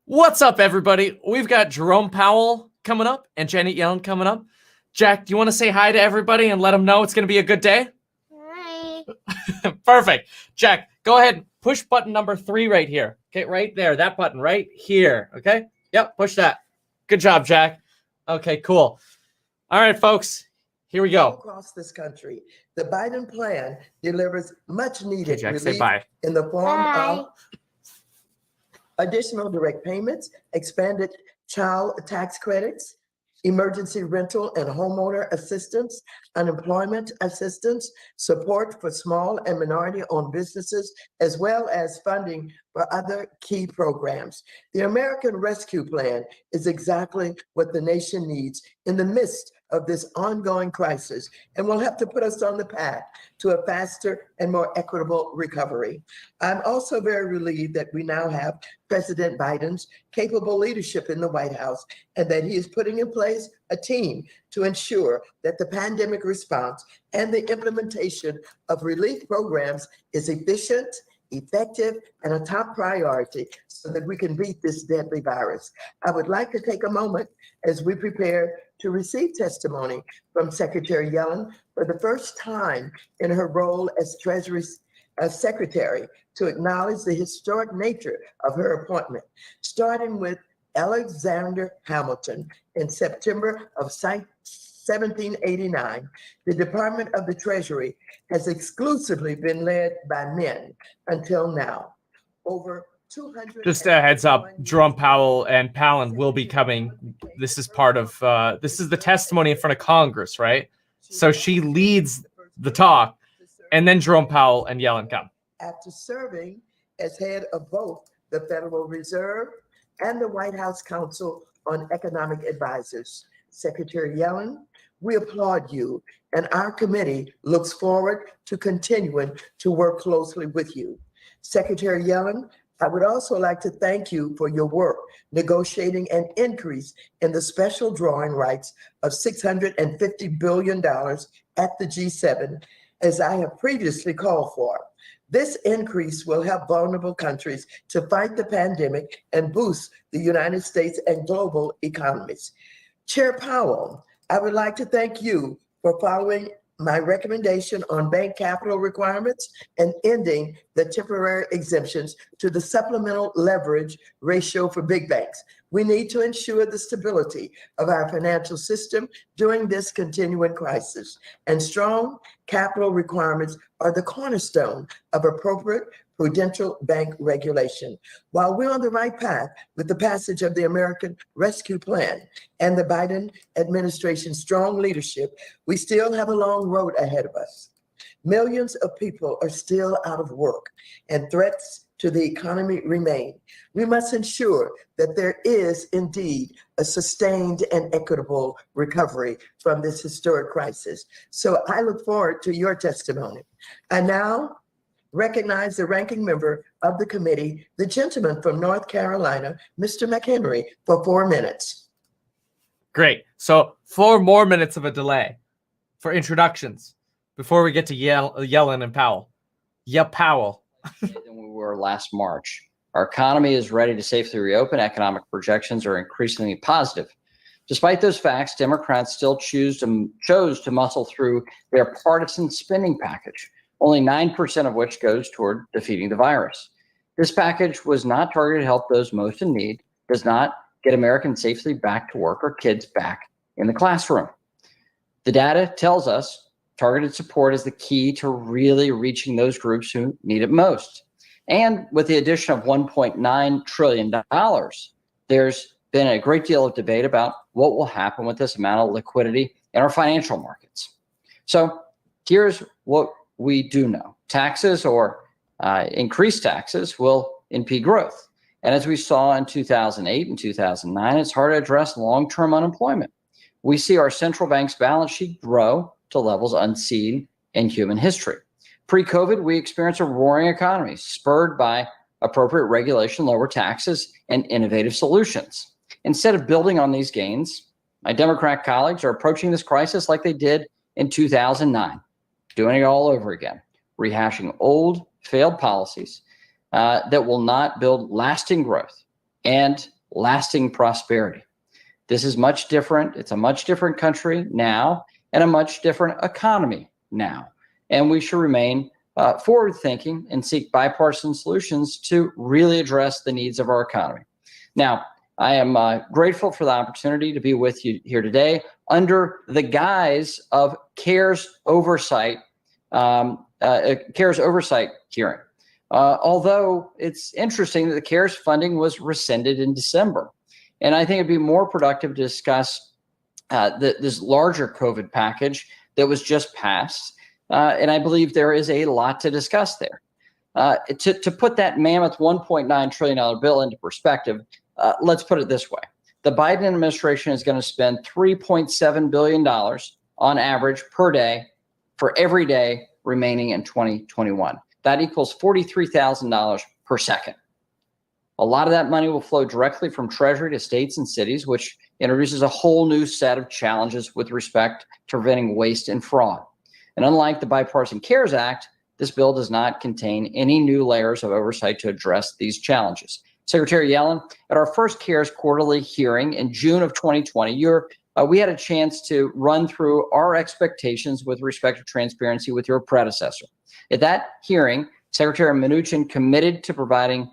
What's up, everybody? We've got Jerome Powell coming up and Janet Yellen coming up. Jack, do you want to say hi to everybody and let them know it's going to be a good day? Hi. Perfect. Jack, go ahead and push button number 3 right here. Okay, right there. That button right here. Okay? Yep, push that. Good job, Jack. Okay, cool. All right, folks. Here we go. Across this country, the Biden plan delivers much needed Okay, Jack, relief say bye. in the form Bye. of additional direct payments, expanded child tax credits, emergency rental and homeowner assistance, unemployment assistance, support for small and minority-owned businesses, as well as funding for other key programs. The American Rescue Plan is exactly what the nation needs in the midst of this ongoing crisis and will have to put us on the path to a faster and more equitable recovery. I'm also very relieved that we now have President Biden's capable leadership in the White House and that he is putting in place a team to ensure that the pandemic response and the implementation of relief programs is efficient, effective, and a top priority so that we can beat this deadly virus. I would like to take a moment as we prepare to receive testimony from Secretary Yellen for the first time in her role as Treasury Secretary to acknowledge the historic nature of her appointment, starting with Alexander Hamilton in September of 1789. The Department of the Treasury has exclusively been led by men until now. Over 200. Just a heads up, Jerome Powell and Palin will be coming. This is part of, this is the testimony in front of Congress, right? So she leads the talk, and then Jerome Powell and Yellen come. After serving as head of both the Federal Reserve and the White House Council on Economic Advisors. Secretary Yellen, we applaud you, and our committee looks forward to continuing to work closely with you. Secretary Yellen, I would also like to thank you for your work negotiating an increase in the special drawing rights of $650 billion at the G7, as I have previously called for. This increase will help vulnerable countries to fight the pandemic and boost the United States and global economies. Chair Powell, I would like to thank you for following my recommendation on bank capital requirements and ending the temporary exemptions to the supplemental leverage ratio for big banks. We need to ensure the stability of our financial system during this continuing crisis, and strong capital requirements are the cornerstone of appropriate prudential bank regulation. While we're on the right path with the passage of the American Rescue Plan and the Biden administration's strong leadership, we still have a long road ahead of us. Millions of people are still out of work and threats to the economy remain. We must ensure that there is indeed a sustained and equitable recovery from this historic crisis. So I look forward to your testimony. I now recognize the ranking member of the committee, the gentleman from North Carolina, Mr. McHenry, for 4 minutes. Great. So 4 more minutes of a delay for introductions before we get to Yellen and Powell. Yeah, Powell. Than we were last March. Our economy is ready to safely reopen. Economic projections are increasingly positive. Despite those facts, Democrats still chose to muscle through their partisan spending package, only 9% of which goes toward defeating the virus. This package was not targeted to help those most in need, does not get Americans safely back to work or kids back in the classroom. The data tells us targeted support is the key to really reaching those groups who need it most. And with the addition of $1.9 trillion, there's been a great deal of debate about what will happen with this amount of liquidity in our financial markets. So here's what we do know. Taxes or increased taxes will impede growth. And as we saw in 2008 and 2009, it's hard to address long-term unemployment. We see our central bank's balance sheet grow to levels unseen in human history. Pre-COVID, we experienced a roaring economy spurred by appropriate regulation, lower taxes, and innovative solutions. Instead of building on these gains, my Democrat colleagues are approaching this crisis like they did in 2009, doing it all over again, rehashing old, failed policies that will not build lasting growth and lasting prosperity. This is much different. It's a much different country now and a much different economy now. And we should remain forward-thinking and seek bipartisan solutions to really address the needs of our economy. Now, I am grateful for the opportunity to be with you here today under the guise of CARES oversight, CARES oversight hearing. Although it's interesting that the CARES funding was rescinded in December. And I think it'd be more productive to discuss this larger COVID package that was just passed. And I believe there is a lot to discuss there. To put that mammoth $1.9 trillion bill into perspective, let's put it this way. The Biden administration is going to spend $3.7 billion on average per day for every day remaining in 2021. That equals $43,000 per second. A lot of that money will flow directly from Treasury to states and cities, which introduces a whole new set of challenges with respect to preventing waste and fraud. And unlike the Bipartisan CARES Act, this bill does not contain any new layers of oversight to address these challenges. Secretary Yellen, at our first CARES quarterly hearing in June of 2020, we had a chance to run through our expectations with respect to transparency with your predecessor. At that hearing, Secretary Mnuchin committed to providing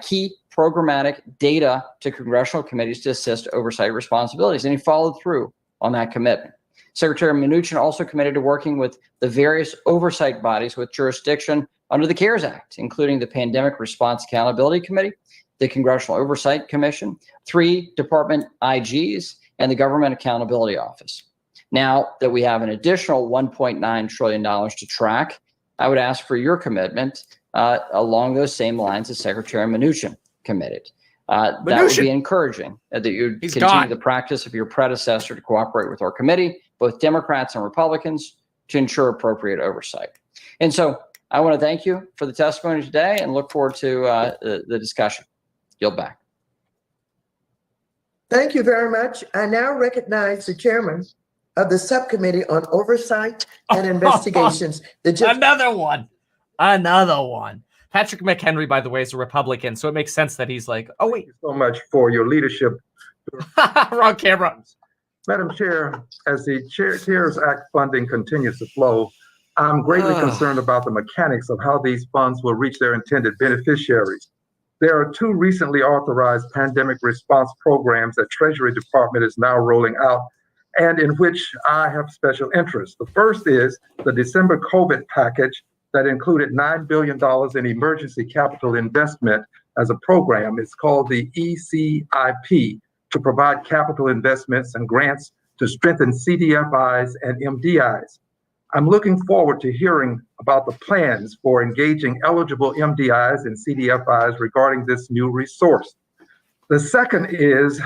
key programmatic data to congressional committees to assist oversight responsibilities, and he followed through on that commitment. Secretary Mnuchin also committed to working with the various oversight bodies with jurisdiction under the CARES Act, including the Pandemic Response Accountability Committee, the Congressional Oversight Commission, 3 department IGs, and the Government Accountability Office. Now that we have an additional $1.9 trillion to track, I would ask for your commitment along those same lines as Secretary Mnuchin committed. That would be encouraging, that you continue the practice of your predecessor to cooperate with our committee, both Democrats and Republicans, to ensure appropriate oversight. And so I want to thank you for the testimony today and look forward to the discussion. Yield back. Thank you very much. I now recognize the chairman of the Subcommittee on Oversight and Investigations. Another one. Patrick McHenry, by the way, is a Republican, so it makes sense that he's like, oh, wait. Thank you so much for your leadership. Wrong camera. Madam Chair, as the CARES Act funding continues to flow, I'm greatly concerned about the mechanics of how these funds will reach their intended beneficiaries. There are 2 recently authorized pandemic response programs that Treasury Department is now rolling out, and in which I have special interest. The first is the December COVID package that included $9 billion in emergency capital investment as a program. It's called the ECIP, to provide capital investments and grants to strengthen CDFIs and MDIs. I'm looking forward to hearing about the plans for engaging eligible MDIs and CDFIs regarding this new resource. The second is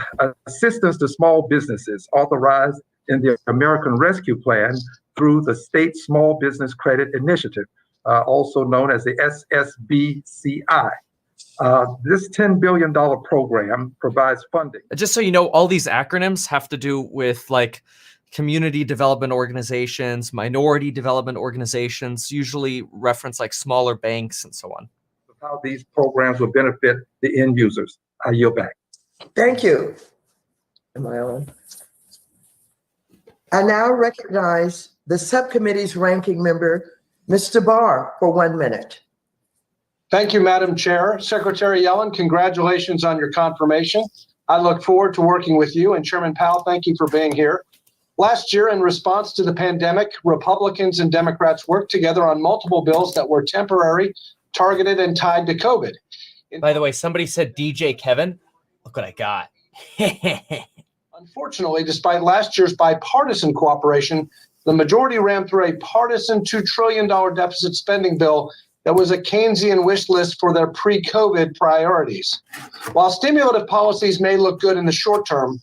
assistance to small businesses authorized in the American Rescue Plan through the State Small Business Credit Initiative, also known as the SSBCI. This $10 billion program provides funding. Just so you know, all these acronyms have to do with like community development organizations, minority development organizations, usually reference like smaller banks and so on. How these programs will benefit the end users. I yield back. Thank you. Am I on? I now recognize the subcommittee's ranking member, Mr. Barr, for 1 minute. Thank you, Madam Chair. Secretary Yellen, congratulations on your confirmation. I look forward to working with you. And Chairman Powell, thank you for being here. Last year, in response to the pandemic, Republicans and Democrats worked together on multiple bills that were temporary, targeted, and tied to COVID. By the way, somebody said DJ Kevin. Look what I got. Unfortunately, despite last year's bipartisan cooperation, the majority ran through a partisan $2 trillion deficit spending bill that was a Keynesian wish list for their pre-COVID priorities. While stimulative policies may look good in the short term,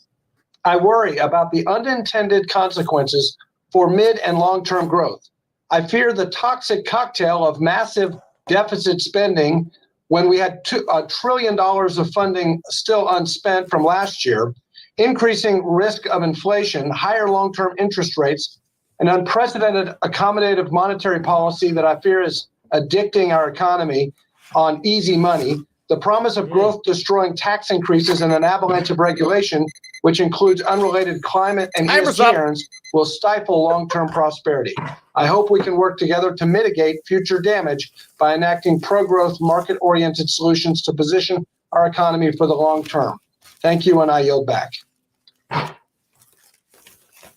I worry about the unintended consequences for mid and long-term growth. I fear the toxic cocktail of massive deficit spending when we had $1 trillion of funding still unspent from last year, increasing risk of inflation, higher long-term interest rates, an unprecedented accommodative monetary policy that I fear is addicting our economy on easy money, The promise of growth-destroying tax increases and an avalanche of regulation, which includes unrelated climate and ESG errands, will stifle long-term prosperity. I hope we can work together to mitigate future damage by enacting pro-growth, market-oriented solutions to position our economy for the long term. Thank you, and I yield back.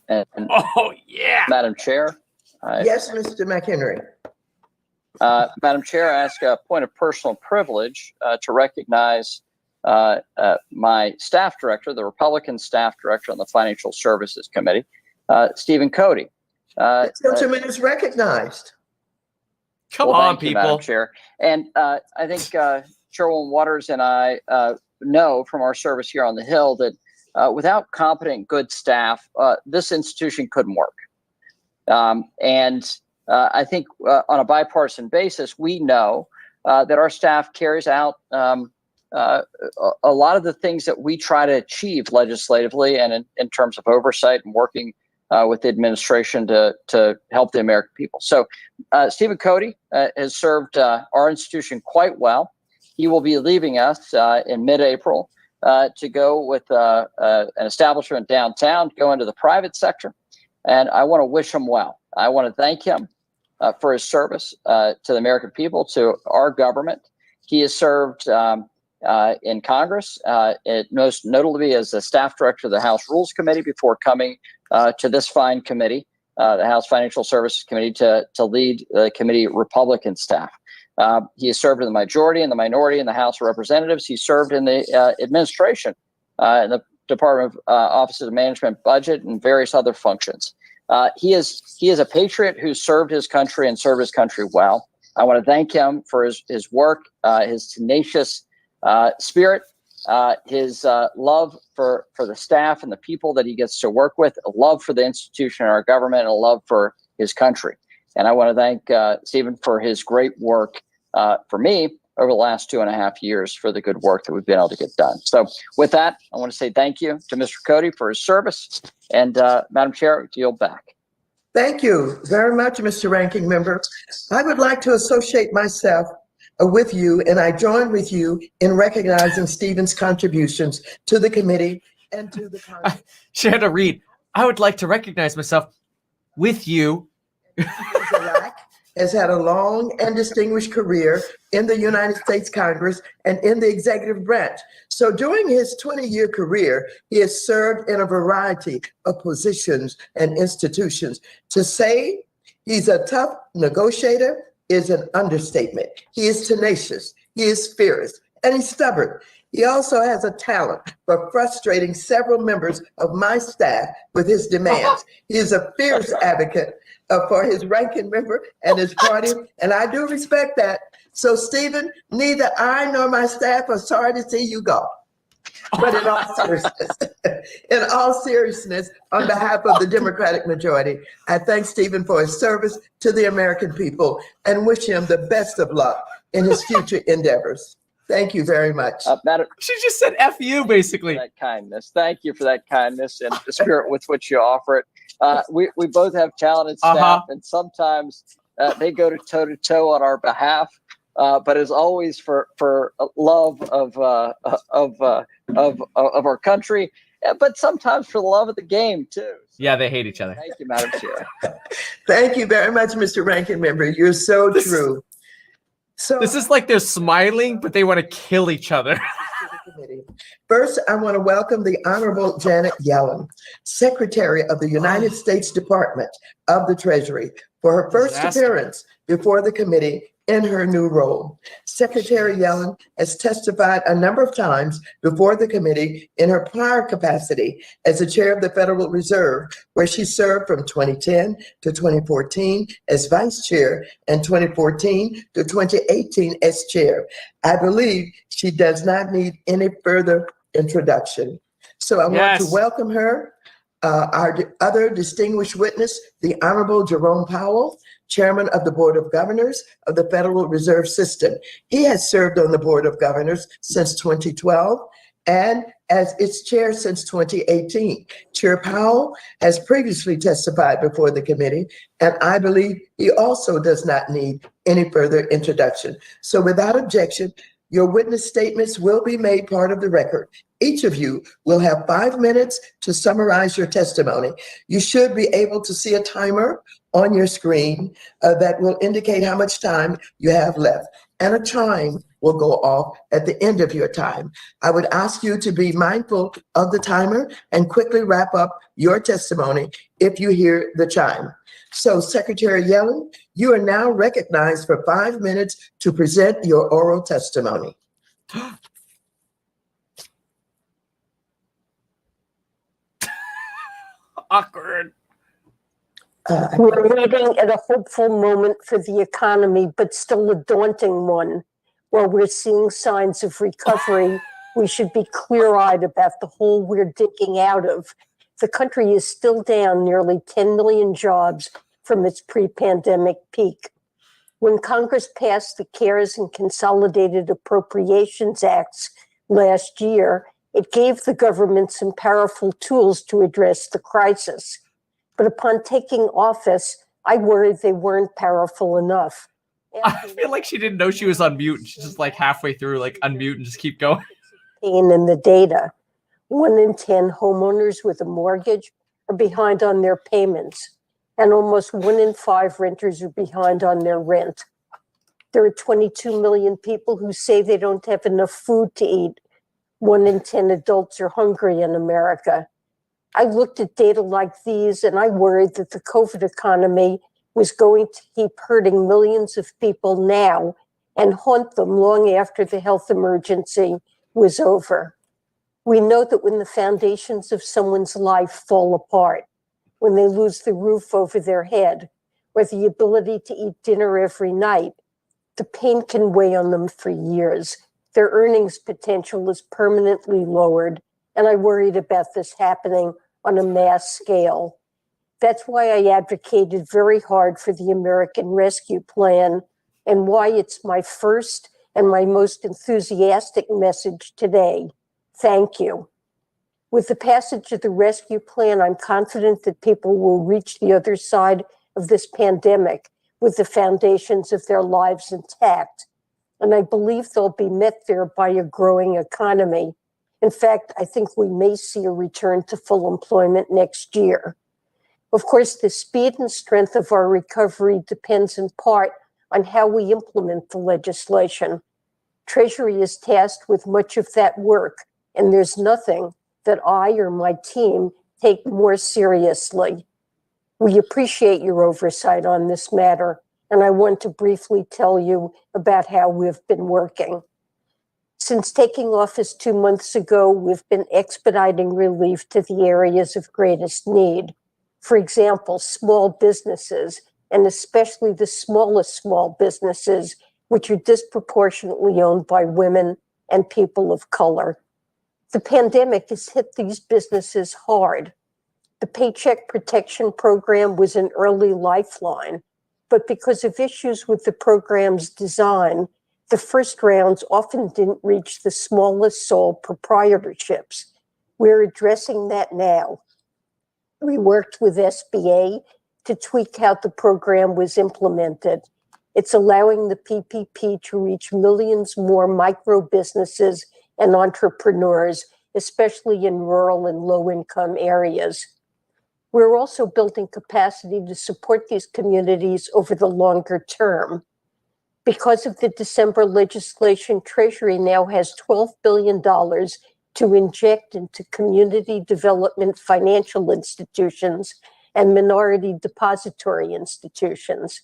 And Oh, yeah. Madam Chair. Yes, Mr. McHenry. Madam Chair, I ask a point of personal privilege to recognize my staff director, the Republican staff director on the Financial Services Committee, Stephen Cody. The gentleman is recognized. Come Well, on, thank you, people. Madam Chair. And I think Chairwoman Waters and I know from our service here on the Hill that without competent, good staff, this institution couldn't work. I think on a bipartisan basis, we know that our staff carries out a lot of the things that we try to achieve legislatively and in terms of oversight and working with the administration to help the American people. So Stephen Cody has served our institution quite well. He will be leaving us in mid-April to go with an establishment downtown, go into the private sector. And I want to wish him well. I want to thank him for his service to the American people, to our government. He has served in Congress, most notably as the staff director of the House Rules Committee before coming to this fine committee, the House Financial Services Committee, to lead the committee Republican staff. He has served in the majority and the minority in the House of Representatives. He served in the administration, in the Department of Office of Management, Budget, and various other functions. He is a patriot who served his country and served his country well. I want to thank him for his work, his tenacious spirit, his love for the staff and the people that he gets to work with, a love for the institution and our government, and a love for his country. And I want to thank Stephen for his great work for me over the last 2.5 years for the good work that we've been able to get done. So with that, I want to say thank you to Mr. Cody for his service. And Madam Chair, I yield back. Thank you very much, Mr. Ranking Member. I would like to associate myself with you, and I join with you in recognizing Stephen's contributions to the committee and to the Congress. She had to read. I would like to recognize myself with you. Has had a long and distinguished career in the United States Congress and in the executive branch. So during his 20-year career, he has served in a variety of positions and institutions. To say he's a tough negotiator is an understatement. He is tenacious, he is fierce, and he's stubborn. He also has a talent for frustrating several members of my staff with his demands. He is a fierce advocate for his ranking member and his party, and I do respect that. So, Stephen, neither I nor my staff are sorry to see you go. But in all seriousness, on behalf of the Democratic majority, I thank Stephen for his service to the American people and wish him the best of luck in his future endeavors. Thank you very much. Madam, She just said F you, basically. that kindness. Thank you for that kindness and the spirit with which you offer it. We both have talented staff, and sometimes they go toe to toe on our behalf. But as always, for love of our country, but sometimes for the love of the game too. So, Yeah, they hate each other. thank you, Madam Chair. Thank you very much, Mr. Ranking Member. You're so true. So This is like they're smiling, but they want to kill each other. first, I want to welcome the Honorable Janet Yellen, Secretary of the United States Department of the Treasury, for her first appearance before the committee in her new role. Secretary Yellen has testified a number of times before the committee in her prior capacity as the chair of the Federal Reserve, where she served from 2010 to 2014 as vice chair and 2014 to 2018 as chair. I believe she does not need any further introduction. So I want to welcome her. Our other distinguished witness, the Honorable Jerome Powell, Chairman of the Board of Governors of the Federal Reserve System. He has served on the Board of Governors since 2012 and as its chair since 2018. Chair Powell has previously testified before the committee, and I believe he also does not need any further introduction. So without objection, Your witness statements will be made part of the record. Each of you will have 5 minutes to summarize your testimony. You should be able to see a timer on your screen that will indicate how much time you have left, and a chime will go off at the end of your time. I would ask you to be mindful of the timer and quickly wrap up your testimony if you hear the chime. So, Secretary Yellen, you are now recognized for 5 minutes to present your oral testimony. Awkward. We're waiting at a hopeful moment for the economy, but still a daunting one. While we're seeing signs of recovery, we should be clear-eyed about the hole we're digging out of. The country is still down nearly 10 million jobs from its pre-pandemic peak. When Congress passed the CARES and Consolidated Appropriations Acts last year, it gave the government some powerful tools to address the crisis. But upon taking office, I worried they weren't powerful enough. I feel like she didn't know she was on mute. And she's just like halfway through, like unmute and just keep going. In the data, 1 in 10 homeowners with a mortgage are behind on their payments, and almost 1 in 5 renters are behind on their rent. There are 22 million people who say they don't have enough food to eat. 1 in 10 adults are hungry in America. I looked at data like these and I worried that the COVID economy was going to keep hurting millions of people now and haunt them long after the health emergency was over. We know that when the foundations of someone's life fall apart, when they lose the roof over their head or the ability to eat dinner every night, the pain can weigh on them for years. Their earnings potential is permanently lowered, and I worried about this happening on a mass scale. That's why I advocated very hard for the American Rescue Plan, and why it's my first and my most enthusiastic message today. Thank you. With the passage of the Rescue Plan, I'm confident that people will reach the other side of this pandemic with the foundations of their lives intact. And I believe they'll be met there by a growing economy. In fact, I think we may see a return to full employment next year. Of course, the speed and strength of our recovery depends in part on how we implement the legislation. Treasury is tasked with much of that work, and there's nothing that I or my team take more seriously. We appreciate your oversight on this matter, and I want to briefly tell you about how we've been working. Since taking office 2 months ago, we've been expediting relief to the areas of greatest need. For example, small businesses, and especially the smallest small businesses, which are disproportionately owned by women and people of color. The pandemic has hit these businesses hard. The Paycheck Protection Program was an early lifeline, but because of issues with the program's design, the first rounds often didn't reach the smallest sole proprietorships. We're addressing that now. We worked with SBA to tweak how the program was implemented. It's allowing the PPP to reach millions more micro businesses and entrepreneurs, especially in rural and low-income areas. We're also building capacity to support these communities over the longer term. Because of the December legislation, Treasury now has $12 billion to inject into community development financial institutions and minority depository institutions.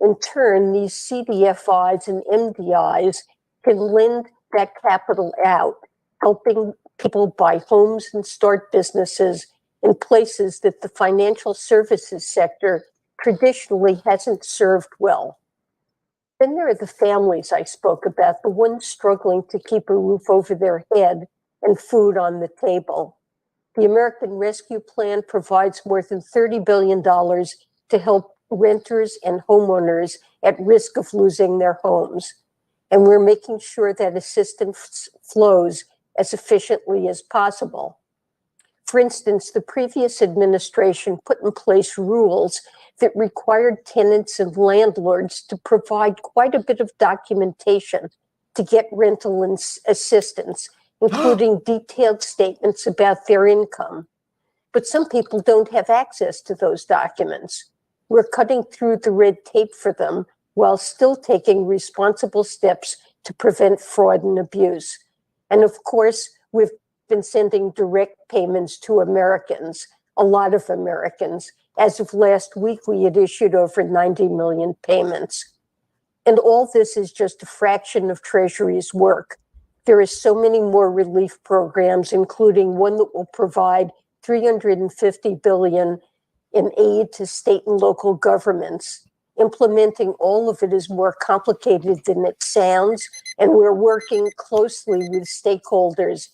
In turn, these CDFIs and MDIs can lend that capital out, helping people buy homes and start businesses in places that the financial services sector traditionally hasn't served well. Then there are the families I spoke about, the ones struggling to keep a roof over their head and food on the table. The American Rescue Plan provides more than $30 billion to help renters and homeowners at risk of losing their homes. And we're making sure that assistance flows as efficiently as possible. For instance, the previous administration put in place rules that required tenants and landlords to provide quite a bit of documentation to get rental assistance, including detailed statements about their income. But some people don't have access to those documents. We're cutting through the red tape for them while still taking responsible steps to prevent fraud and abuse. And of course, we've been sending direct payments to Americans, a lot of Americans. As of last week, we had issued over 90 million payments. And all this is just a fraction of Treasury's work. There is so many more relief programs, including one that will provide $350 billion in aid to state and local governments. Implementing all of it is more complicated than it sounds, and we're working closely with stakeholders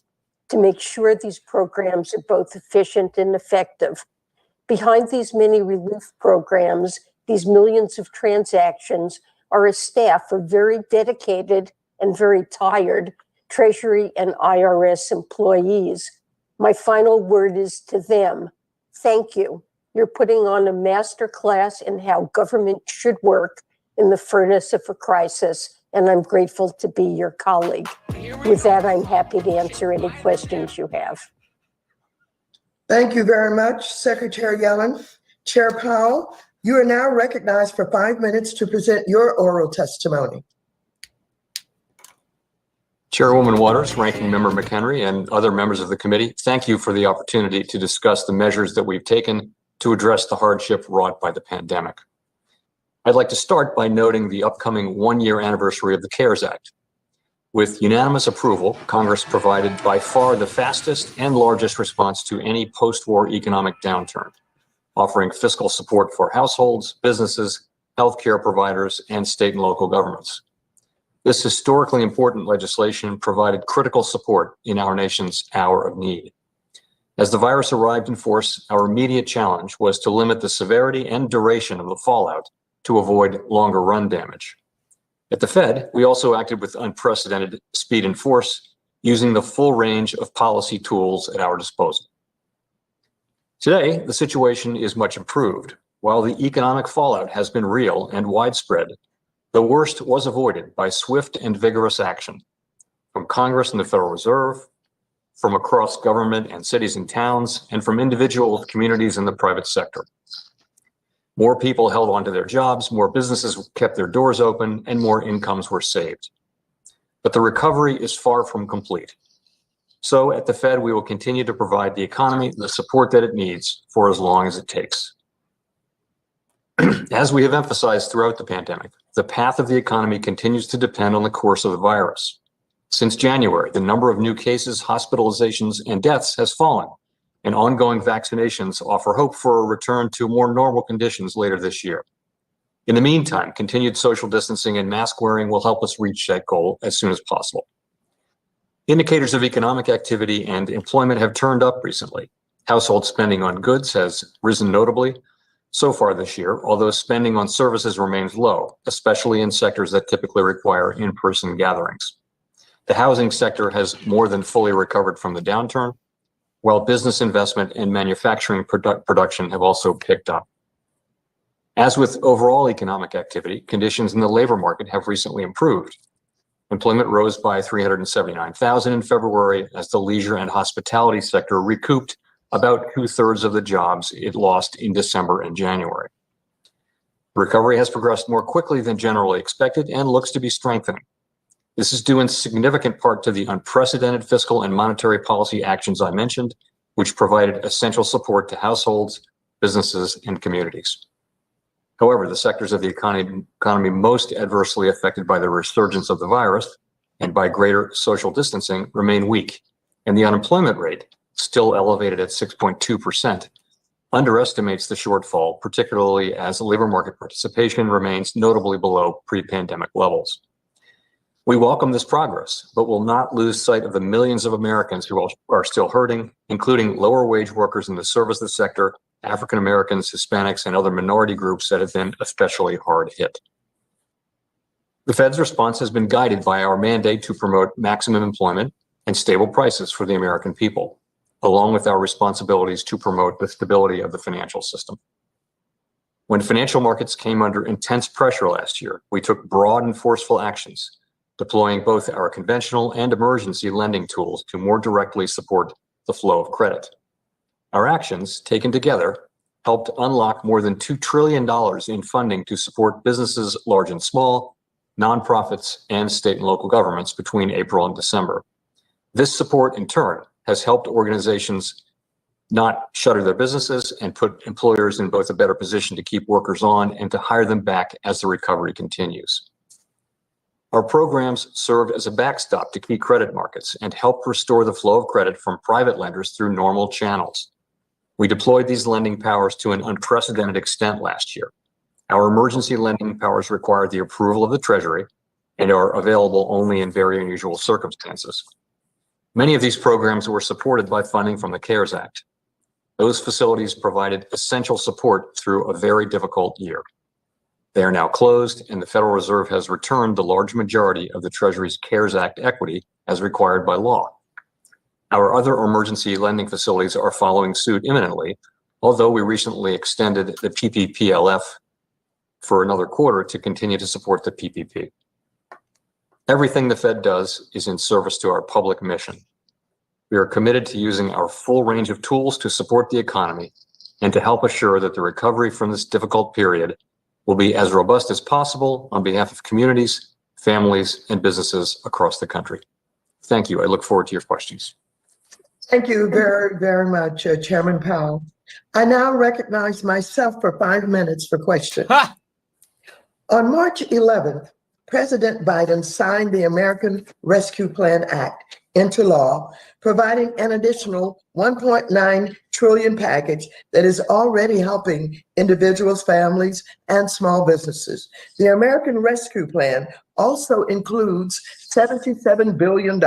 to make sure these programs are both efficient and effective. Behind these many relief programs, these millions of transactions, are a staff of very dedicated and very tired Treasury and IRS employees. My final word is to them. Thank you. You're putting on a master class in how government should work in the furnace of a crisis, and I'm grateful to be your colleague. With that, I'm happy to answer any questions you have. Thank you very much, Secretary Yellen. Chair Powell, you are now recognized for 5 minutes to present your oral testimony. Chairwoman Waters, Ranking Member McHenry, and other members of the committee, thank you for the opportunity to discuss the measures that we've taken to address the hardship wrought by the pandemic. I'd like to start by noting the upcoming one-year anniversary of the CARES Act. With unanimous approval, Congress provided by far the fastest and largest response to any post-war economic downturn, offering fiscal support for households, businesses, healthcare providers, and state and local governments. This historically important legislation provided critical support in our nation's hour of need. As the virus arrived in force, our immediate challenge was to limit the severity and duration of the fallout to avoid longer run damage. At the Fed, we also acted with unprecedented speed and force, using the full range of policy tools at our disposal. Today, the situation is much improved. While the economic fallout has been real and widespread, the worst was avoided by swift and vigorous action from Congress and the Federal Reserve, from across government and cities and towns, and from individual communities in the private sector. More people held on to their jobs, more businesses kept their doors open, and more incomes were saved. But the recovery is far from complete. So at the Fed, we will continue to provide the economy the support that it needs for as long as it takes. As we have emphasized throughout the pandemic, the path of the economy continues to depend on the course of the virus. Since January, the number of new cases, hospitalizations, and deaths has fallen, and ongoing vaccinations offer hope for a return to more normal conditions later this year. In the meantime, continued social distancing and mask wearing will help us reach that goal as soon as possible. Indicators of economic activity and employment have turned up recently. Household spending on goods has risen notably so far this year, although spending on services remains low, especially in sectors that typically require in-person gatherings. The housing sector has more than fully recovered from the downturn, while business investment and manufacturing production have also picked up. As with overall economic activity, conditions in the labor market have recently improved. Employment rose by 379,000 in February as the leisure and hospitality sector recouped about 2/3 of the jobs it lost in December and January. Recovery has progressed more quickly than generally expected and looks to be strengthening. This is due in significant part to the unprecedented fiscal and monetary policy actions I mentioned, which provided essential support to households, businesses, and communities. However, the sectors of the economy most adversely affected by the resurgence of the virus and by greater social distancing remain weak, and the unemployment rate, still elevated at 6.2%, underestimates the shortfall, particularly as labor market participation remains notably below pre-pandemic levels. We welcome this progress, but will not lose sight of the millions of Americans who are still hurting, including lower wage workers in the services sector, African Americans, Hispanics, and other minority groups that have been especially hard hit. The Fed's response has been guided by our mandate to promote maximum employment and stable prices for the American people, along with our responsibilities to promote the stability of the financial system. When financial markets came under intense pressure last year, we took broad and forceful actions, deploying both our conventional and emergency lending tools to more directly support the flow of credit. Our actions, taken together, helped unlock more than $2 trillion in funding to support businesses large and small, nonprofits, and state and local governments between April and December. This support, in turn, has helped organizations not shutter their businesses and put employers in both a better position to keep workers on and to hire them back as the recovery continues. Our programs served as a backstop to key credit markets and helped restore the flow of credit from private lenders through normal channels. We deployed these lending powers to an unprecedented extent last year. Our emergency lending powers require the approval of the Treasury and are available only in very unusual circumstances. Many of these programs were supported by funding from the CARES Act. Those facilities provided essential support through a very difficult year. They are now closed, and the Federal Reserve has returned the large majority of the Treasury's CARES Act equity as required by law. Our other emergency lending facilities are following suit imminently, although we recently extended the PPPLF for another quarter to continue to support the PPP. Everything the Fed does is in service to our public mission. We are committed to using our full range of tools to support the economy and to help assure that the recovery from this difficult period will be as robust as possible on behalf of communities, families, and businesses across the country. Thank you. I look forward to your questions. Thank you very, very much, Chairman Powell. I now recognize myself for 5 minutes for questions. Ha! On March 11th, President Biden signed the American Rescue Plan Act into law, providing an additional $1.9 trillion package that is already helping individuals, families, and small businesses. The American Rescue Plan also includes $77 billion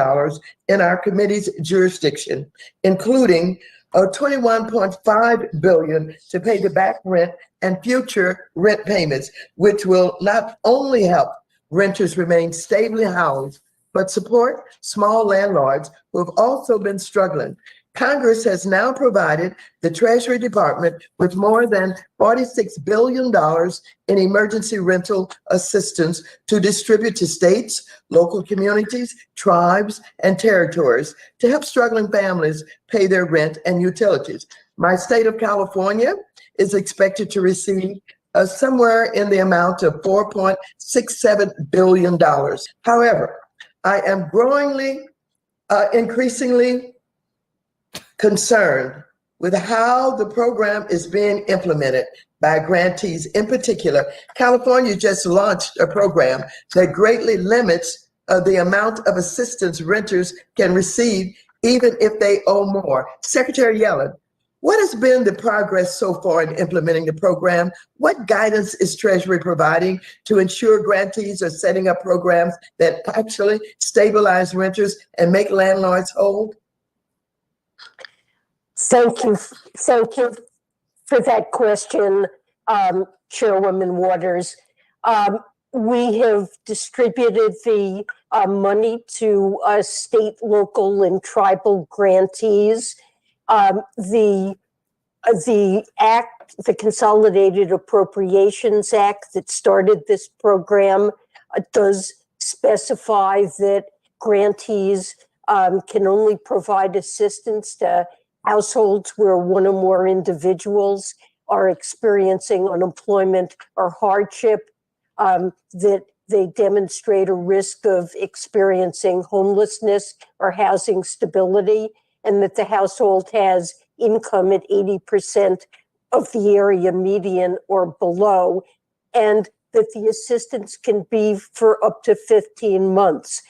in our committee's jurisdiction, including $21.5 billion to pay the back rent and future rent payments, which will not only help renters remain stably housed, but support small landlords who have also been struggling. Congress has now provided the Treasury Department with more than $46 billion in emergency rental assistance to distribute to states, local communities, tribes, and territories to help struggling families pay their rent and utilities. My state of California is expected to receive somewhere in the amount of $4.67 billion. However, I am increasingly concerned with how the program is being implemented by grantees. In particular, California just launched a program that greatly limits the amount of assistance renters can receive, even if they owe more. Secretary Yellen, what has been the progress so far in implementing the program? What guidance is Treasury providing to ensure grantees are setting up programs that actually stabilize renters and make landlords whole? Thank you for that question, Chairwoman Waters. We have distributed the money to state, local, and tribal grantees. The act, the Consolidated Appropriations Act that started this program does specify that grantees can only provide assistance to households where one or more individuals are experiencing unemployment or hardship, that they demonstrate a risk of experiencing homelessness or housing stability, and that the household has income at 80% of the area median or below, and that the assistance can be for up to 15 months.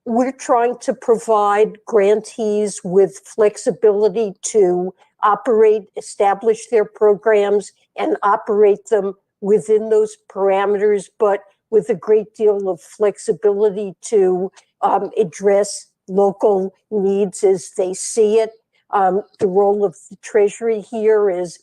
We're trying to provide grantees with flexibility to establish their programs and operate them within those parameters, but with a great deal of flexibility to address local needs as they see it. The role of the Treasury here is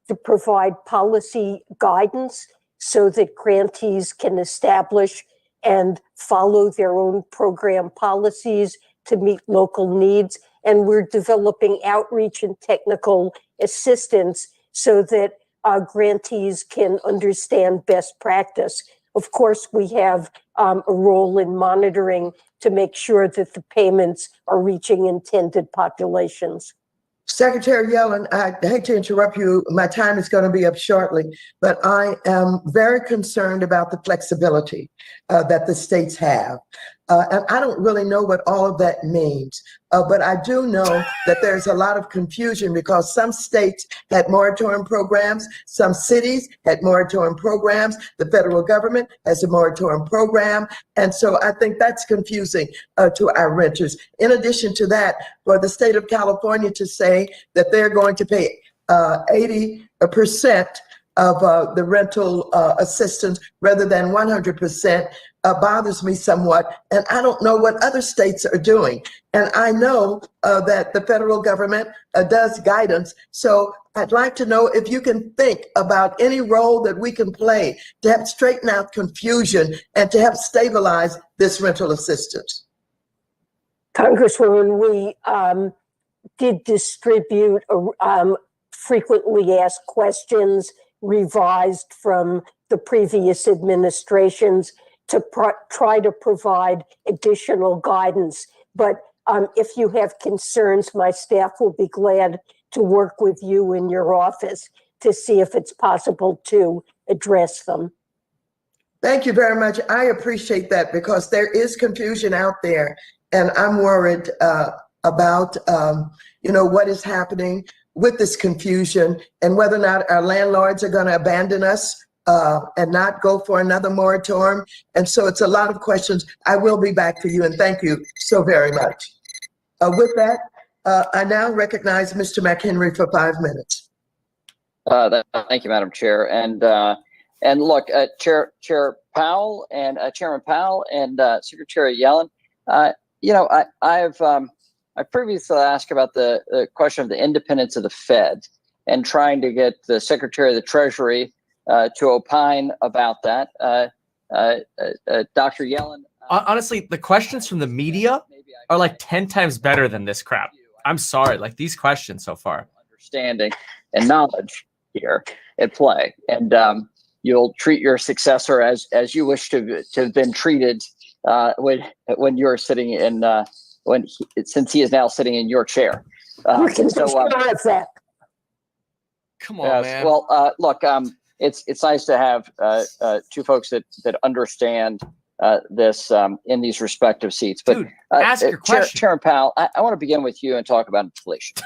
to provide policy guidance so that grantees can establish and follow their own program policies to meet local needs. And we're developing outreach and technical assistance so that grantees can understand best practice. Of course, we have a role in monitoring to make sure that the payments are reaching intended populations. Secretary Yellen, I hate to interrupt you. My time is going to be up shortly, but I am very concerned about the flexibility that the states have. And I don't really know what all of that means, but I do know that there's a lot of confusion because some states had moratorium programs, some cities had moratorium programs, the federal government has a moratorium program, and so I think that's confusing to our renters. In addition to that, for the state of California to say that they're going to pay 80% of the rental assistance rather than 100% bothers me somewhat. And I don't know what other states are doing. And I know that the federal government does guidance. So I'd like to know if you can think about any role that we can play to help straighten out confusion and to help stabilize this rental assistance. Congresswoman, we did distribute frequently asked questions revised from the previous administrations to try to provide additional guidance. But if you have concerns, my staff will be glad to work with you in your office to see if it's possible to address them. Thank you very much. I appreciate that because there is confusion out there, and I'm worried about what is happening with this confusion and whether or not our landlords are going to abandon us and not go for another moratorium. And so it's a lot of questions. I will be back to you, and thank you so very much. With that, I now recognize Mr. McHenry for 5 minutes. Thank you, Madam Chair. And look, Chair Powell and Chairman Powell and Secretary Yellen, I previously asked about the question of the independence of the Fed and trying to get the Secretary of the Treasury to opine about that. Dr. Yellen. Honestly, the questions from the media are like 10 times better than this crap. I'm sorry, like these questions so far. Understanding and knowledge here at play, and you'll treat your successor as you wish to have been treated when you're sitting in since he is now sitting in your chair. That. Come on, man. Well, look, it's nice to have two folks that understand this in these respective seats. But dude, ask your question. Chairman Powell, I want to begin with you and talk about inflation.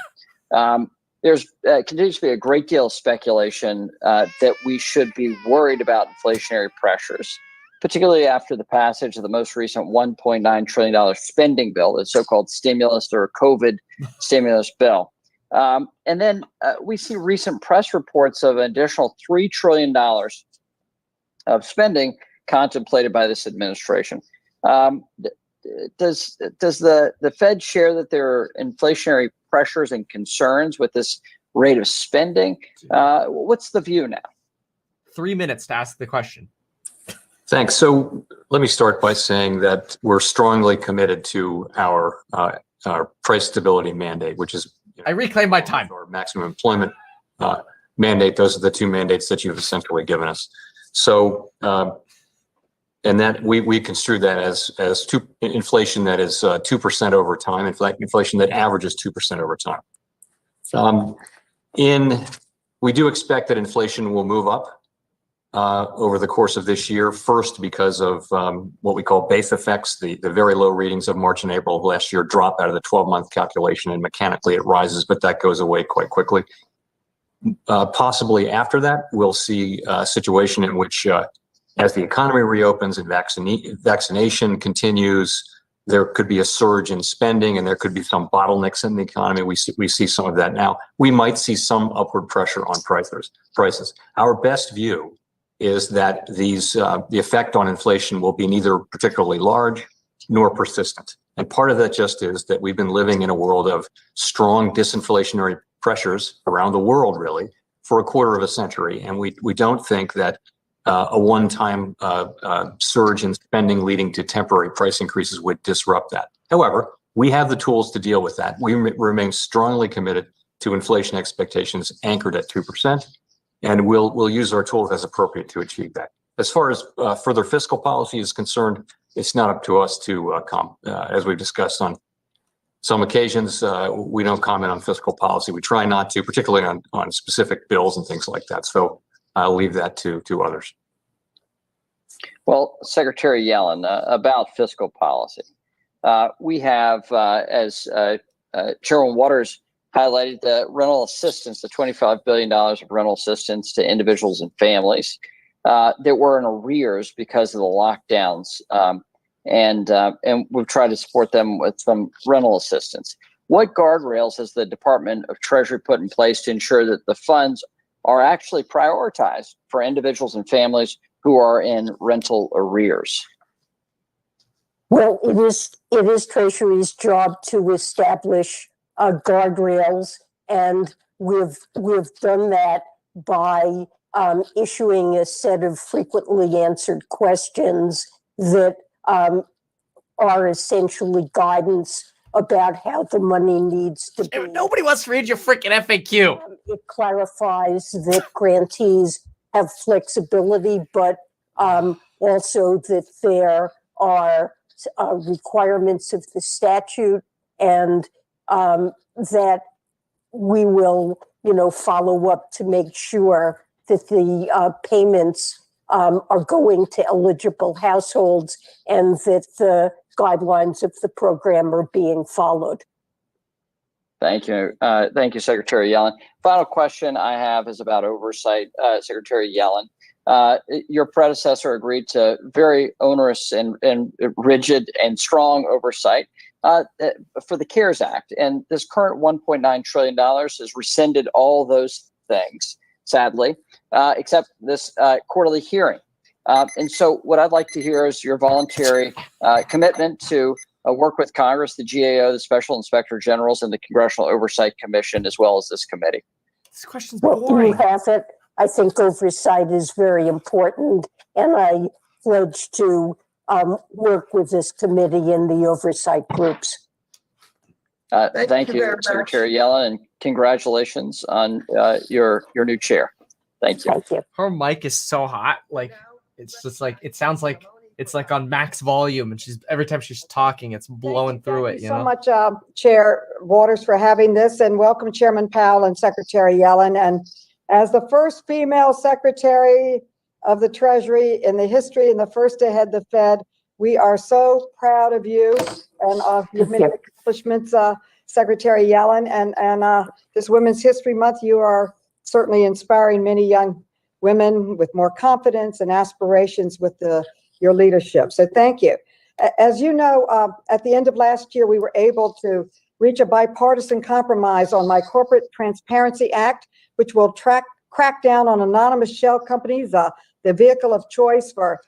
There's continues to be a great deal of speculation that we should be worried about inflationary pressures, particularly after the passage of the most recent $1.9 trillion spending bill, the so-called stimulus or COVID stimulus bill. And then we see recent press reports of an additional $3 trillion of spending contemplated by this administration. Does the Fed share that there are inflationary pressures and concerns with this rate of spending? What's the view now? 3 minutes to ask the question. Thanks. So let me start by saying that we're strongly committed to our price stability mandate, which is I reclaim my time. Or maximum employment mandate. Those are the two mandates that you've essentially given us. So, and that we construe that as inflation that is 2% over time. In fact, inflation that averages 2% over time. We do expect that inflation will move up over the course of this year. First, because of what we call base effects, the very low readings of March and April of last year drop out of the 12-month calculation, and mechanically it rises, but that goes away quite quickly. Possibly after that, we'll see a situation in which, as the economy reopens and vaccination continues, there could be a surge in spending, and there could be some bottlenecks in the economy. We see some of that now. We might see some upward pressure on prices. Our best view is that the effect on inflation will be neither particularly large nor persistent. And part of that just is that we've been living in a world of strong disinflationary pressures around the world, really, for a quarter of a century. And we don't think that a one-time surge in spending leading to temporary price increases would disrupt that. However, we have the tools to deal with that. We remain strongly committed to inflation expectations anchored at 2%. And we'll use our tools as appropriate to achieve that. As far as further fiscal policy is concerned, it's not up to us to as we've discussed on some occasions, we don't comment on fiscal policy. We try not to, particularly on specific bills and things like that. So I'll leave that to others. Well, Secretary Yellen, about fiscal policy, we have, as Chairman Waters highlighted, the rental assistance, the $25 billion of rental assistance to individuals and families that were in arrears because of the lockdowns. And we've tried to support them with some rental assistance. What guardrails has the Department of Treasury put in place to ensure that the funds are actually prioritized for individuals and families who are in rental arrears? Well, it is Treasury's job to establish guardrails, and we've done that by issuing a set of frequently answered questions that are essentially guidance about how the money needs to be. Nobody wants to read your freaking FAQ. It clarifies that grantees have flexibility, but also that there are requirements of the statute, and that we will, follow up to make sure that the payments are going to eligible households and that the guidelines of the program are being followed. Thank you. Thank you, Secretary Yellen. Final question I have is about oversight, Secretary Yellen. Your predecessor agreed to very onerous and rigid and strong oversight for the CARES Act. And this current $1.9 trillion has rescinded all those things, sadly, except this quarterly hearing. And so what I'd like to hear is your voluntary commitment to work with Congress, the GAO, the Special Inspector Generals, and the Congressional Oversight Commission, as well as this committee. This question's Well, boring. you have it. I think oversight is very important, and I pledge to work with this committee and the oversight groups. Thank you, Secretary Yellen, and congratulations on your new chair. Thank you. Thank you. Her mic is so hot. Like, it's just like, it sounds like it's like on max volume, and every time she's talking, it's blowing through it. Thank you so much, Chair Waters, for having this, and welcome Chairman Powell and Secretary Yellen. And as the first female Secretary of the Treasury in the history and the first to head the Fed, we are so proud of you and of your many accomplishments, Secretary Yellen. And this Women's History Month, you are certainly inspiring many young women with more confidence and aspirations with your leadership. So thank you. As you know, at the end of last year, we were able to reach a bipartisan compromise on my Corporate Transparency Act, which will crack down on anonymous shell companies, the vehicle of choice for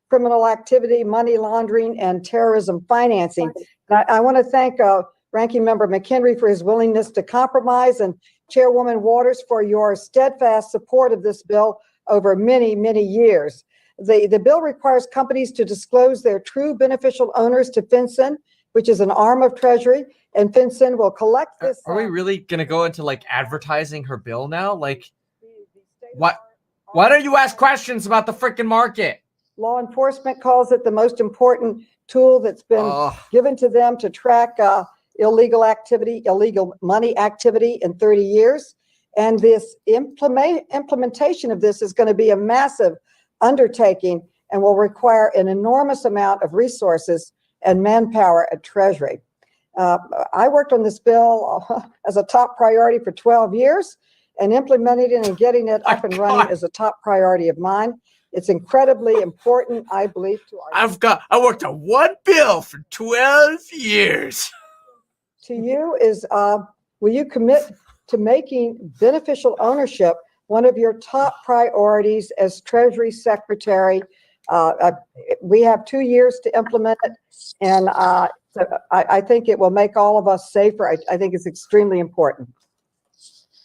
criminal activity, money laundering, and terrorism financing. And I want to thank Ranking Member McHenry for his willingness to compromise, and Chairwoman Waters for your steadfast support of this bill over many, many years. The bill requires companies to disclose their true beneficial owners to FinCEN, which is an arm of Treasury, and FinCEN will collect this. Are we really going to go into like advertising her bill now? Like, what? Why don't you ask questions about the freaking market? Law enforcement calls it the most important tool that's been given to them to track illegal activity, illegal money activity in 30 years. And this implementation of this is going to be a massive undertaking and will require an enormous amount of resources and manpower at Treasury. I worked on this bill as a top priority for 12 years, and implementing it and getting it up and running is a top priority of mine. It's incredibly important, I believe, to our— I worked on one bill for 12 years. To you is, will you commit to making beneficial ownership one of your top priorities as Treasury Secretary? We have 2 years to implement it, and I think it will make all of us safer. I think it's extremely important.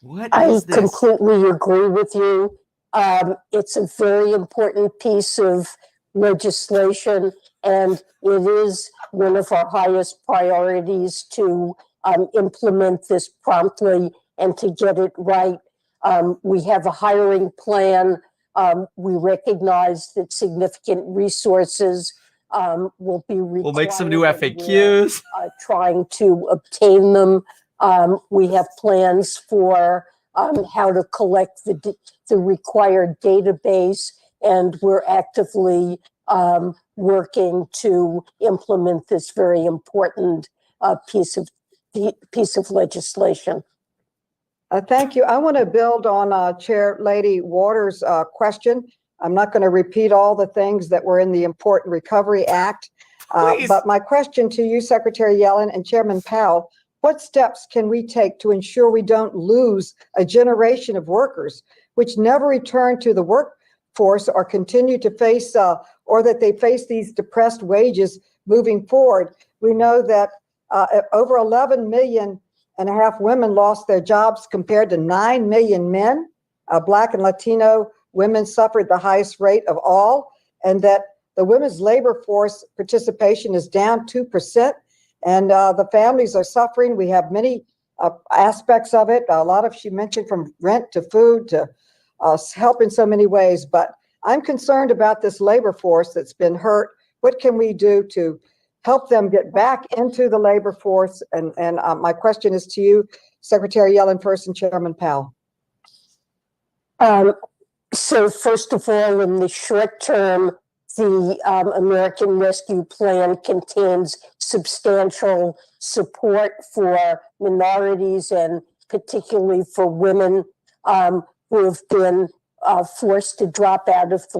What I is this? completely agree with you. It's a very important piece of legislation, and it is one of our highest priorities to implement this promptly and to get it right. We have a hiring plan We recognize that significant resources will be required. We'll make some new and FAQs. we're trying to obtain them. We have plans for how to collect the required database, and we're actively working to implement this very important piece of legislation. Thank you. I want to build on Chair Lady Waters' question. I'm not going to repeat all the things that were in the Important Recovery Act, but my question to you, Secretary Yellen and Chairman Powell, what steps can we take to ensure we don't lose a generation of workers which never return to the workforce or continue to face, or that they face these depressed wages moving forward? We know that over 11 million and a half women lost their jobs compared to 9 million men. Black and Latino women suffered the highest rate of all, and that the women's labor force participation is down 2%, and the families are suffering. We have many aspects of it. A lot of, she mentioned, from rent to food to help in so many ways, but I'm concerned about this labor force that's been hurt. What can we do to help them get back into the labor force? And my question is to you, Secretary Yellen first and Chairman Powell. So first of all, in the short term, the American Rescue Plan contains substantial support for minorities and particularly for women who have been forced to drop out of the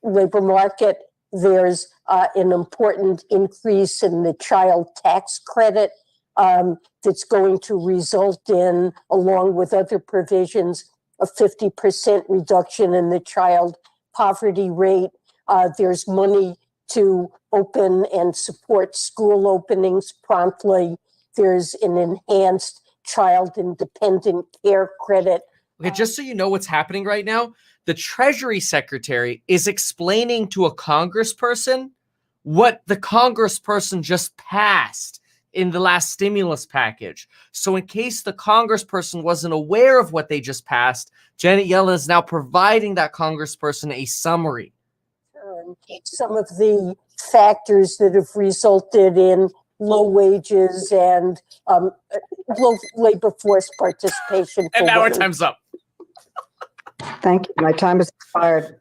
labor market. There's an important increase in the child tax credit that's going to result in, along with other provisions, a 50% reduction in the child poverty rate. There's money to open and support school openings promptly. There's an enhanced child independent care credit. Okay, just so you know what's happening right now, the Treasury Secretary is explaining to a congressperson what the congressperson just passed in the last stimulus package. So in case the congressperson wasn't aware of what they just passed, Janet Yellen is now providing that congressperson a summary. Some of the factors that have resulted in low wages and low labor force participation. And now our time's up. Thank you. My time has expired.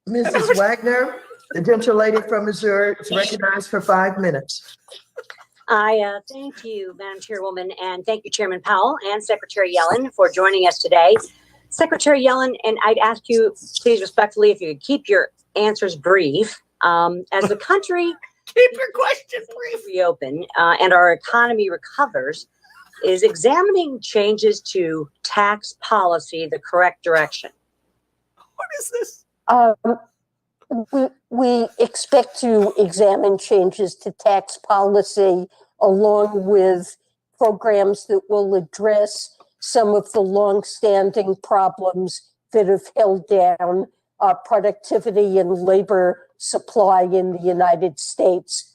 Mrs. Wagner, the gentle lady from Missouri, is recognized for 5 minutes. I thank you, Madam Chairwoman, and thank you, Chairman Powell and Secretary Yellen, for joining us today. Secretary Yellen, and I'd ask you, please respectfully, if you could keep your answers brief. As the country keep your question brief, reopen and our economy recovers, is examining changes to tax policy the correct direction? What is this? We expect to examine changes to tax policy along with programs that will address some of the longstanding problems that have held down productivity and labor supply in the United States.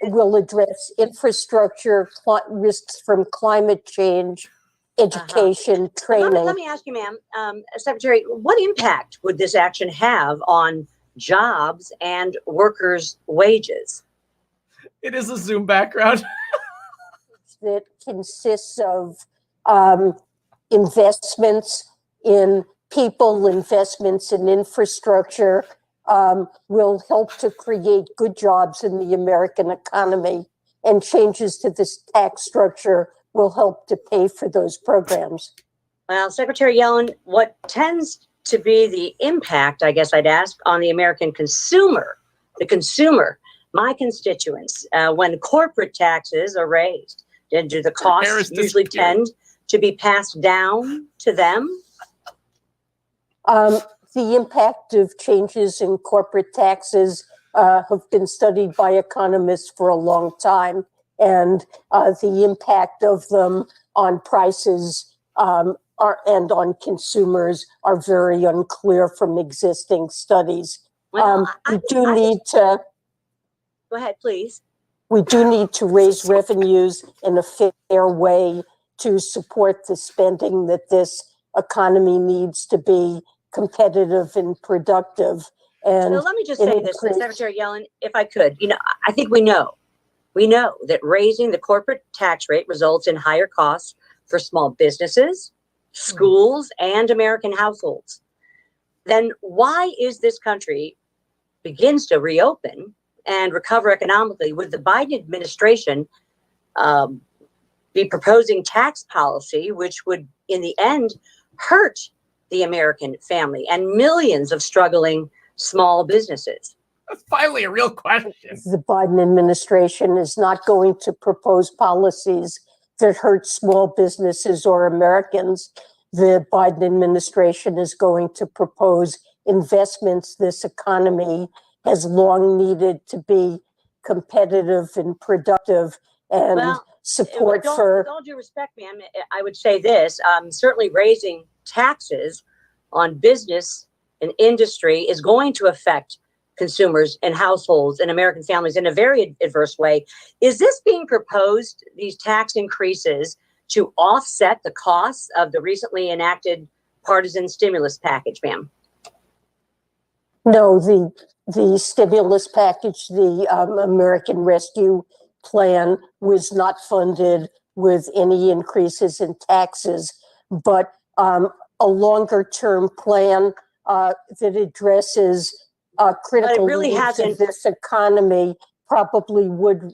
Will address infrastructure, risks from climate change, education, training. Let me ask you, ma'am, Secretary, what impact would this action have on jobs and workers' wages? It is a Zoom background. That consists of investments in people, investments in infrastructure, will help to create good jobs in the American economy, and changes to this tax structure will help to pay for those programs. Well, Secretary Yellen, what tends to be the impact, I guess I'd ask, on the American consumer, my constituents, when corporate taxes are raised? Do the costs usually tend to be passed down to them? The impact of changes in corporate taxes have been studied by economists for a long time, and the impact of them on prices and on consumers are very unclear from existing studies. Well, we do need to. Go ahead, please. We do need to raise revenues in a fair way to support the spending that this economy needs to be competitive and productive. And So let me just say this, Secretary Yellen, if I could, I think we know that raising the corporate tax rate results in higher costs for small businesses, schools, and American households. Then why is this country begins to reopen and recover economically would the Biden administration be proposing tax policy, which would in the end hurt the American family and millions of struggling small businesses? That's finally a real question. The Biden administration is not going to propose policies that hurt small businesses or Americans. The Biden administration is going to propose investments this economy has long needed to be competitive and productive, and support for. With all due respect, ma'am, I would say this: certainly raising taxes on business and industry is going to affect consumers and households and American families in a very adverse way. Is this being proposed, these tax increases, to offset the costs of the recently enacted partisan stimulus package, ma'am? No, the stimulus package, the American Rescue Plan, was not funded with any increases in taxes, but a longer-term plan that addresses critical needs of this economy probably would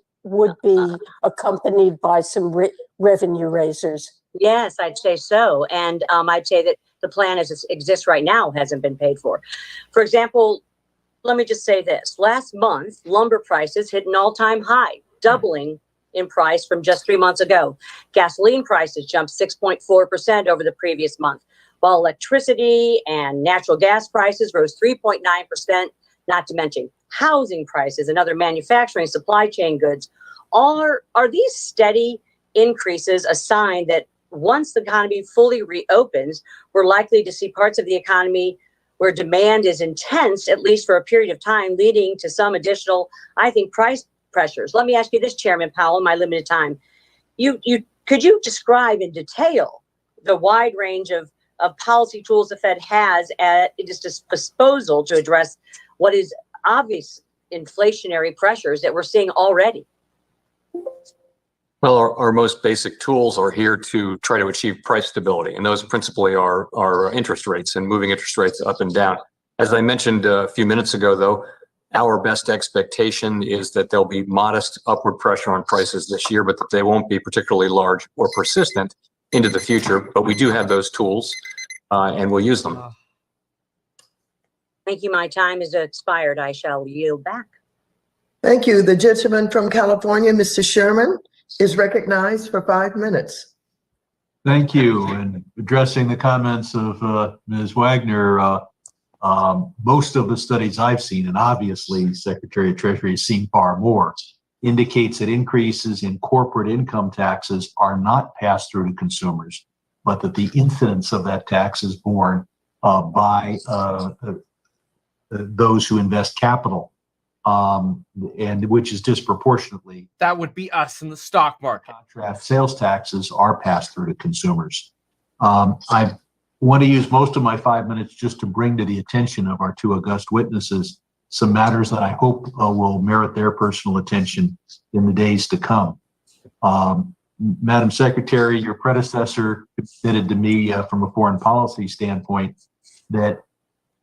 be accompanied by some revenue raisers. Yes, I'd say so. And I'd say that the plan as it exists right now hasn't been paid for. For example, let me just say this. Last month, lumber prices hit an all-time high, doubling in price from just 3 months ago. Gasoline prices jumped 6.4% over the previous month, while electricity and natural gas prices rose 3.9%, not to mention housing prices and other manufacturing supply chain goods. Are these steady increases a sign that once the economy fully reopens, we're likely to see parts of the economy where demand is intense, at least for a period of time, leading to some additional, I think, price pressures? Let me ask you this, Chairman Powell, in my limited time. Could you describe in detail the wide range of policy tools the Fed has at its disposal to address what is obvious inflationary pressures that we're seeing already? Well, our most basic tools are here to try to achieve price stability, and those principally are interest rates and moving interest rates up and down. As I mentioned a few minutes ago, though, our best expectation is that there'll be modest upward pressure on prices this year, but that they won't be particularly large or persistent into the future. But we do have those tools, and we'll use them. Thank you. My time is expired. I shall yield back. Thank you. The gentleman from California, Mr. Sherman, is recognized for 5 minutes. Thank you. And addressing the comments of Ms. Wagner, most of the studies I've seen, and obviously Secretary of Treasury has seen far more, indicates that increases in corporate income taxes are not passed through to consumers, but that the incidence of that tax is borne by those who invest capital, and which is disproportionately. That would be us in the stock market. Contract sales taxes are passed through to consumers. I want to use most of my 5 minutes just to bring to the attention of our two august witnesses some matters that I hope will merit their personal attention in the days to come. Madam Secretary, your predecessor committed to me from a foreign policy standpoint that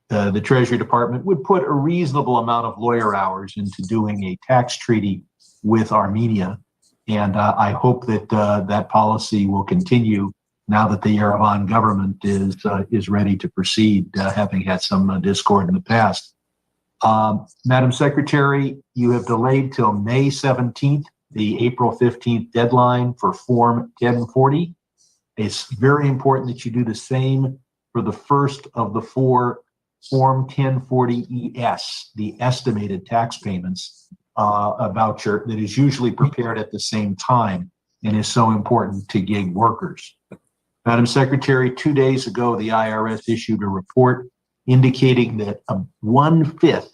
the Treasury Department would put a reasonable amount of lawyer hours into doing a tax treaty with Armenia. And I hope that that policy will continue now that the Yerevan government is ready to proceed, having had some discord in the past. Madam Secretary, you have delayed till May 17th, the April 15th deadline for Form 1040. It's very important that you do the same for the first of the four Form 1040-ES, the estimated tax payments voucher that is usually prepared at the same time and is so important to gig workers. Madam Secretary, 2 days ago, the IRS issued a report indicating that 1/5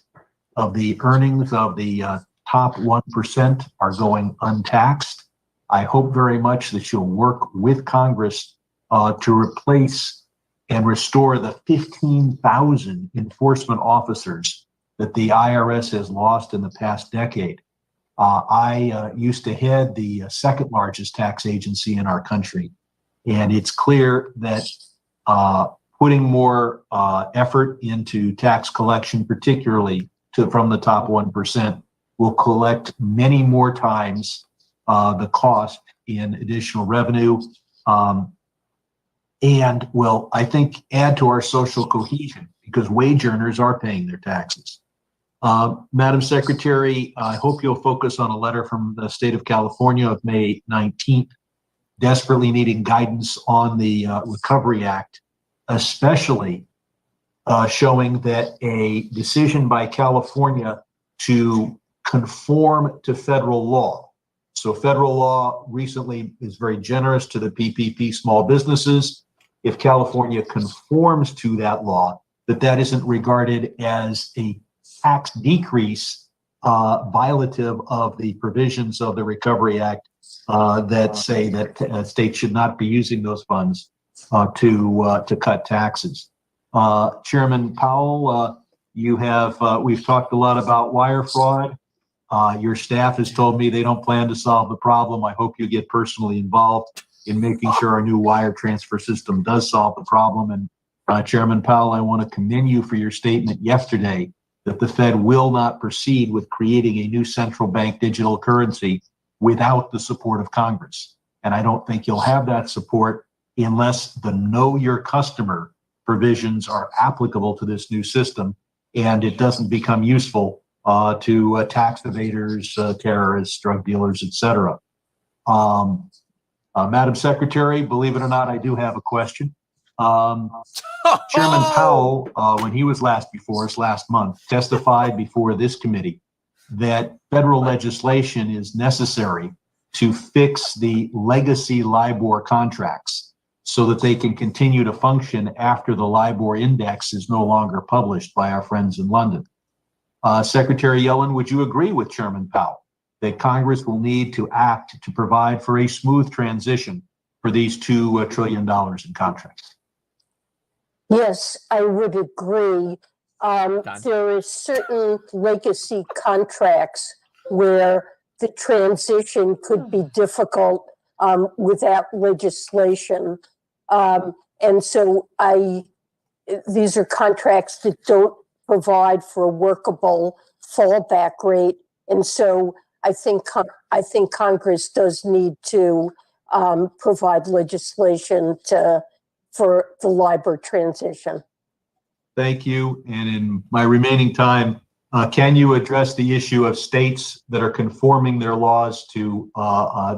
of the earnings of the top 1% are going untaxed. I hope very much that you'll work with Congress to replace and restore the 15,000 enforcement officers that the IRS has lost in the past decade. I used to head the second largest tax agency in our country, and it's clear that putting more effort into tax collection, particularly from the top 1%, will collect many more times the cost in additional revenue, and will, I think, add to our social cohesion because wage earners are paying their taxes. Madam Secretary, I hope you'll focus on a letter from the state of California of May 19th, desperately needing guidance on the Recovery Act, especially showing that a decision by California to conform to federal law. So federal law recently is very generous to the PPP small businesses. If California conforms to that law, that isn't regarded as a tax decrease violative of the provisions of the Recovery Act that say that states should not be using those funds to cut taxes. Chairman Powell, we've talked a lot about wire fraud. Your staff has told me they don't plan to solve the problem. I hope you get personally involved in making sure our new wire transfer system does solve the problem. And Chairman Powell, I want to commend you for your statement yesterday that the Fed will not proceed with creating a new central bank digital currency without the support of Congress. And I don't think you'll have that support unless the know your customer provisions are applicable to this new system and it doesn't become useful to tax evaders, terrorists, drug dealers, etc. Madam Secretary, believe it or not, I do have a question. Chairman Powell, when he was last before us last month, testified before this committee that federal legislation is necessary to fix the legacy LIBOR contracts so that they can continue to function after the LIBOR index is no longer published by our friends in London. Secretary Yellen, would you agree with Chairman Powell that Congress will need to act to provide for a smooth transition for these $2 trillion in contracts? Yes, I would agree. There are certain legacy contracts where the transition could be difficult without legislation. And so these are contracts that don't provide for a workable fallback rate. And so I think Congress does need to provide legislation for the LIBOR transition. Thank you. And in my remaining time, can you address the issue of states that are conforming their laws to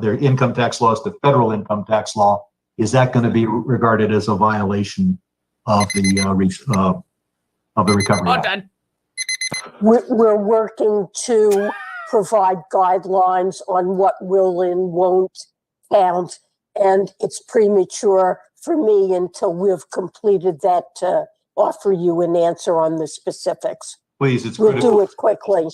their income tax laws to federal income tax law? Is that going to be regarded as a violation of the Recovery Act? We're working to provide guidelines on what will and won't count, and it's premature for me until we've completed that to offer you an answer on the specifics. Please, it's We'll critical. do it quickly.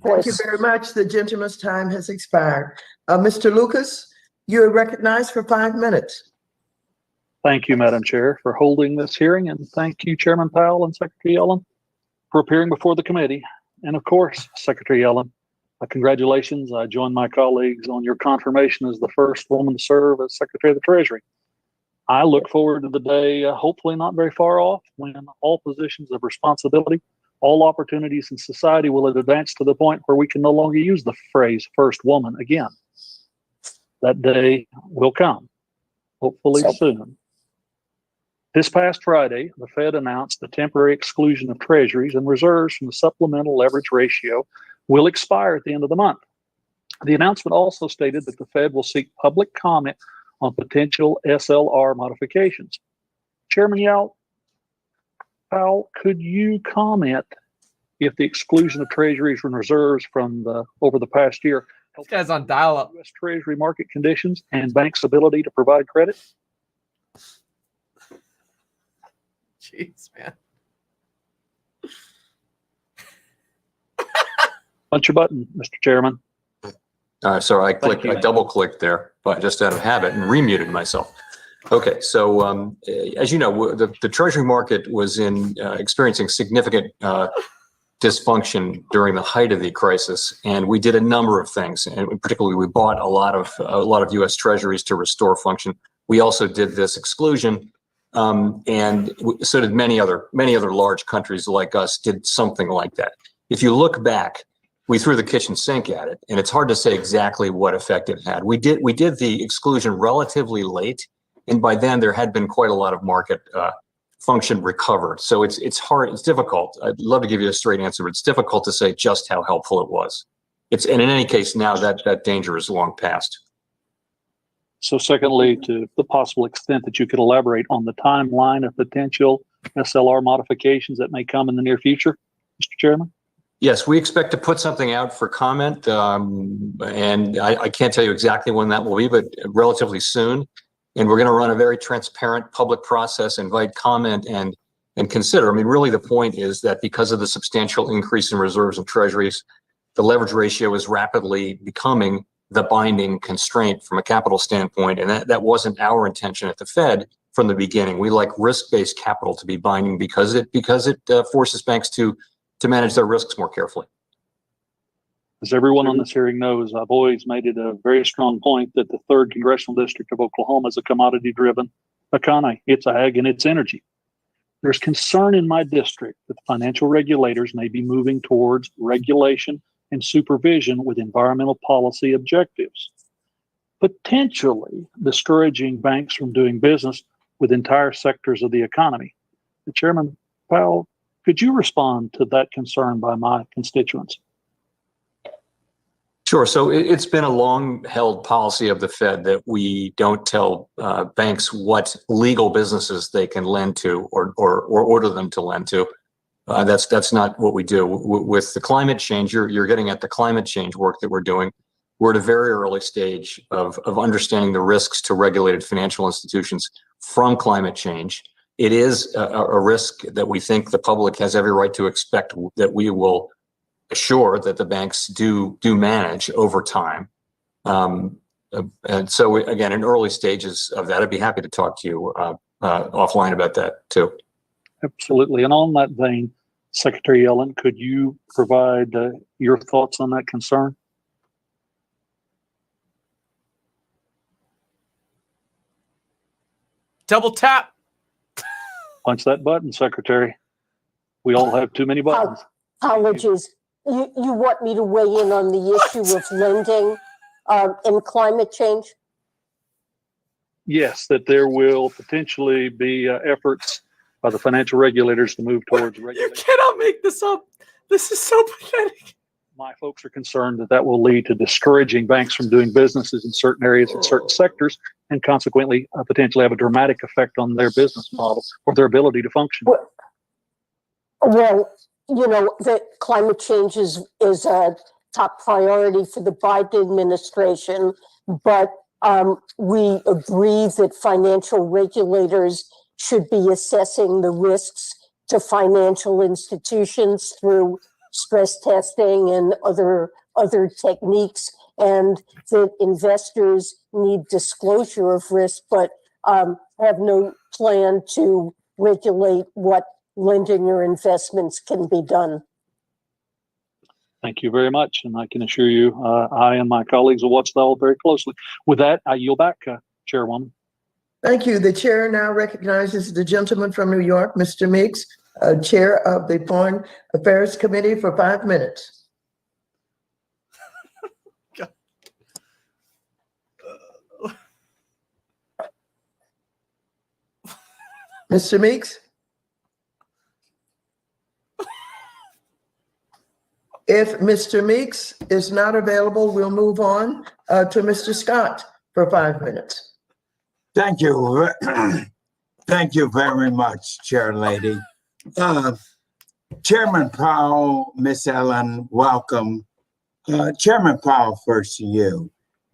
Thank you very much. The gentleman's time has expired. Mr. Lucas, you are recognized for 5 minutes. Thank you, Madam Chair, for holding this hearing, and thank you, Chairman Powell and Secretary Yellen, for appearing before the committee. And of course, Secretary Yellen, congratulations. I join my colleagues on your confirmation as the first woman to serve as Secretary of the Treasury. I look forward to the day, hopefully not very far off, when all positions of responsibility, all opportunities in society will advance to the point where we can no longer use the phrase first woman again. That day will come, hopefully soon. This past Friday, the Fed announced the temporary exclusion of treasuries and reserves from the supplemental leverage ratio will expire at the end of the month. The announcement also stated that the Fed will seek public comment on potential SLR modifications. Chairman Powell, could you comment if the exclusion of treasuries and reserves from over the past year This guy's on dial-up. U.S. Treasury market conditions and banks' ability to provide credit? Jeez, man. Punch your button, Mr. Chairman. Sorry, I Thank you. double clicked there, but just out of habit and remuted myself. Okay, so as you know, the Treasury market was experiencing significant dysfunction during the height of the crisis, and we did a number of things. And particularly, we bought a lot of U.S. Treasuries to restore function. We also did this exclusion, and so did many other large countries like us did something like that. If you look back, we threw the kitchen sink at it, and it's hard to say exactly what effect it had. We did the exclusion relatively late. And by then, there had been quite a lot of market function recovered. So it's hard, it's difficult. I'd love to give you a straight answer, but it's difficult to say just how helpful it was. And in any case, now that danger is long past. So secondly, to the possible extent that you could elaborate on the timeline of potential SLR modifications that may come in the near future, Mr. Chairman? Yes, we expect to put something out for comment, and I can't tell you exactly when that will be, but relatively soon. And we're going to run a very transparent public process, invite comment and consider. I mean, really the point is that because of the substantial increase in reserves and treasuries, the leverage ratio is rapidly becoming the binding constraint from a capital standpoint. And that wasn't our intention at the Fed from the beginning. We like risk-based capital to be binding because it forces banks to manage their risks more carefully. As everyone on this hearing knows, I've always made it a very strong point that the 3rd Congressional District of Oklahoma is a commodity-driven economy. It's ag and it's energy. There's concern in my district that financial regulators may be moving towards regulation and supervision with environmental policy objectives, potentially discouraging banks from doing business with entire sectors of the economy. Chairman Powell, could you respond to that concern by my constituents? Sure. So it's been a long-held policy of the Fed that we don't tell banks what legal businesses they can lend to or order them to lend to. That's not what we do. With the climate change, you're getting at the climate change work that we're doing. We're at a very early stage of understanding the risks to regulated financial institutions from climate change. It is a risk that we think the public has every right to expect that we will assure that the banks do manage over time. And so again, in early stages of that, I'd be happy to talk to you offline about that too. Absolutely. And on that vein, Secretary Yellen, could you provide your thoughts on that concern? Double tap. Punch that button, Secretary. We all have too many buttons. Apologies. You want me to weigh in on the issue of lending and climate change? Yes, that there will potentially be efforts by the financial regulators to move towards regulation. You cannot make this up. This is so pathetic. My folks are concerned that will lead to discouraging banks from doing businesses in certain areas and certain sectors, and consequently potentially have a dramatic effect on their business model or their ability to function. Well, you know, that climate change is a top priority for the Biden administration, but we agree that financial regulators should be assessing the risks to financial institutions through stress testing and other techniques, and that investors need disclosure of risk, but have no plan to regulate what lending or investments can be done. Thank you very much. And I can assure you, I and my colleagues will watch that all very closely. With that, I yield back, Chairwoman. Thank you. The chair now recognizes the gentleman from New York, Mr. Meeks, chair of the Foreign Affairs Committee, for 5 minutes. Mr. Meeks? If Mr. Meeks is not available, we'll move on to Mr. Scott for 5 minutes. Thank you. Thank you very much, Chair Lady. Chairman Powell, Miss Ellen, welcome. Chairman Powell, first to you.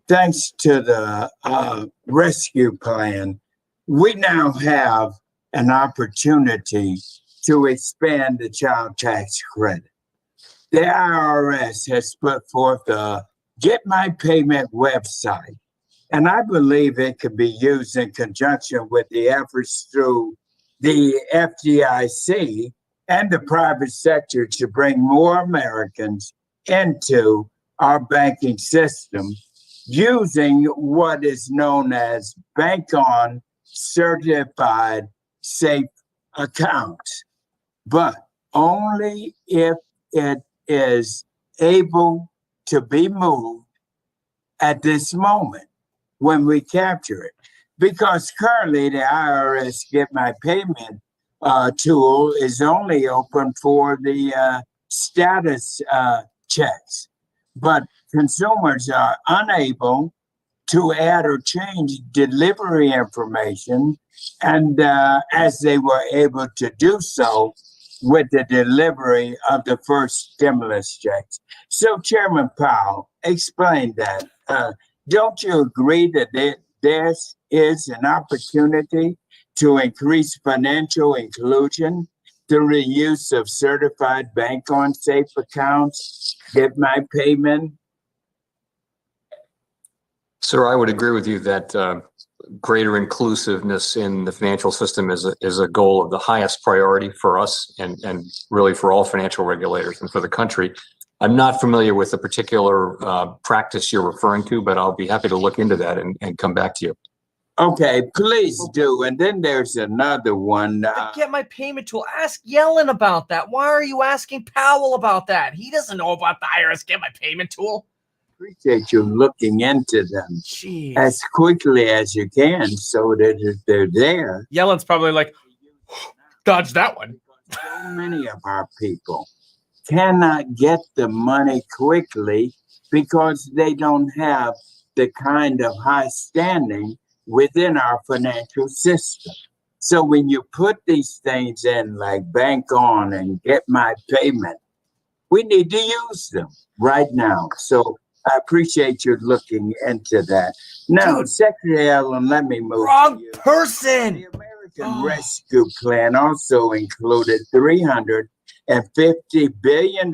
Thanks to the rescue plan, we now have an opportunity to expand the child tax credit. The IRS has put forth a Get My Payment website, And I believe it could be used in conjunction with the efforts through the FDIC and the private sector to bring more Americans into our banking system using what is known as bank-on certified safe accounts, but only if it is able to be moved at this moment when we capture it. Because currently the IRS Get My Payment tool is only open for the status checks, but consumers are unable to add or change delivery information, and as they were able to do so with the delivery of the first stimulus checks. So Chairman Powell, explain that. Don't you agree that there is an opportunity to increase financial inclusion through the use of certified bank-on safe accounts, Get My Payment? Sir, I would agree with you that greater inclusiveness in the financial system is a goal of the highest priority for us and really for all financial regulators and for the country. I'm not familiar with the particular practice you're referring to, but I'll be happy to look into that and come back to you. Okay, please do. And then there's another one. Get My Payment tool. Ask Yellen about that. Why are you asking Powell about that? He doesn't know about the IRS Get My Payment tool. Appreciate you looking into them as quickly as you can so that they're there. Yellen's probably like, dodge that one. So many of our people cannot get the money quickly because they don't have the kind of high standing within our financial system. So when you put these things in like Bank On and Get My Payment, we need to use them right now. So I appreciate you looking into that. Now, Dude, Secretary Yellen, let me move. Wrong person. The American Rescue Plan also included $350 billion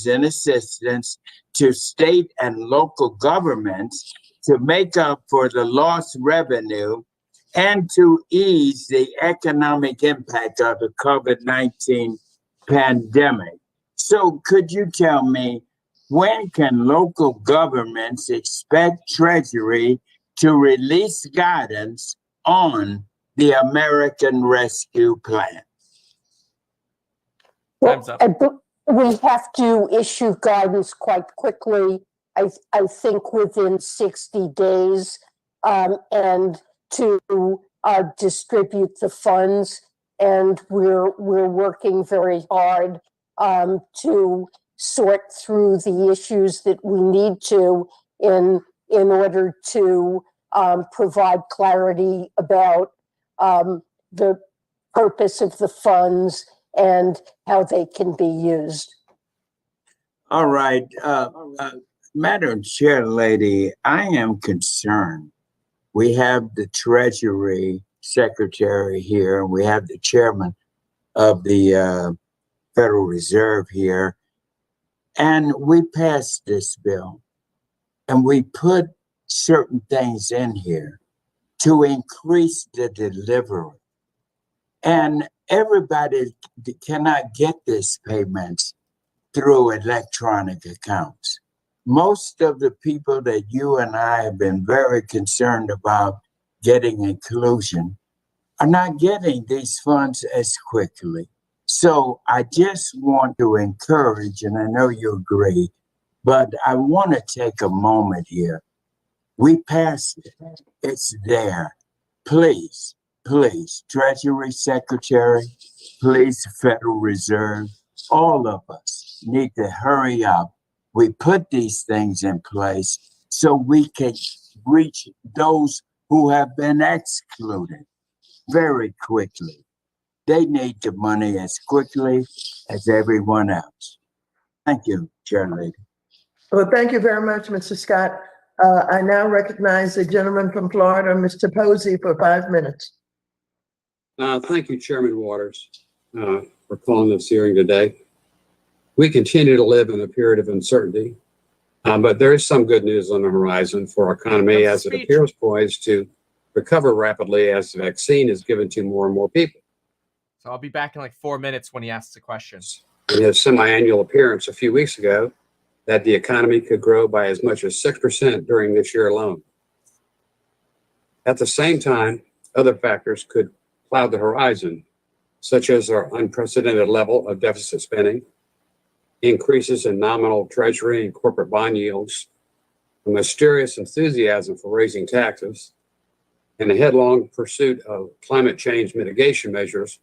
in assistance to state and local governments to make up for the lost revenue and to ease the economic impact of the COVID-19 pandemic. So could you tell me, when can local governments expect Treasury to release guidance on the American Rescue Plan? Time's up. We have to issue guidance quite quickly. I think within 60 days, and to distribute the funds. And we're working very hard to sort through the issues that we need to in order to provide clarity about the purpose of the funds and how they can be used. All right. Madam Chair Lady, I am concerned. We have the Treasury Secretary here, and we have the Chairman of the Federal Reserve here. And we passed this bill, and we put certain things in here to increase the delivery. And everybody cannot get these payments through electronic accounts. Most of the people that you and I have been very concerned about getting inclusion are not getting these funds as quickly. So I just want to encourage, and I know you agree, but I want to take a moment here. We passed it. It's there. Please, please, Treasury Secretary, please, Federal Reserve, all of us need to hurry up. We put these things in place so we can reach those who have been excluded very quickly. They need the money as quickly as everyone else. Thank you, Chair Lady. Well, thank you very much, Mr. Scott. I now recognize the gentleman from Florida, Mr. Posey, for 5 minutes. Thank you, Chairman Waters, for calling this hearing today. We continue to live in a period of uncertainty. But there is some good news on the horizon for our economy as it appears poised to recover rapidly as the vaccine is given to more and more people. So I'll be back in like 4 minutes when he asks the questions. In his semi-annual appearance a few weeks ago, that the economy could grow by as much as 6% during this year alone. At the same time, other factors could cloud the horizon, such as our unprecedented level of deficit spending, increases in nominal treasury and corporate bond yields, a mysterious enthusiasm for raising taxes, and a headlong pursuit of climate change mitigation measures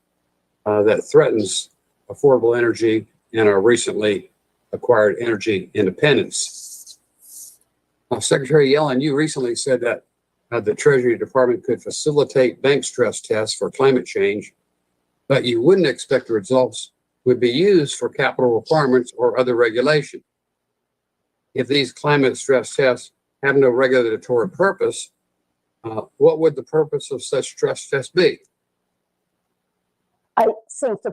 that threatens affordable energy and our recently acquired energy independence. Secretary Yellen, you recently said that the Treasury Department could facilitate bank stress tests for climate change, but you wouldn't expect the results would be used for capital requirements or other regulation. If these climate stress tests have no regulatory purpose, what would the purpose of such stress tests be? I think the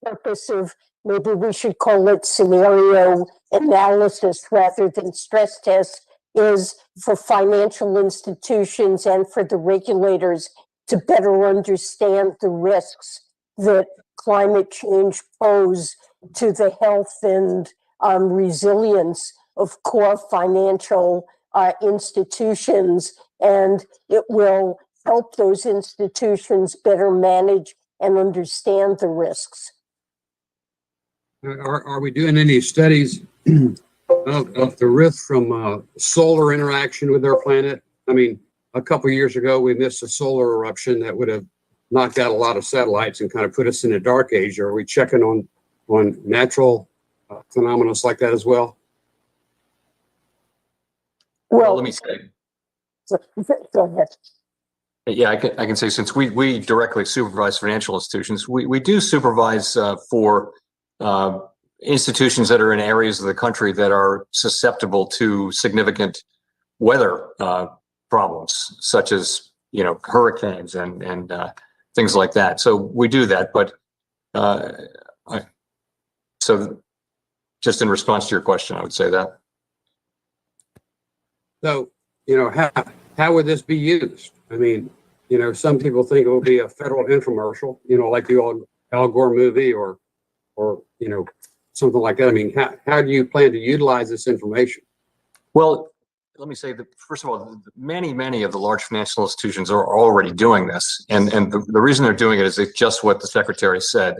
purpose of, maybe we should call it scenario analysis rather than stress tests, is for financial institutions and for the regulators to better understand the risks that climate change pose to the health and resilience of core financial institutions, and it will help those institutions better manage and understand the risks. Are we doing any studies of the risk from solar interaction with our planet? I mean, a couple of years ago, we missed a solar eruption that would have knocked out a lot of satellites and kind of put us in a dark age. Are we checking on natural phenomena like that as well? Well, let me say. Go ahead. Yeah, I can say, since we directly supervise financial institutions, we do supervise for institutions that are in areas of the country that are susceptible to significant weather problems, such as, hurricanes and things like that. So we do that, but so just in response to your question, I would say that. So, how would this be used? I mean, some people think it will be a federal infomercial, like the Al Gore movie or something like that. I mean, how do you plan to utilize this information? Well, let me say that, first of all, many of the large financial institutions are already doing this. And the reason they're doing it is just what the secretary said.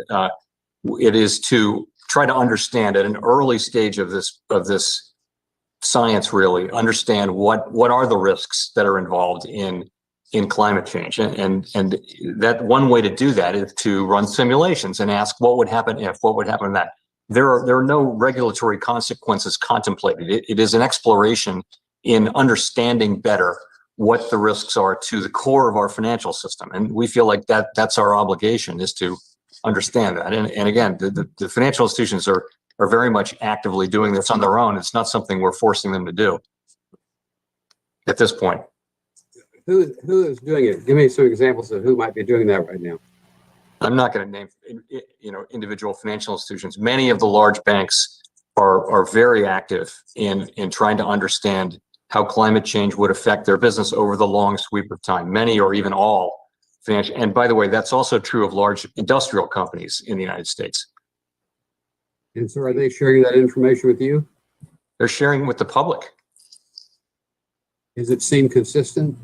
It is to try to understand at an early stage of this science, really understand what are the risks that are involved in climate change. And that one way to do that is to run simulations and ask what would happen if, what would happen that. There are no regulatory consequences contemplated. It is an exploration in understanding better what the risks are to the core of our financial system. And we feel like that's our obligation, is to understand that. And again, the financial institutions are very much actively doing this on their own. It's not something we're forcing them to do at this point. Who is doing it? Give me some examples of who might be doing that right now. I'm not going to name, individual financial institutions. Many of the large banks are very active in trying to understand how climate change would affect their business over the long sweep of time. Many or even all financial, and by the way, that's also true of large industrial companies in the United States. And so, are they sharing that information with you? They're sharing with the public. Does it seem consistent?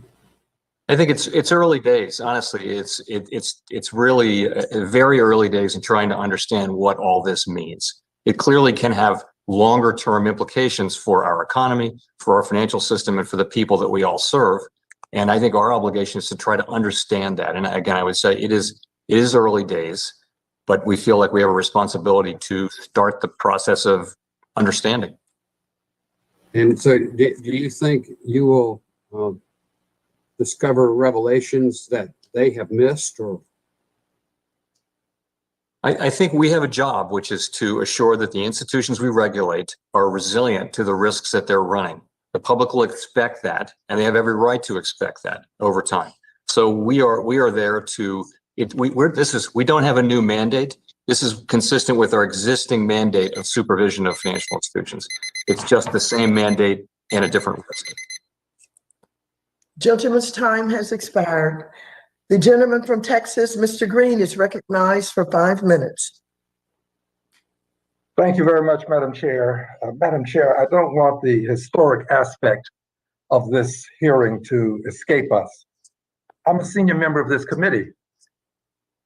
I think it's early days. Honestly, it's really very early days in trying to understand what all this means. It clearly can have longer term implications for our economy, for our financial system, and for the people that we all serve. And I think our obligation is to try to understand that. And again, I would say it is early days, but we feel like we have a responsibility to start the process of understanding. And so, do you think you will discover revelations that they have missed, or? I think we have a job, which is to assure that the institutions we regulate are resilient to the risks that they're running. The public will expect that, and they have every right to expect that over time. So we are there to. We don't have a new mandate. This is consistent with our existing mandate of supervision of financial institutions. It's just the same mandate and a different risk. Gentleman's time has expired. The gentleman from Texas, Mr. Green, is recognized for 5 minutes. Thank you very much, Madam Chair. Madam Chair, I don't want the historic aspect of this hearing to escape us. I'm a senior member of this committee.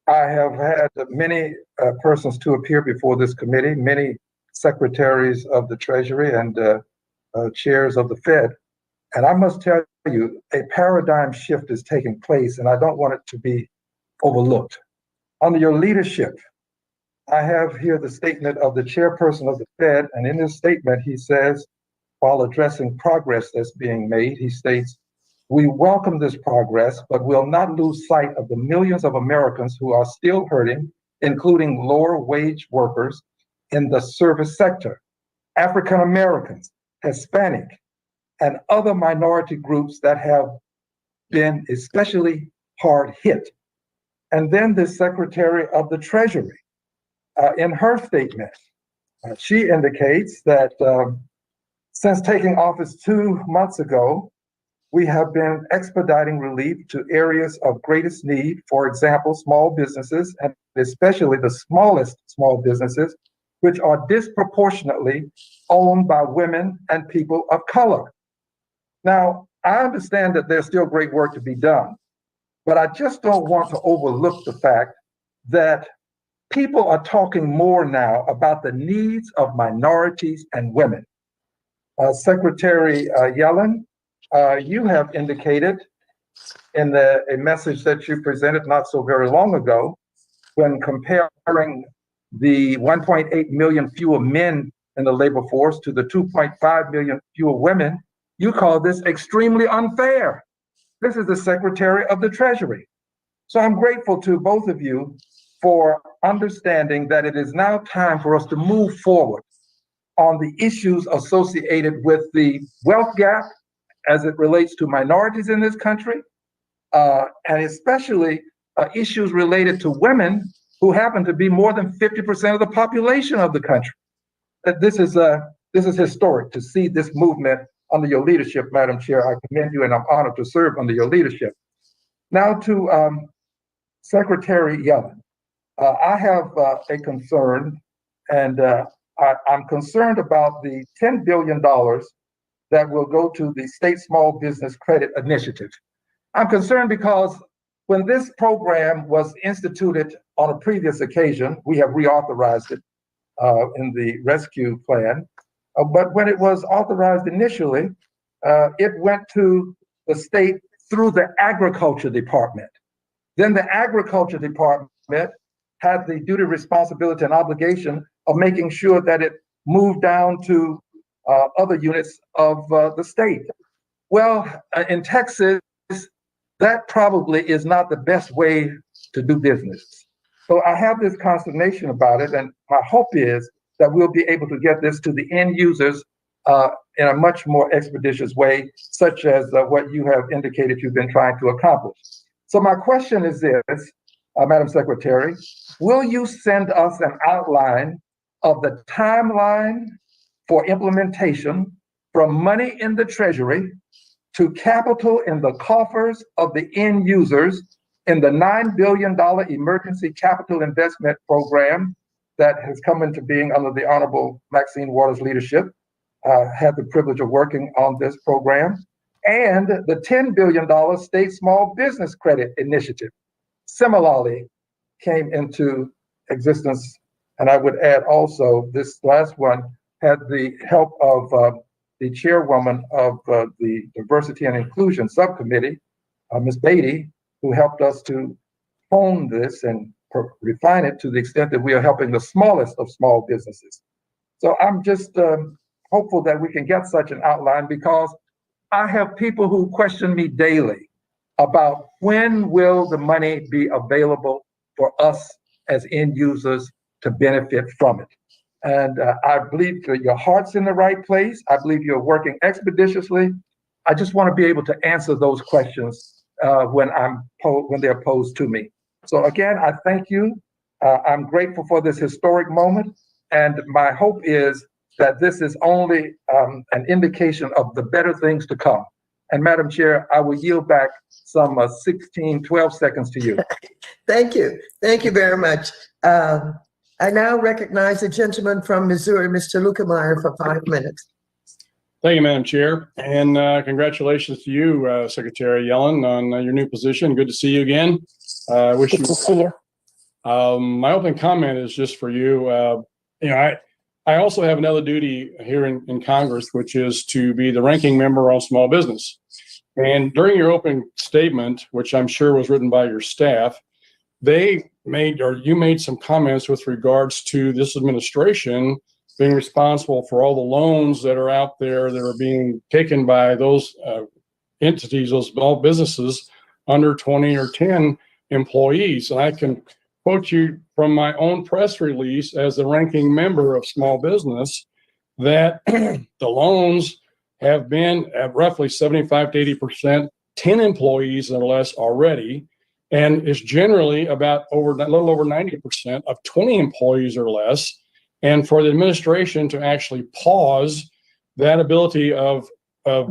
I have had many persons to appear before this committee, many secretaries of the Treasury and chairs of the Fed. And I must tell you, a paradigm shift is taking place, and I don't want it to be overlooked. Under your leadership, I have here the statement of the chairperson of the Fed, and in this statement, he says, while addressing progress that's being made, he states, "We welcome this progress, but will not lose sight of the millions of Americans who are still hurting, including lower wage workers in the service sector, African Americans, Hispanic, and other minority groups that have been especially hard hit." And then the Secretary of the Treasury, in her statement, she indicates that since taking office 2 months ago, we have been expediting relief to areas of greatest need, for example, small businesses, and especially the smallest small businesses, which are disproportionately owned by women and people of color. Now, I understand that there's still great work to be done, but I just don't want to overlook the fact that people are talking more now about the needs of minorities and women. Secretary Yellen, you have indicated in a message that you presented not so very long ago, when comparing the 1.8 million fewer men in the labor force to the 2.5 million fewer women, you call this extremely unfair. This is the Secretary of the Treasury. So I'm grateful to both of you for understanding that it is now time for us to move forward on the issues associated with the wealth gap as it relates to minorities in this country, and especially issues related to women who happen to be more than 50% of the population of the country. This is historic to see this movement under your leadership, Madam Chair. I commend you, and I'm honored to serve under your leadership. Now to Secretary Yellen. I have a concern, and I'm concerned about the $10 billion that will go to the State Small Business Credit Initiative. I'm concerned because when this program was instituted on a previous occasion, we have reauthorized it in the rescue plan. But when it was authorized initially, it went to the state through the Agriculture Department. Then the Agriculture Department had the duty, responsibility, and obligation of making sure that it moved down to other units of the state. Well, in Texas, that probably is not the best way to do business. So I have this consternation about it, and my hope is that we'll be able to get this to the end users in a much more expeditious way, such as what you have indicated you've been trying to accomplish. So my question is this, Madam Secretary, will you send us an outline of the timeline for implementation from money in the Treasury to capital in the coffers of the end users in the $9 billion Emergency Capital Investment Program that has come into being under the Honorable Maxine Waters' leadership? Had the privilege of working on this program, and the $10 billion State Small Business Credit Initiative similarly came into existence. And I would add also, this last one had the help of the chairwoman of the Diversity and Inclusion Subcommittee, Ms. Beatty, who helped us to hone this and refine it to the extent that we are helping the smallest of small businesses. So I'm just hopeful that we can get such an outline, because I have people who question me daily about when will the money be available for us as end users to benefit from it. And I believe that your heart's in the right place. I believe you're working expeditiously. I just want to be able to answer those questions when they're posed to me. So again, I thank you I'm grateful for this historic moment, and my hope is that this is only an indication of the better things to come. And Madam Chair, I will yield back some 12 seconds to you. Thank you. Thank you very much. I now recognize the gentleman from Missouri, Mr. Lukemeyer, for 5 minutes. Thank you, Madam Chair, and congratulations to you, Secretary Yellen, on your new position. Good to see you again. Good to see you. My opening comment is just for you. I also have another duty here in Congress, which is to be the ranking member on small business. And during your opening statement, which I'm sure was written by your staff, you made some comments with regards to this administration being responsible for all the loans that are out there that are being taken by those entities, those small businesses under 20 or 10 employees. And I can quote you from my own press release as the ranking member of small business that the loans have been at roughly 75 to 80%, 10 employees or less already. And it's generally about a little over 90% of 20 employees or less. And for the administration to actually pause that ability of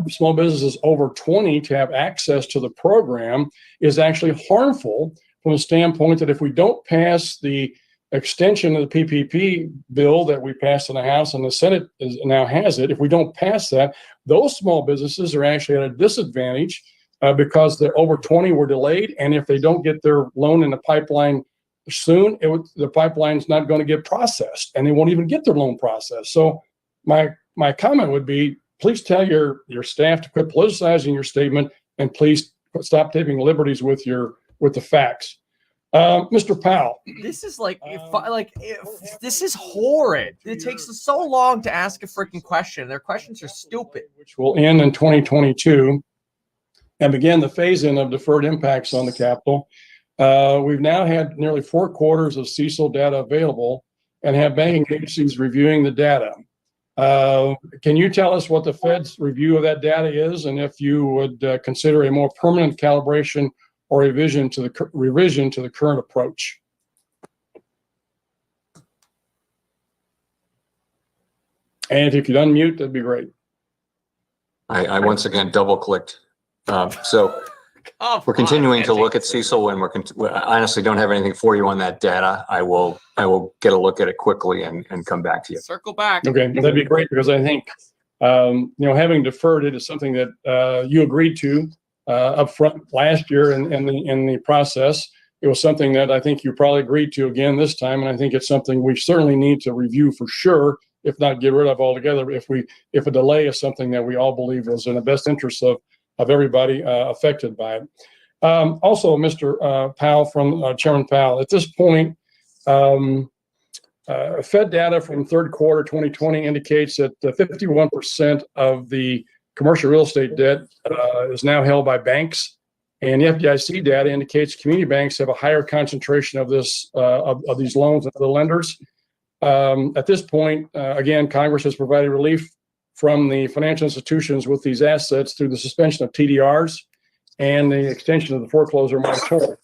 small businesses over 20 to have access to the program is actually harmful from the standpoint that if we don't pass the extension of the PPP bill that we passed in the House and the Senate now has it, if we don't pass that, those small businesses are actually at a disadvantage because the over 20 were delayed. And if they don't get their loan in the pipeline soon, the pipeline's not going to get processed and they won't even get their loan processed. So my comment would be, please tell your staff to quit politicizing your statement and please stop taking liberties with the facts. Mr. Powell. This is this is horrid. It takes so long to ask a freaking question. Their questions are stupid. Which will end in 2022 and begin the phase-in of deferred impacts on the capital. We've now had nearly 4 quarters of CECL data available and have banking agencies reviewing the data. Can you tell us what the Fed's review of that data is and if you would consider a more permanent calibration or revision to the current approach? And if you could unmute, that'd be great. I once again double-clicked. So we're continuing to look at CECL, and we honestly don't have anything for you on that data. I will get a look at it quickly and come back to you. Circle back. Okay, that'd be great because I think having deferred it is something that you agreed to up front last year in the process. It was something that I think you probably agreed to again this time, and I think it's something we certainly need to review for sure, if not get rid of altogether. If a delay is something that we all believe is in the best interest of everybody affected by it. Also, Mr. Powell, from Chairman Powell, at this point, Fed data from third quarter 2020 indicates that 51% of the commercial real estate debt is now held by banks, and the FDIC data indicates community banks have a higher concentration of this of these loans than the lenders. At this point, again, Congress has provided relief from the financial institutions with these assets through the suspension of TDRs and the extension of the foreclosure moratorium.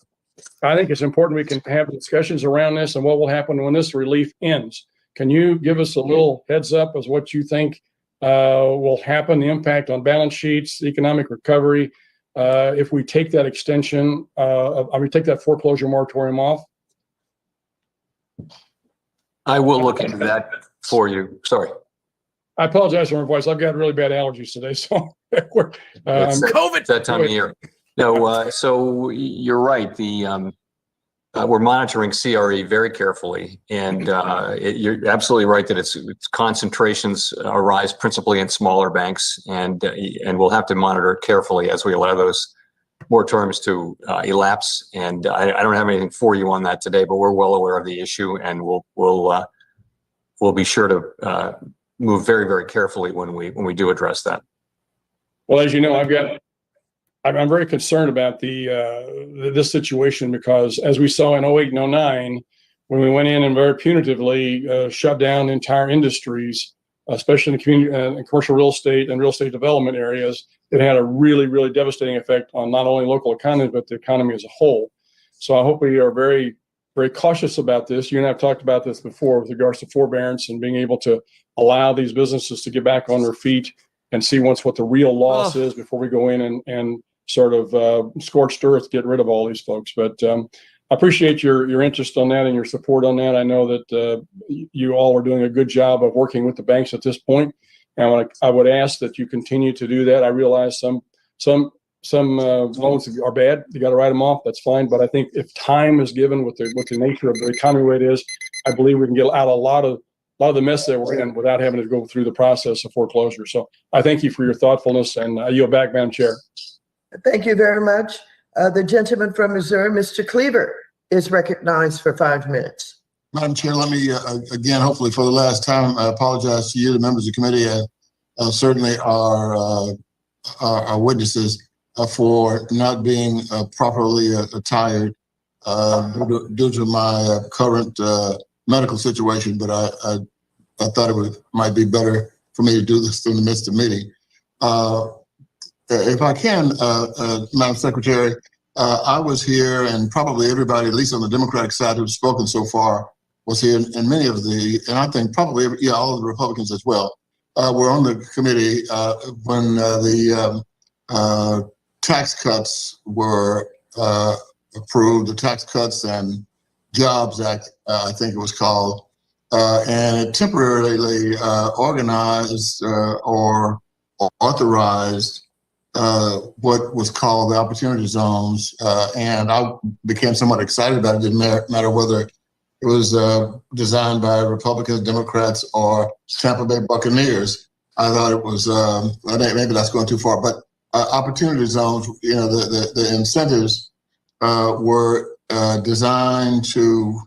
I think it's important we can have discussions around this and what will happen when this relief ends. Can you give us a little heads up as what you think will happen, the impact on balance sheets, economic recovery, if we take that extension, take that foreclosure moratorium off? I will look into that for you. Sorry. I apologize for my voice. I've got really bad allergies today, so COVID. It's that time of year. No, so you're right. We're monitoring CRE very carefully, and you're absolutely right that its concentrations arise principally in smaller banks, and we'll have to monitor it carefully as we allow those moratoriums to elapse. And I don't have anything for you on that today, but we're well aware of the issue, and we'll be sure to move very, very carefully when we do address that. Well, as you know, I'm very concerned about this situation because, as we saw in 08 and 09, when we went in and very punitively shut down entire industries, especially in the community, commercial real estate and real estate development areas, it had a really, really devastating effect on not only local economies but the economy as a whole. So I hope we are very very cautious about this. You and I have talked about this before with regards to forbearance and being able to allow these businesses to get back on their feet and see once what the real loss is before we go in and sort of scorched earth, get rid of all these folks. But I appreciate your interest on that and your support on that. I know that you all are doing a good job of working with the banks at this point. And I would ask that you continue to do that. I realize some loans are bad. You got to write them off. That's fine. But I think if time is given with the nature of the economy the way it is, I believe we can get out a lot of the mess that we're in without having to go through the process of foreclosure. So I thank you for your thoughtfulness, and I yield back, Madam Chair. Thank you very much. The gentleman from Missouri, Mr. Cleaver, is recognized for 5 minutes. Madam Chair, let me again, hopefully for the last time, I apologize to you, the members of the committee, certainly our witnesses for not being properly attired due to my current medical situation. But I thought it might be better for me to do this in the midst of meeting. If I can, Madam Secretary, I was here, and probably everybody, at least on the Democratic side who's spoken so far, was here, and many of and I think probably, all of the Republicans as well, were on the committee when the tax cuts were approved, the Tax Cuts and Jobs Act, I think it was called, and it temporarily organized or authorized what was called the opportunity zones, and I became somewhat excited about it. Didn't matter whether it was designed by Republicans, Democrats, or Tampa Bay Buccaneers. I thought it was maybe that's going too far, but opportunity zones. The incentives were designed to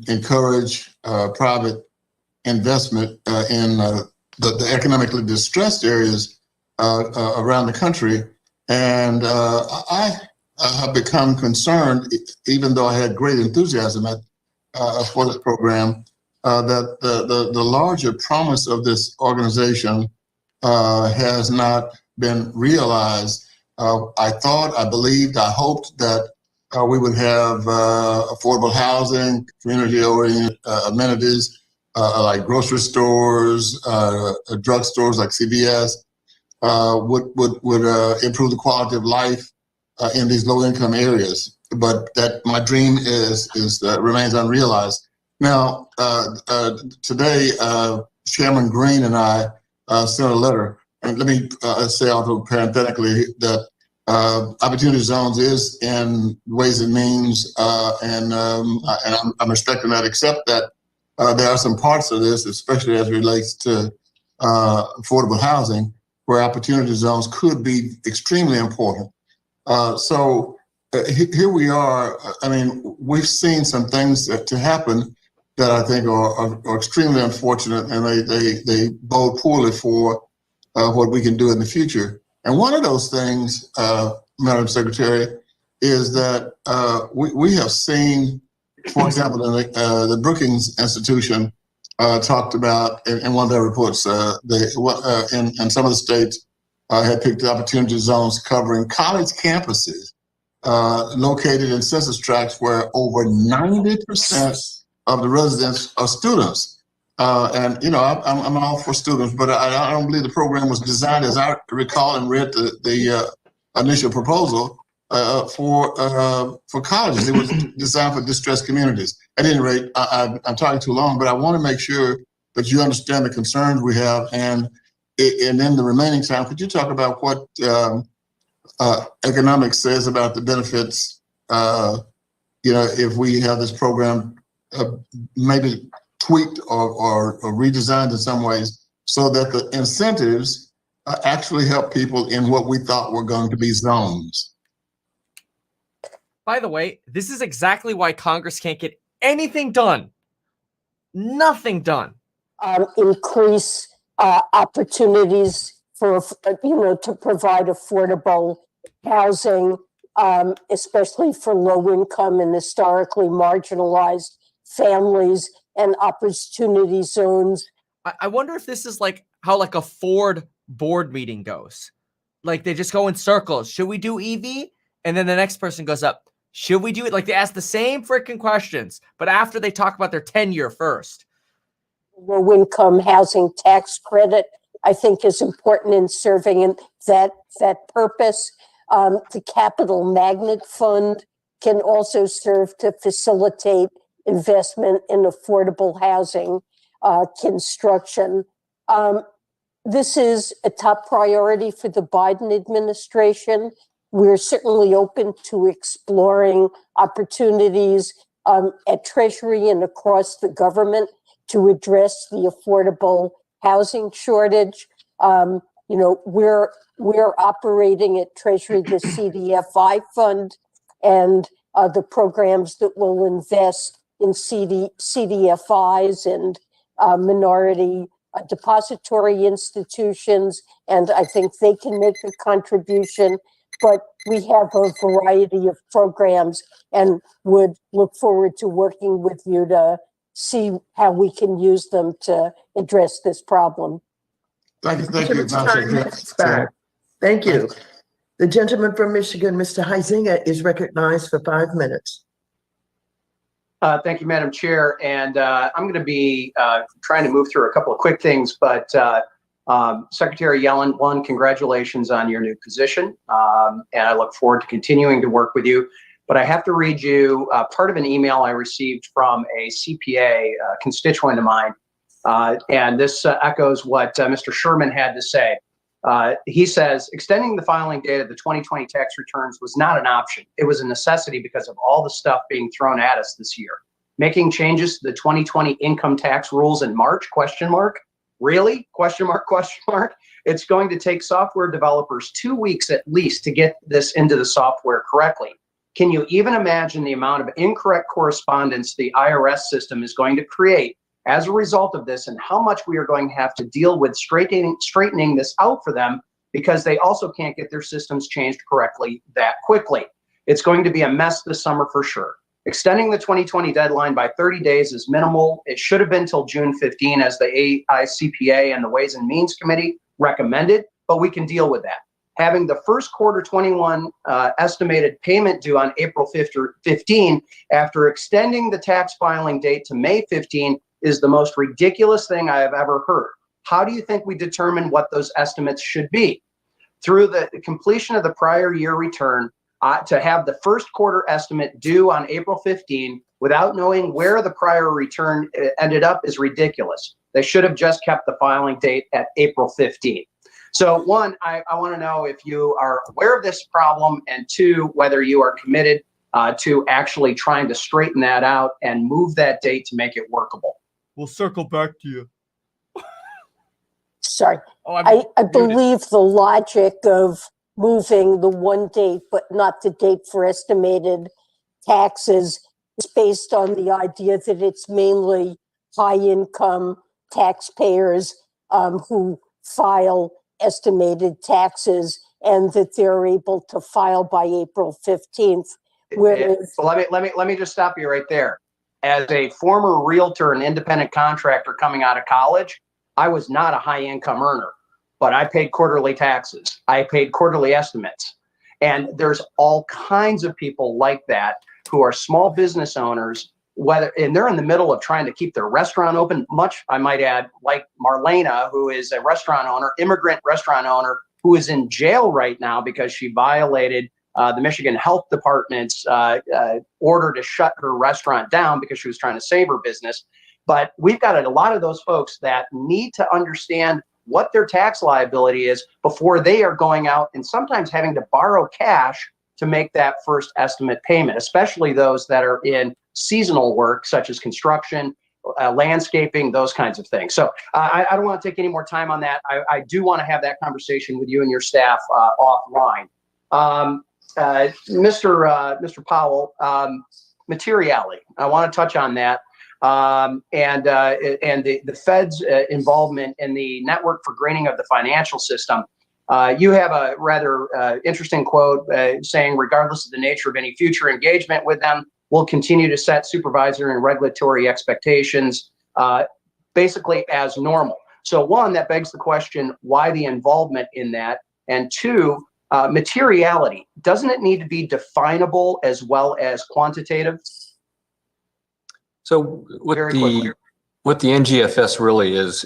encourage private investment in the economically distressed areas around the country, and I have become concerned, even though I had great enthusiasm for this program, that the larger promise of this organization has not been realized. I thought, I believed, I hoped that we would have affordable housing, community-oriented amenities like grocery stores, drugstores like CVS, would improve the quality of life in these low-income areas. But that my dream remains unrealized. Now, today, Chairman Green and I sent a letter, and let me say also parenthetically that Opportunity Zones is in Ways and Means, and I'm respecting that, except that there are some parts of this, especially as it relates to affordable housing, where opportunity zones could be extremely important. So here we are. I mean, we've seen some things to happen that I think are extremely unfortunate, and they bode poorly for what we can do in the future. And one of those things, Madam Secretary, is that we have seen, for example, the Brookings Institution talked about in one of their reports, in some of the states had picked opportunity zones covering college campuses located in census tracts where over 90% of the residents are students. And I'm all for students, but I don't believe the program was designed, as I recall and read the initial proposal, for colleges. It was designed for distressed communities. At any rate, I'm talking too long, but I want to make sure that you understand the concerns we have. And in the remaining time, could you talk about what economics says about the benefits? If we have this program maybe tweaked or redesigned in some ways, so that the incentives actually help people in what we thought were going to be zones. By the way, this is exactly why Congress can't get anything done. Nothing done. Increase opportunities for, to provide affordable housing, especially for low income and historically marginalized families, and opportunity zones. I wonder if this is like how a Ford board meeting goes. Like they just go in circles. Should we do EV? And then the next person goes up. Should we do it? Like, they ask the same freaking questions, but after they talk about their tenure first. Low income housing tax credit, I think, is important in serving that purpose. The Capital Magnet Fund can also serve to facilitate investment in affordable housing construction. This is a top priority for the Biden administration. We're certainly open to exploring opportunities at Treasury and across the government to address the affordable housing shortage. We're operating at Treasury the CDFI fund and the programs that will invest in CDFIs and minority depository institutions, and I think they can make a contribution. But we have a variety of programs and would look forward to working with you to see how we can use them to address this problem. Thank you, Chairman's time has expired. Thank you. The gentleman from Michigan, Mr. Huizinga, is recognized for 5 minutes. Thank you, Madam Chair. And I'm going to be trying to move through a couple of quick things, but Secretary Yellen, one, congratulations on your new position. And I look forward to continuing to work with you. But I have to read you part of an email I received from a CPA, constituent of mine. And this echoes what Mr. Sherman had to say. He says, extending the filing date of the 2020 tax returns was not an option. It was a necessity because of all the stuff being thrown at us this year. Making changes to the 2020 income tax rules in March, ? Really? ? It's going to take software developers 2 weeks at least to get this into the software correctly. Can you even imagine the amount of incorrect correspondence the IRS system is going to create as a result of this, and how much we are going to have to deal with straightening this out for them, because they also can't get their systems changed correctly that quickly. It's going to be a mess this summer for sure. Extending the 2020 deadline by 30 days is minimal. It should have been till June 15, as the AICPA and the Ways and Means Committee recommended, but we can deal with that. Having the first quarter 21 estimated payment due on April 15 after extending the tax filing date to May 15 is the most ridiculous thing I have ever heard. How do you think we determine what those estimates should be? Through the completion of the prior year return, to have the first quarter estimate due on April 15 without knowing where the prior return ended up is ridiculous. They should have just kept the filing date at April 15. So one, I want to know if you are aware of this problem, and two, whether you are committed to actually trying to straighten that out and move that date to make it workable. We'll circle back to you. Sorry. I believe the logic of moving the one date but not the date for estimated taxes is based on the idea that it's mainly high-income taxpayers who file estimated taxes, and that they're able to file by April 15th. Whereas, well, let me just stop you right there. As a former realtor and independent contractor coming out of college, I was not a high income earner, but I paid quarterly taxes. I paid quarterly estimates. And there's all kinds of people like that who are small business owners, and they're in the middle of trying to keep their restaurant open, much, I might add, like Marlena, who is a restaurant owner, immigrant restaurant owner, who is in jail right now because she violated the Michigan Health Department's order to shut her restaurant down because she was trying to save her business. But we've got a lot of those folks that need to understand what their tax liability is before they are going out and sometimes having to borrow cash to make that first estimate payment, especially those that are in seasonal work, such as construction, landscaping, those kinds of things. So I don't want to take any more time on that. I do want to have that conversation with you and your staff offline. Mr. Powell, materiality. I want to touch on that, and the Fed's involvement in the network for greening of the financial system. You have a rather interesting quote saying, regardless of the nature of any future engagement with them, we'll continue to set supervisory and regulatory expectations basically as normal. So one, that begs the question, why the involvement in that? And two, Materiality, doesn't it need to be definable as well as quantitative? So what Very the quickly. what the NGFS really is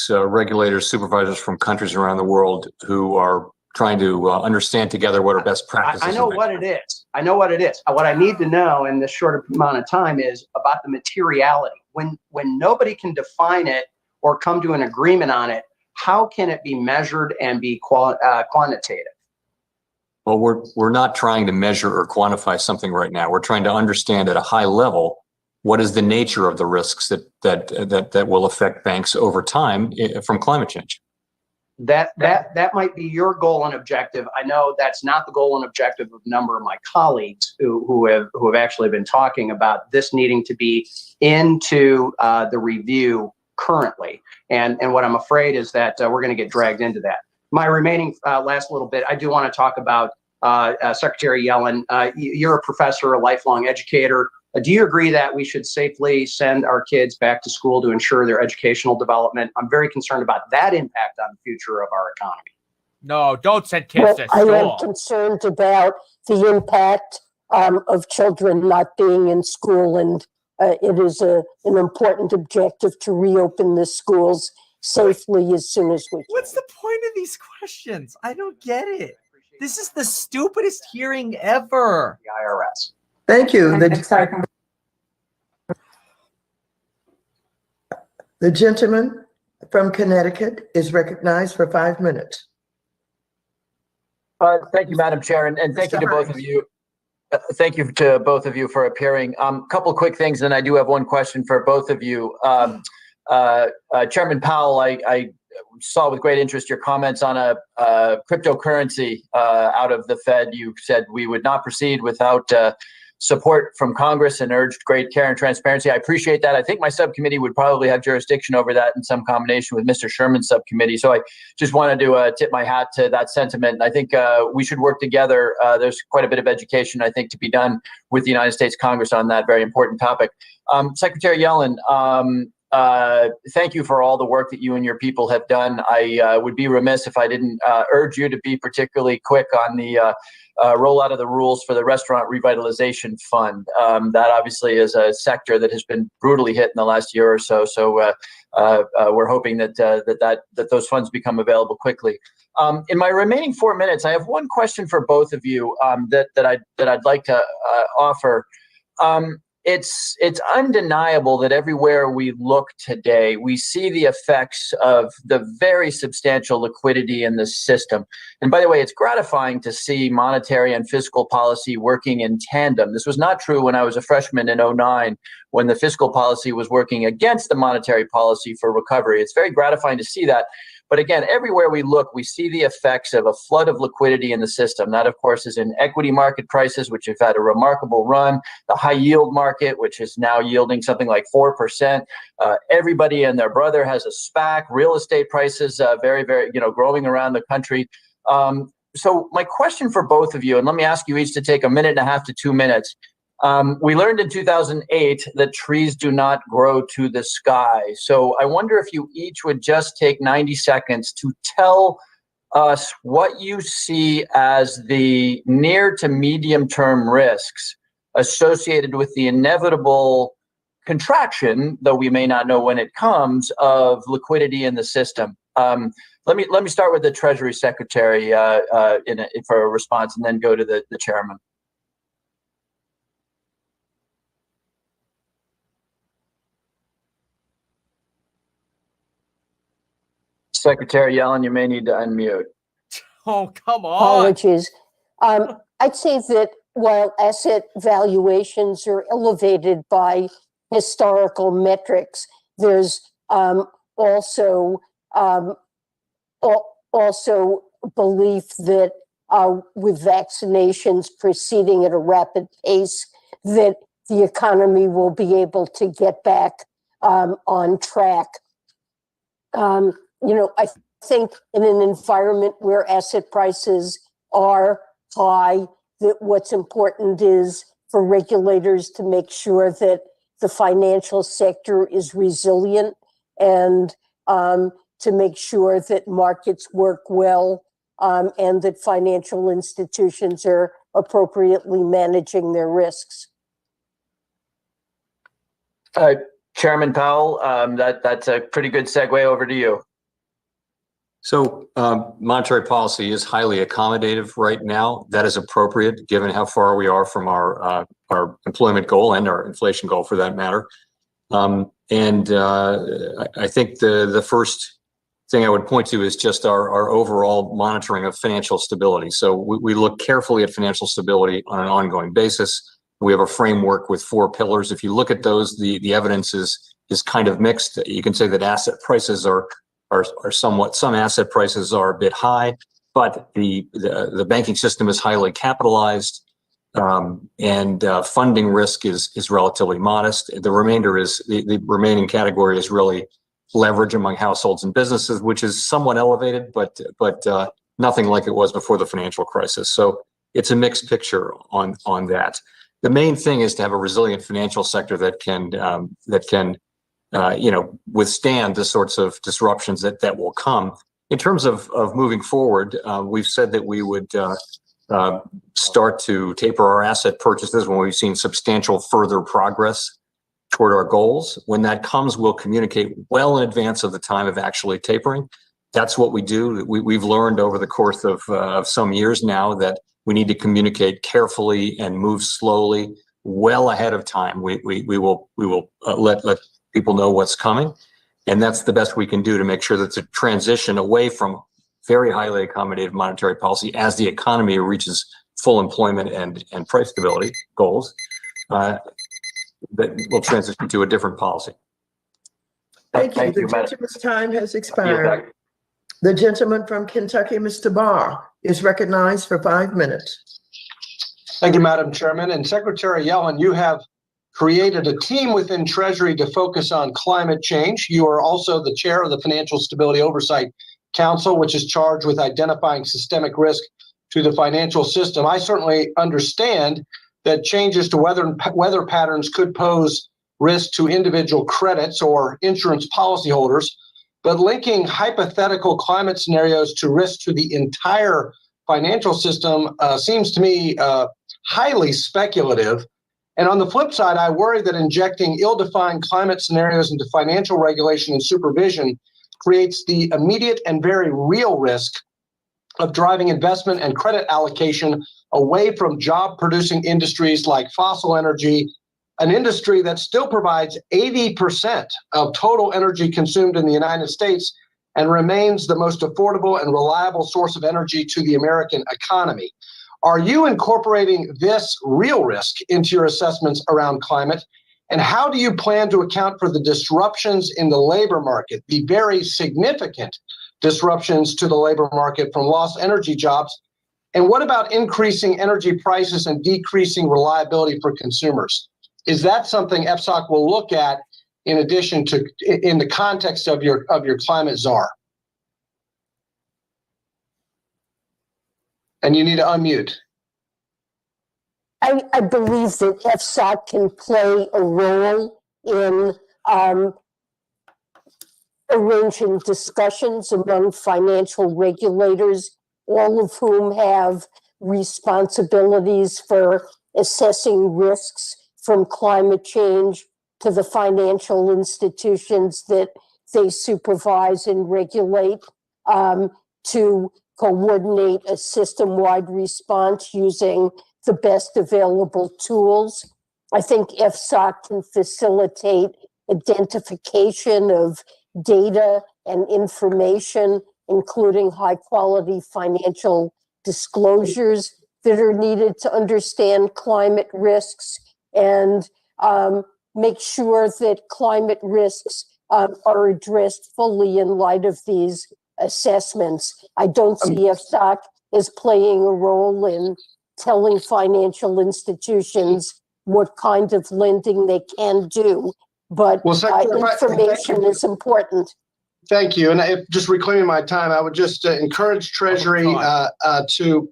regulators, supervisors from countries around the world who are trying to understand together what are best practices. I know what it is. I know what it is. What I need to know in this short amount of time is about the materiality. When nobody can define it or come to an agreement on it, how can it be measured and be quantitative? Well, we're not trying to measure or quantify something right now. We're trying to understand at a high level what is the nature of the risks that will affect banks over time from climate change. That might be your goal and objective. I know that's not the goal and objective of a number of my colleagues who have actually been talking about this needing to be into the review currently. And what I'm afraid is that we're going to get dragged into that. My remaining last little bit, I do want to talk about Secretary Yellen. You're a professor, a lifelong educator. Do you agree that we should safely send our kids back to school to ensure their educational development? I'm very concerned about that impact on the future of our economy. No, don't send kids to I am school. concerned about the impact of children not being in school, and it is an important objective to reopen the schools safely as soon as we can. What's the point of these questions? I don't get it. This is the stupidest hearing ever. The IRS. Thank you. The gentleman from Connecticut is recognized for 5 minutes. Thank you, Madam Chair, and thank you to both of you. Thank you to both of you for appearing. Couple quick things, and I do have one question for both of you. Chairman Powell, I saw with great interest your comments on a cryptocurrency out of the Fed. You said we would not proceed without support from Congress and urged great care and transparency. I appreciate that. I think my subcommittee would probably have jurisdiction over that in some combination with Mr. Sherman's subcommittee. So I just wanted to tip my hat to that sentiment. I think we should work together. There's quite a bit of education, I think, to be done with the United States Congress on that very important topic. Secretary Yellen, thank you for all the work that you and your people have done. I would be remiss if I didn't urge you to be particularly quick on the rollout of the rules for the Restaurant Revitalization Fund. That obviously is a sector that has been brutally hit in the last year or so. So we're hoping that those funds become available quickly. In my remaining 4 minutes, I have one question for both of you that I'd like to offer. It's undeniable that everywhere we look today, we see the effects of the very substantial liquidity in the system. And by the way, it's gratifying to see monetary and fiscal policy working in tandem. This was not true when I was a freshman in 2009, when the fiscal policy was working against the monetary policy for recovery. It's very gratifying to see that. But again, everywhere we look, we see the effects of a flood of liquidity in the system. That, of course, is in equity market prices, which have had a remarkable run, the high yield market, which is now yielding something like 4%. Everybody and their brother has a SPAC, real estate prices very, very, growing around the country. So my question for both of you, and let me ask you each to take 1.5 minutes to 2 minutes. We learned in 2008 that trees do not grow to the sky. So I wonder if you each would just take 90 seconds to tell us what you see as the near to medium term risks associated with the inevitable contraction, though we may not know when it comes, of liquidity in the system. Let me start with the Treasury Secretary for a response, and then go to the chairman. Secretary Yellen, you may need to unmute. Oh, come on. Apologies. I'd say that while asset valuations are elevated by historical metrics, there's also belief that with vaccinations proceeding at a rapid pace, that the economy will be able to get back on track. I think in an environment where asset prices are high, that what's important is for regulators to make sure that the financial sector is resilient and to make sure that markets work well and that financial institutions are appropriately managing their risks. Chairman Powell, that's a pretty good segue. Over to you. So monetary policy is highly accommodative right now. That is appropriate given how far we are from our employment goal and our inflation goal for that matter. I think the first thing I would point to is just our overall monitoring of financial stability. So we look carefully at financial stability on an ongoing basis. We have a framework with 4 pillars. If you look at those, the evidence is kind of mixed. You can say that asset prices are somewhat, some asset prices are a bit high, but the banking system is highly capitalized, and funding risk is relatively modest. The remaining category is really leverage among households and businesses, which is somewhat elevated, but nothing like it was before the financial crisis. So it's a mixed picture on that. The main thing is to have a resilient financial sector that can withstand the sorts of disruptions that will come. In terms of moving forward, we've said that we would start to taper our asset purchases when we've seen substantial further progress toward our goals. When that comes, we'll communicate well in advance of the time of actually tapering. That's what we do. We've learned over the course of some years now that we need to communicate carefully and move slowly, well ahead of time. We will let people know what's coming, and that's the best we can do to make sure that the transition away from very highly accommodative monetary policy as the economy reaches full employment and price stability goals, that will transition to a different policy. Thank you. The gentleman's time has expired. The gentleman from Kentucky, Mr. Barr, is recognized for 5 minutes. Thank you, Madam Chairman. And Secretary Yellen, you have created a team within Treasury to focus on climate change. You are also the chair of the Financial Stability Oversight Council, which is charged with identifying systemic risk to the financial system. I certainly understand that changes to weather patterns could pose risk to individual credits or insurance policyholders, but linking hypothetical climate scenarios to risk to the entire financial system seems to me highly speculative. And on the flip side, I worry that injecting ill-defined climate scenarios into financial regulation and supervision creates the immediate and very real risk of driving investment and credit allocation away from job-producing industries like fossil energy, an industry that still provides 80% of total energy consumed in the United States and remains the most affordable and reliable source of energy to the American economy. Are you incorporating this real risk into your assessments around climate? And how do you plan to account for the disruptions in the labor market, the very significant disruptions to the labor market from lost energy jobs? And what about increasing energy prices and decreasing reliability for consumers? Is that something FSOC will look at in addition to in the context of your climate czar? And you need to unmute. I believe that FSOC can play a role in arranging discussions among financial regulators, all of whom have responsibilities for assessing risks from climate change to the financial institutions that they supervise and regulate, to coordinate a system-wide response using the best available tools. I think FSOC can facilitate identification of data and information, including high-quality financial disclosures that are needed to understand climate risks and make sure that climate risks are addressed fully in light of these assessments. I don't see FSOC as playing a role in telling financial institutions what kind of lending they can do, but information is important. Thank you. And just reclaiming my time, I would just encourage Treasury to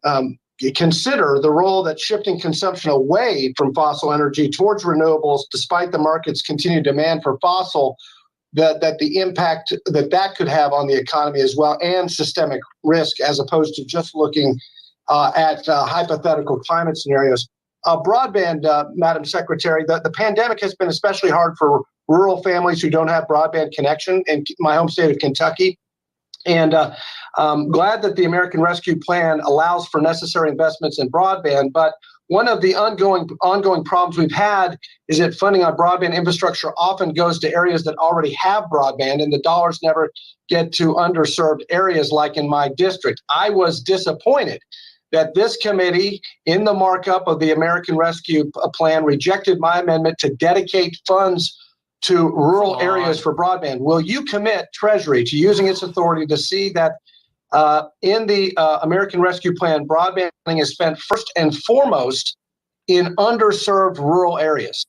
consider the role that shifting consumption away from fossil energy towards renewables, despite the market's continued demand for fossil, that the impact that could have on the economy as well, and systemic risk, as opposed to just looking at hypothetical climate scenarios. Broadband, Madam Secretary, the pandemic has been especially hard for rural families who don't have broadband connection in my home state of Kentucky. And I'm glad that the American Rescue Plan allows for necessary investments in broadband. But one of the ongoing problems we've had is that funding on broadband infrastructure often goes to areas that already have broadband, and the dollars never get to underserved areas like in my district. I was disappointed that this committee, in the markup of the American Rescue Plan, rejected my amendment to dedicate funds to rural areas for broadband. Will you commit Treasury to using its authority to see that in the American Rescue Plan, broadband is spent first and foremost in underserved rural areas?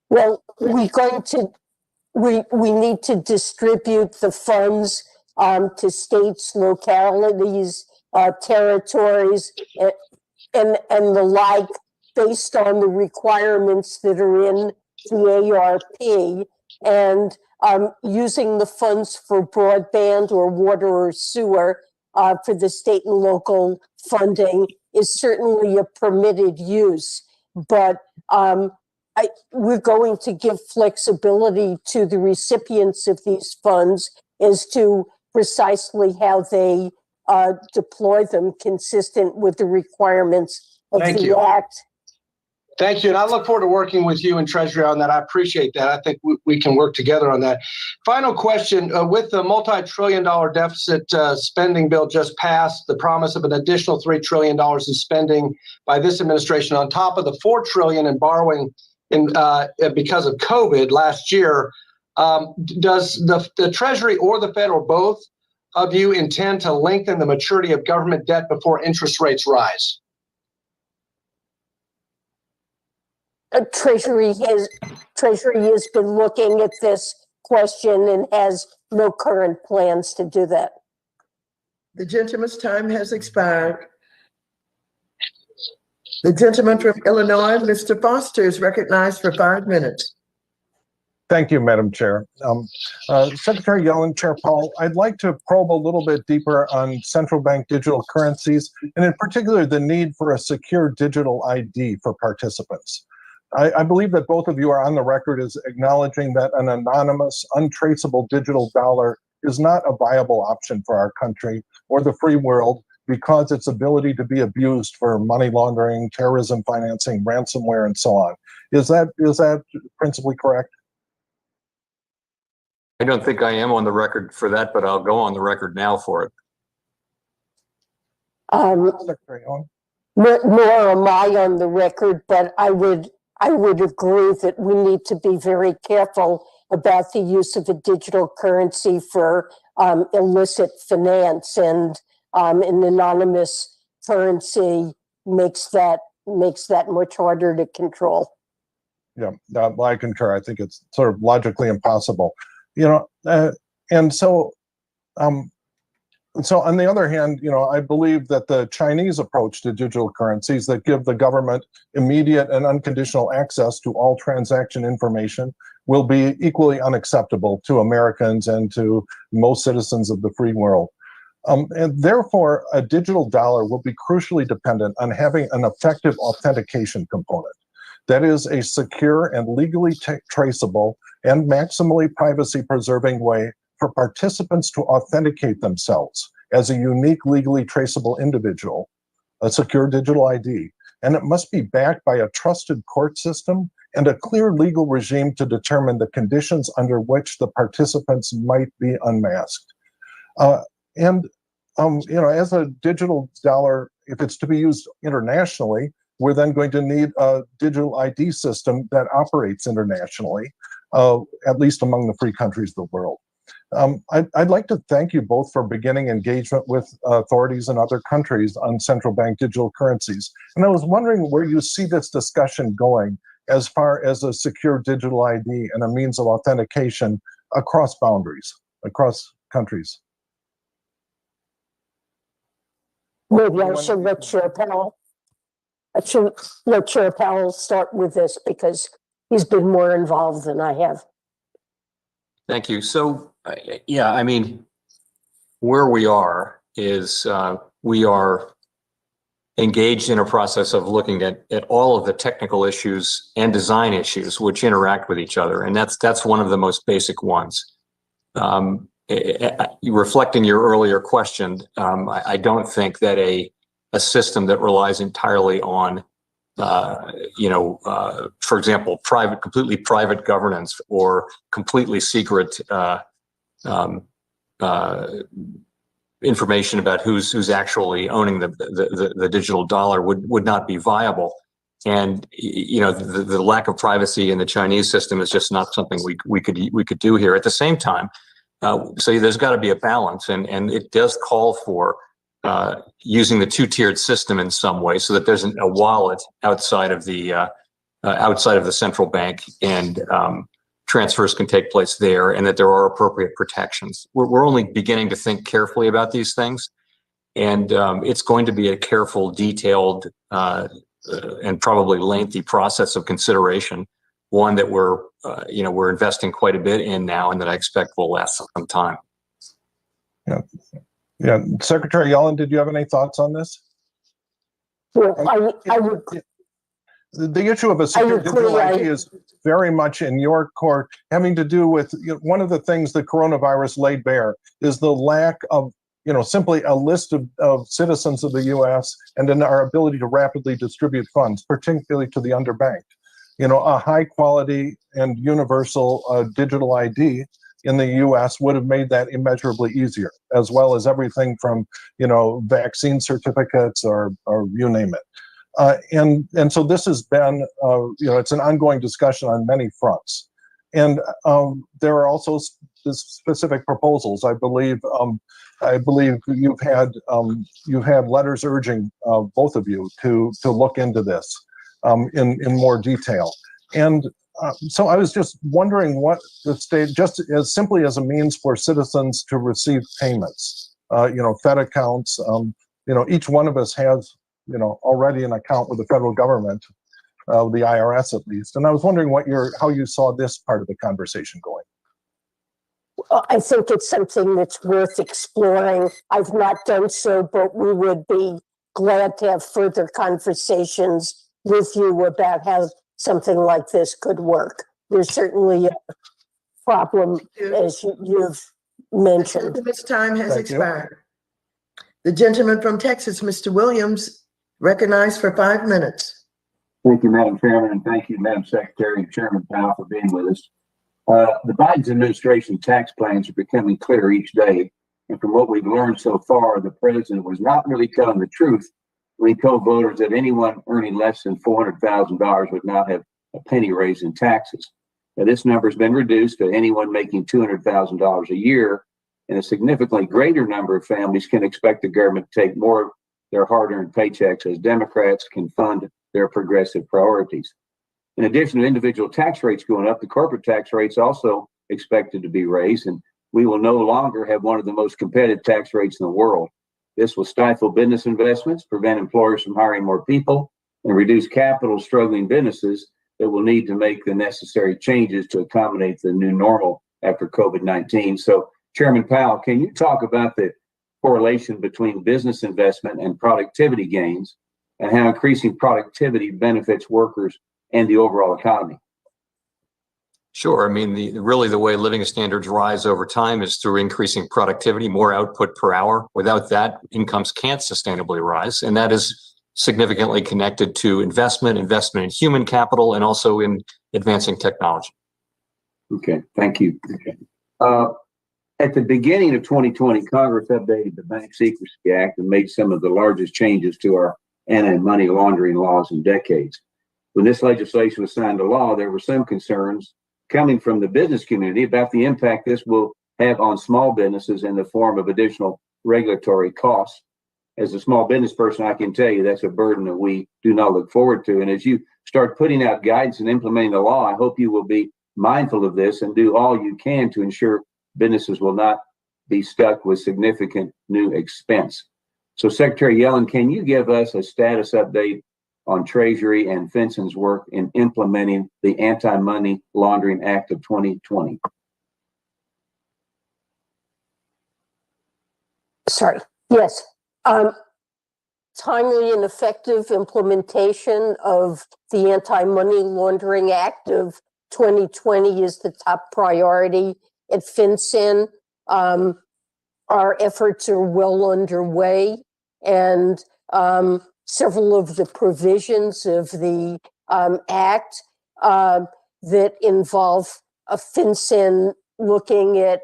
Well, we need to distribute the funds to states, localities, territories, and the like, based on the requirements that are in the ARP, and using the funds for broadband or water or sewer for the state and local funding is certainly a permitted use. But we're going to give flexibility to the recipients of these funds as to precisely how they deploy them, consistent with the requirements of the Act. Thank you. And I look forward to working with you and Treasury on that. I appreciate that. I think we can work together on that. Final question. With the multi-trillion-dollar deficit spending bill just passed, the promise of an additional $3 trillion in spending by this administration on top of the $4 trillion in borrowing because of COVID last year, does the Treasury or the federal, both of you, intend to lengthen the maturity of government debt before interest rates rise? Treasury has been looking at this question and has no current plans to do that. The gentleman's time has expired. The gentleman from Illinois, Mr. Foster, is recognized for 5 minutes. Thank you, Madam Chair. Secretary Yellen, Chair Powell, I'd like to probe a little bit deeper on central bank digital currencies, and in particular, the need for a secure digital ID for participants. I believe that both of you are on the record as acknowledging that an anonymous, untraceable digital dollar is not a viable option for our country or the free world because its ability to be abused for money laundering, terrorism financing, ransomware, and so on. Is that principally correct? I don't think I am on the record for that, but I'll go on the record now for it. Secretary Yellen? Nor am I on the record, but I would agree that we need to be very careful about the use of a digital currency for illicit finance, and an anonymous currency makes that much harder to control. Yeah, I concur. I think it's sort of logically impossible. And so on the other hand, I believe that the Chinese approach to digital currencies that give the government immediate and unconditional access to all transaction information will be equally unacceptable to Americans and to most citizens of the free world. And therefore, a digital dollar will be crucially dependent on having an effective authentication component. That is a secure and legally traceable and maximally privacy-preserving way for participants to authenticate themselves as a unique, legally traceable individual, a secure digital ID. And it must be backed by a trusted court system and a clear legal regime to determine the conditions under which the participants might be unmasked. As a digital dollar, if it's to be used internationally, we're then going to need a digital ID system that operates internationally, at least among the free countries of the world. I'd like to thank you both for beginning engagement with authorities in other countries on central bank digital currencies. And I was wondering where you see this discussion going as far as a secure digital ID and a means of authentication across boundaries, across countries. Maybe I should let Chair Powell. I should let Chair Powell start with this because he's been more involved than I have. Thank you. So, yeah, I mean, where we are is we are engaged in a process of looking at all of the technical issues and design issues which interact with each other. And that's one of the most basic ones. Reflecting your earlier question, I don't think that a system that relies entirely on, for example, completely private governance or completely secret information about who's actually owning the digital dollar would not be viable. And the lack of privacy in the Chinese system is just not something we could do here. At the same time, so there's got to be a balance, and it does call for using the two-tiered system in some way, so that there's a wallet outside of the central bank, and transfers can take place there, and that there are appropriate protections. We're only beginning to think carefully about these things, and it's going to be a careful, detailed, and probably lengthy process of consideration. One that we're investing quite a bit in now, and that I expect will last some time. Yeah, Secretary Yellen, did you have any thoughts on this? Well, I would. The issue of a secure digital ID is very much in your court, having to do with one of the things the coronavirus laid bare is the lack of, simply a list of citizens of the U.S. and in our ability to rapidly distribute funds, particularly to the underbanked. A high quality and universal digital ID in the U.S. would have made that immeasurably easier, as well as everything from, vaccine certificates or you name it. And so this has been, it's an ongoing discussion on many fronts. And there are also specific proposals. I believe you've had letters urging both of you to look into this in more detail. And so I was just wondering what the state, just as simply as a means for citizens to receive payments, Fed accounts, each one of us has, already an account with the federal government, the IRS at least. And I was wondering how you saw this part of the conversation going. Well, I think it's something that's worth exploring. I've not done so, but we would be glad to have further conversations with you about how something like this could work. There's certainly a problem, as you've mentioned. This time has expired. The gentleman from Texas, Mr. Williams, recognized for 5 minutes. Thank you, Madam Chairman, and thank you, Madam Secretary and Chairman Powell, for being with us. The Biden administration tax plans are becoming clearer each day. And from what we've learned so far, the president was not really telling the truth when he told voters that anyone earning less than $400,000 would not have a penny raise in taxes. Now, this number has been reduced to anyone making $200,000 a year, and a significantly greater number of families can expect the government to take more of their hard-earned paychecks as Democrats can fund their progressive priorities. In addition to individual tax rates going up, the corporate tax rates also expected to be raised, and we will no longer have one of the most competitive tax rates in the world. This will stifle business investments, prevent employers from hiring more people, and reduce capital struggling businesses that will need to make the necessary changes to accommodate the new normal after COVID-19. So, Chairman Powell, can you talk about the correlation between business investment and productivity gains, and how increasing productivity benefits workers and the overall economy? Sure. I mean, really the way living standards rise over time is through increasing productivity, more output per hour. Without that, incomes can't sustainably rise. And that is significantly connected to investment in human capital, and also in advancing technology. Okay, thank you. At the beginning of 2020, Congress updated the Bank Secrecy Act and made some of the largest changes to our anti-money laundering laws in decades. When this legislation was signed into law, there were some concerns coming from the business community about the impact this will have on small businesses in the form of additional regulatory costs. As a small business person, I can tell you that's a burden that we do not look forward to. And as you start putting out guidance and implementing the law, I hope you will be mindful of this and do all you can to ensure businesses will not be stuck with significant new expense. So, Secretary Yellen, can you give us a status update on Treasury and FinCEN's work in implementing the Anti-Money Laundering Act of 2020? sorry. Yes. Timely and effective implementation of the Anti-Money Laundering Act of 2020 is the top priority at FinCEN. Our efforts are well underway, and several of the provisions of the act that involve a FinCEN looking at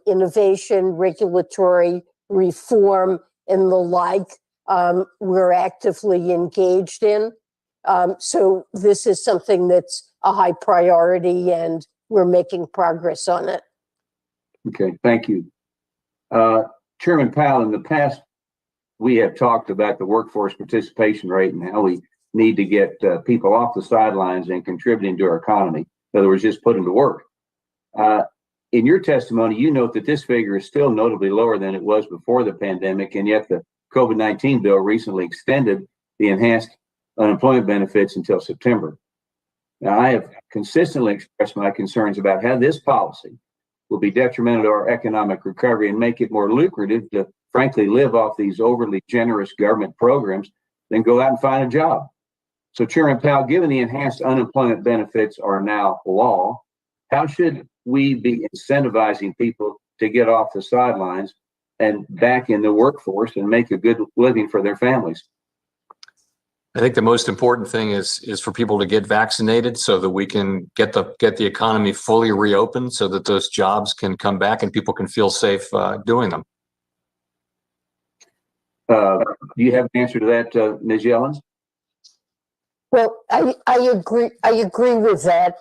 innovation, regulatory reform, and the like, we're actively engaged in. So this is something that's a high priority, and we're making progress on it. Okay, thank you. Chairman Powell, in the past, we have talked about the workforce participation rate and how we need to get people off the sidelines and contributing to our economy. In other words, just put them to work. In your testimony, you note that this figure is still notably lower than it was before the pandemic, and yet the COVID-19 bill recently extended the enhanced unemployment benefits until September. Now, I have consistently expressed my concerns about how this policy will be detrimental to our economic recovery and make it more lucrative to frankly live off these overly generous government programs than go out and find a job. So Chairman Powell, given the enhanced unemployment benefits are now law, how should we be incentivizing people to get off the sidelines and back in the workforce and make a good living for their families? I think the most important thing is for people to get vaccinated so that we can get the economy fully reopened so that those jobs can come back and people can feel safe doing them. Do you have an answer to that, Ms. Yellen? Well, I agree. I agree with that.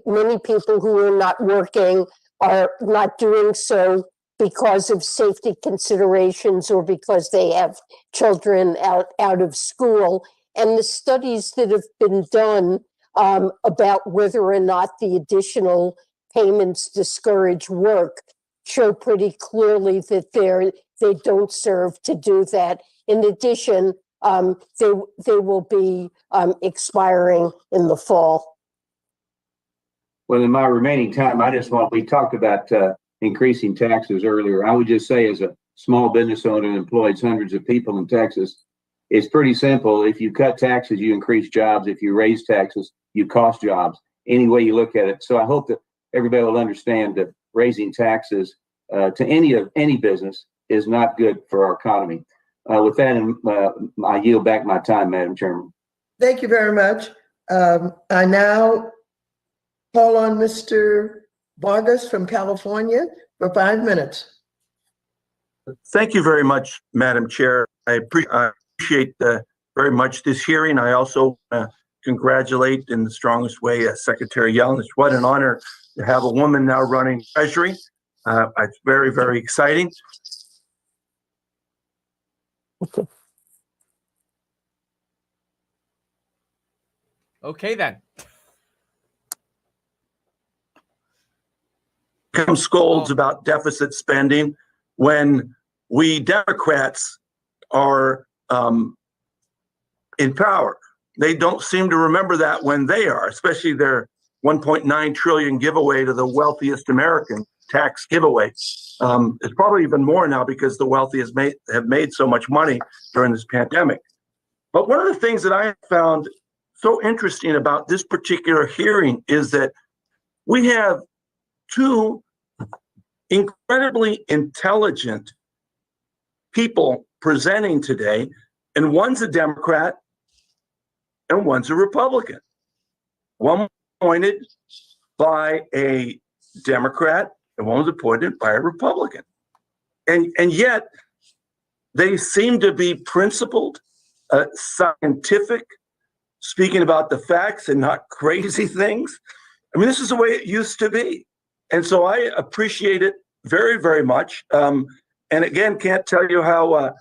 Many people who are not working are not doing so because of safety considerations or because they have children out of school. And the studies that have been done about whether or not the additional payments discourage work show pretty clearly that they don't serve to do that. In addition, they will be expiring in the fall. Well, in my remaining time, we talked about increasing taxes earlier. I would just say, as a small business owner that employs hundreds of people in Texas, it's pretty simple. If you cut taxes, you increase jobs. If you raise taxes, you cost jobs. Any way you look at it. So I hope that everybody will understand that raising taxes to any business is not good for our economy. With that, I yield back my time, Madam Chairman. Thank you very much. I now call on Mr. Vargas from California for 5 minutes. Thank you very much, Madam Chair. I appreciate very much this hearing. I also congratulate in the strongest way Secretary Yellen. It's what an honor to have a woman now running Treasury. It's very, very exciting. Okay, then. Come scolds about deficit spending when we Democrats are in power. They don't seem to remember that when they are, especially their 1.9 trillion giveaway to the wealthiest American, tax giveaway. It's probably even more now because the wealthy have made so much money during this pandemic. But one of the things that I found so interesting about this particular hearing is that we have two incredibly intelligent people presenting today, and one's a Democrat and one's a Republican. One was appointed by a Democrat and one was appointed by a Republican. And yet they seem to be principled, scientific, speaking about the facts and not crazy things. I mean, this is the way it used to be. And so I appreciate it very, very much. And again, can't tell you how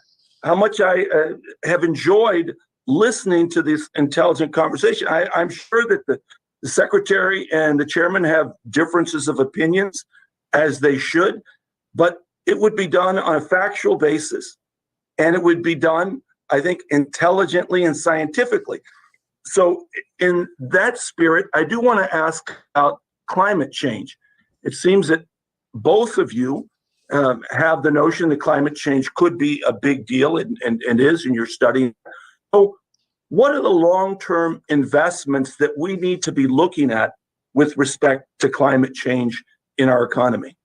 much I have enjoyed listening to this intelligent conversation. I'm sure that the secretary and the chairman have differences of opinions, as they should, but it would be done on a factual basis. And it would be done, I think, intelligently and scientifically. So in that spirit, I do want to ask about climate change. It seems that both of you have the notion that climate change could be a big deal and is, and you're studying. So what are the long-term investments that we need to be looking at with respect to climate change in our economy?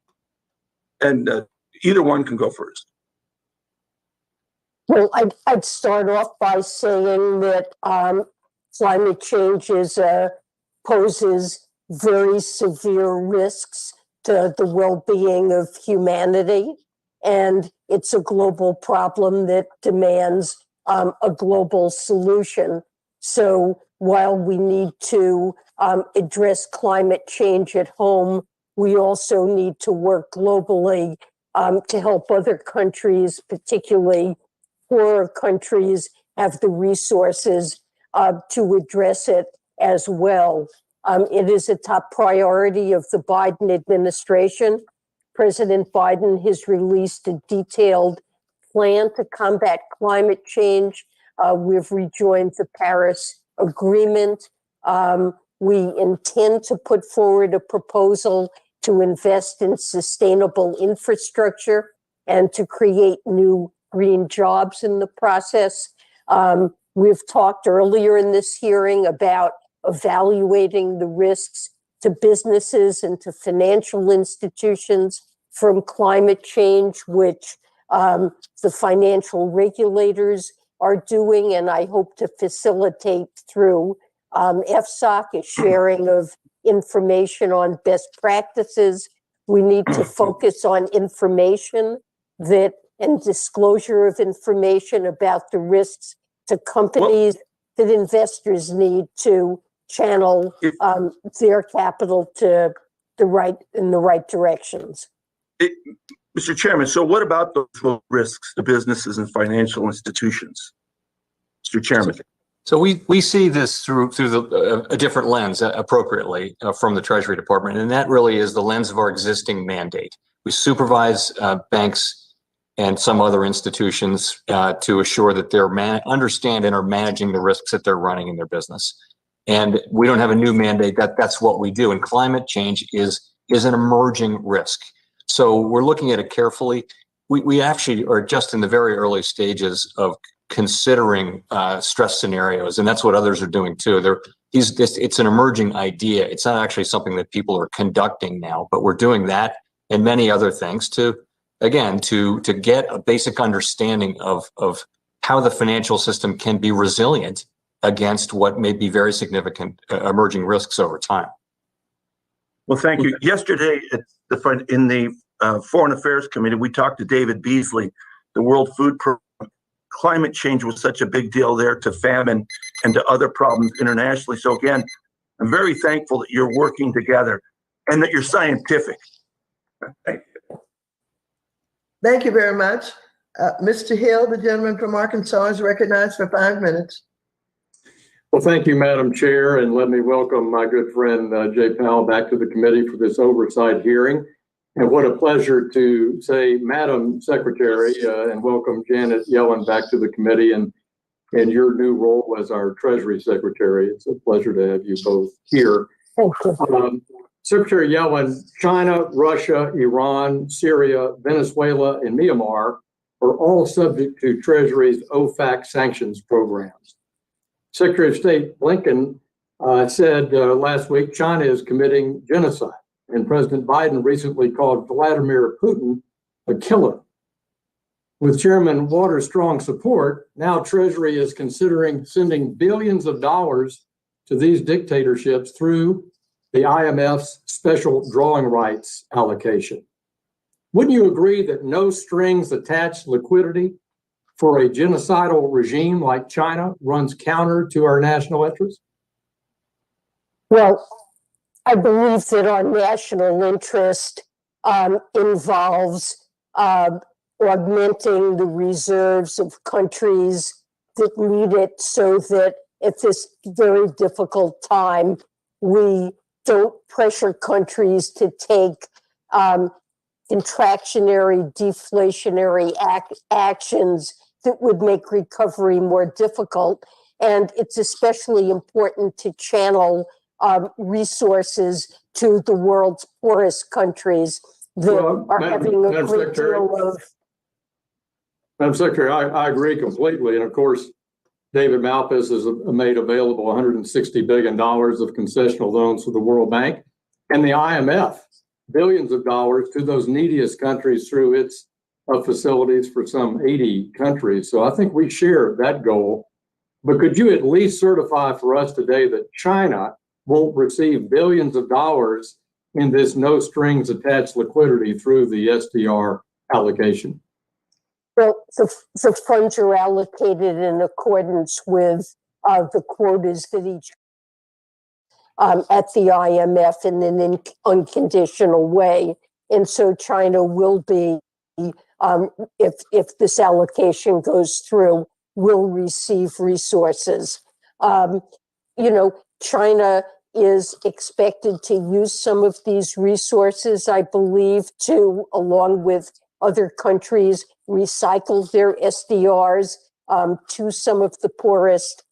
And either one can go first. Well, I'd start off by saying that climate change poses very severe risks to the well-being of humanity, and it's a global problem that demands a global solution. So while we need to address climate change at home, we also need to work globally to help other countries, particularly poorer countries, have the resources to address it as well. It is a top priority of the Biden administration. President Biden has released a detailed plan to combat climate change. We've rejoined the Paris Agreement. We intend to put forward a proposal to invest in sustainable infrastructure and to create new green jobs in the process. We've talked earlier in this hearing about evaluating the risks to businesses and to financial institutions from climate change, which the financial regulators are doing, and I hope to facilitate through FSOC, a sharing of information on best practices. We need to focus on information and disclosure of information about the risks to companies that investors need to channel their capital to in the right directions. Mr. Chairman, so what about those risks to businesses and financial institutions? Mr. Chairman. So we see this through a different lens appropriately from the Treasury Department, and that really is the lens of our existing mandate. We supervise banks and some other institutions to assure that they're understand and are managing the risks that they're running in their business. And we don't have a new mandate. That's what we do. And climate change is an emerging risk. So we're looking at it carefully. We actually are just in the very early stages of considering stress scenarios, and that's what others are doing too. It's an emerging idea. It's not actually something that people are conducting now, but we're doing that and many other things to get a basic understanding of how the financial system can be resilient against what may be very significant emerging risks over time. Well, thank you. Yesterday in the Foreign Affairs Committee, we talked to David Beasley, the World Food Program. Climate change was such a big deal there, to famine and to other problems internationally. So again, I'm very thankful that you're working together and that you're scientific. Thank you. Thank you very much. Mr. Hill, the gentleman from Arkansas, is recognized for 5 minutes. Well, thank you, Madam Chair, and let me welcome my good friend Jay Powell back to the committee for this oversight hearing. And what a pleasure to say, Madam Secretary, and welcome Janet Yellen back to the committee and your new role as our Treasury Secretary. It's a pleasure to have you both here. Secretary Yellen, China, Russia, Iran, Syria, Venezuela, and Myanmar are all subject to Treasury's OFAC sanctions programs. Secretary of State Blinken said last week China is committing genocide, and President Biden recently called Vladimir Putin a killer. With Chairman Waters' strong support, now Treasury is considering sending billions of dollars to these dictatorships through the IMF's special drawing rights allocation. Wouldn't you agree that no strings attached liquidity for a genocidal regime like China runs counter to our national interest? Well, I believe that our national interest involves augmenting the reserves of countries that need it, so that at this very difficult time, we don't pressure countries to take contractionary, deflationary actions that would make recovery more difficult. And it's especially important to channel resources to the world's poorest countries. that Well, are Madam- having a Madam great Secretary. deal of. Madam Secretary, I agree completely. And of course, David Malpass has made available $160 billion of concessional loans to the World Bank and the IMF, billions of dollars to those neediest countries through its facilities for some 80 countries. So I think we share that goal. But could you at least certify for us today that China won't receive billions of dollars in this no strings attached liquidity through the SDR allocation? Well, the funds are allocated in accordance with the quotas that each at the IMF in an unconditional way. And so China will be, if this allocation goes through, will receive resources. China is expected to use some of these resources, I believe, to, along with other countries, recycle their SDRs to some of the poorest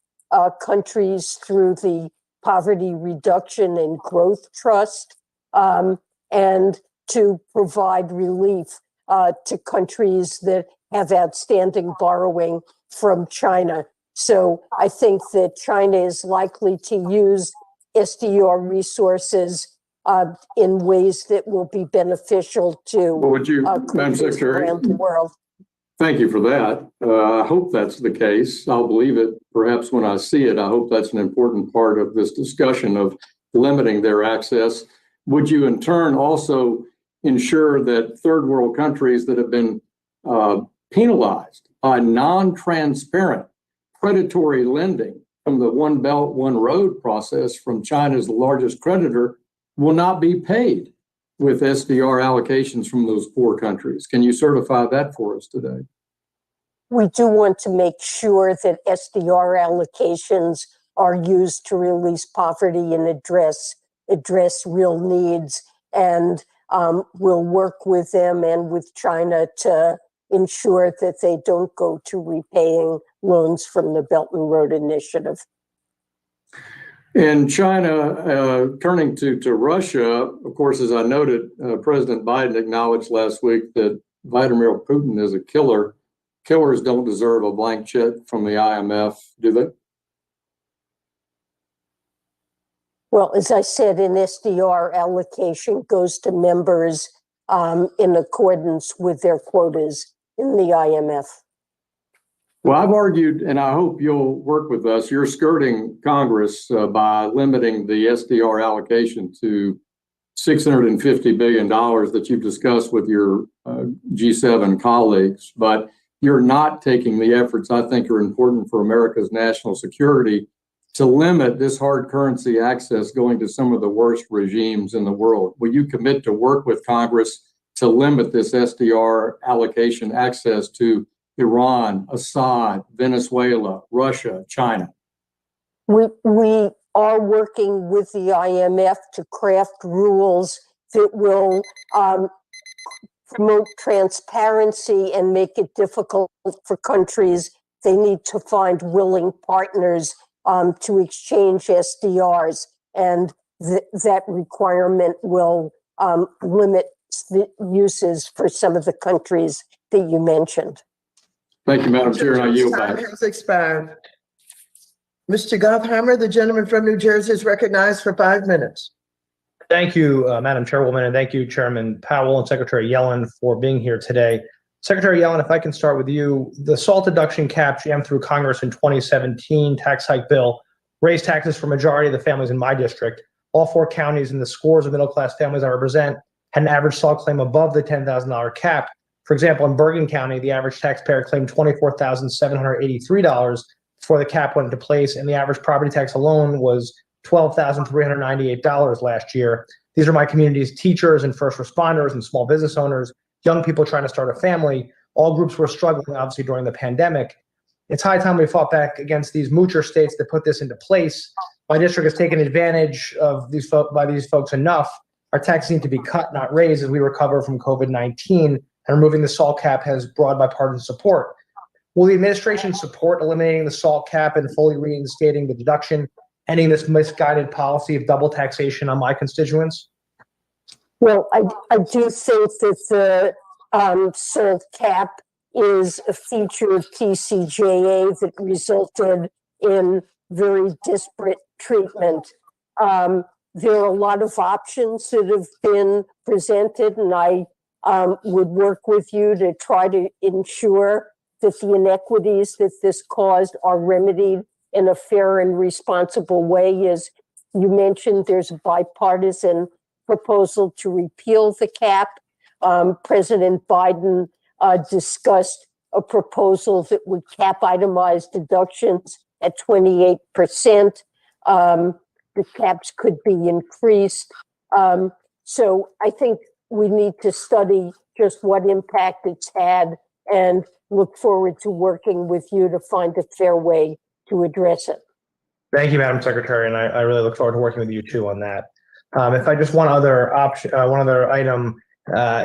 countries through the Poverty Reduction and Growth Trust, and to provide relief to countries that have outstanding borrowing from China. So I think that China is likely to use SDR resources in ways that will be beneficial to Madam countries Secretary, around the world. thank you for that. I hope that's the case. I'll believe it perhaps when I see it. I hope that's an important part of this discussion of limiting their access. Would you in turn also ensure that third world countries that have been penalized by non-transparent predatory lending from the One Belt, One Road process from China's largest creditor will not be paid with SDR allocations from those poor countries? Can you certify that for us today? We do want to make sure that SDR allocations are used to release poverty and address real needs. And we'll work with them and with China to ensure that they don't go to repaying loans from the Belt and Road Initiative. In China, turning to Russia, of course, as I noted, President Biden acknowledged last week that Vladimir Putin is a killer. Killers don't deserve a blank check from the IMF, do they? Well, as I said, an SDR allocation goes to members in accordance with their quotas in the IMF. Well, I've argued, and I hope you'll work with us, you're skirting Congress by limiting the SDR allocation to $650 billion that you've discussed with your G7 colleagues, but you're not taking the efforts I think are important for America's national security to limit this hard currency access going to some of the worst regimes in the world. Will you commit to work with Congress to limit this SDR allocation access to Iran, Assad, Venezuela, Russia, China? We are working with the IMF to craft rules that will promote transparency and make it difficult for countries. They need to find willing partners to exchange SDRs, and that requirement will limit the uses for some of the countries that you mentioned. Thank you, Madam Chair, and I yield back. Time has expired. Mr. Gottheimer, the gentleman from New Jersey, is recognized for 5 minutes. Thank you, Madam Chairwoman, and thank you, Chairman Powell and Secretary Yellen for being here today. Secretary Yellen, if I can start with you, the SALT deduction cap jammed through Congress in 2017 tax hike bill raised taxes for majority of the families in my district. All 4 counties and the scores of middle-class families I represent had an average SALT claim above the $10,000 cap. For example, in Bergen County, the average taxpayer claimed $24,783 before the cap went into place, and the average property tax alone was $12,398 last year. These are my community's teachers and first responders and small business owners, young people trying to start a family. All groups were struggling, obviously, during the pandemic. It's high time we fought back against these moocher states that put this into place. My district has taken advantage of these folks enough. Our taxes need to be cut, not raised, as we recover from COVID-19, and removing the SALT cap has broad bipartisan support. Will the administration support eliminating the SALT cap and fully reinstating the deduction, ending this misguided policy of double taxation on my constituents? Well, I do think that the SALT cap is a feature of TCJA that resulted in very disparate treatment. There are a lot of options that have been presented, and I would work with you to try to ensure that the inequities that this caused are remedied in a fair and responsible way. As you mentioned, there's a bipartisan proposal to repeal the cap. President Biden discussed a proposal that would cap itemized deductions at 28%. The caps could be increased. So I think we need to study just what impact it's had and look forward to working with you to find a fair way to address it. Thank you, Madam Secretary, and I really look forward to working with you too on that. If I just one other item,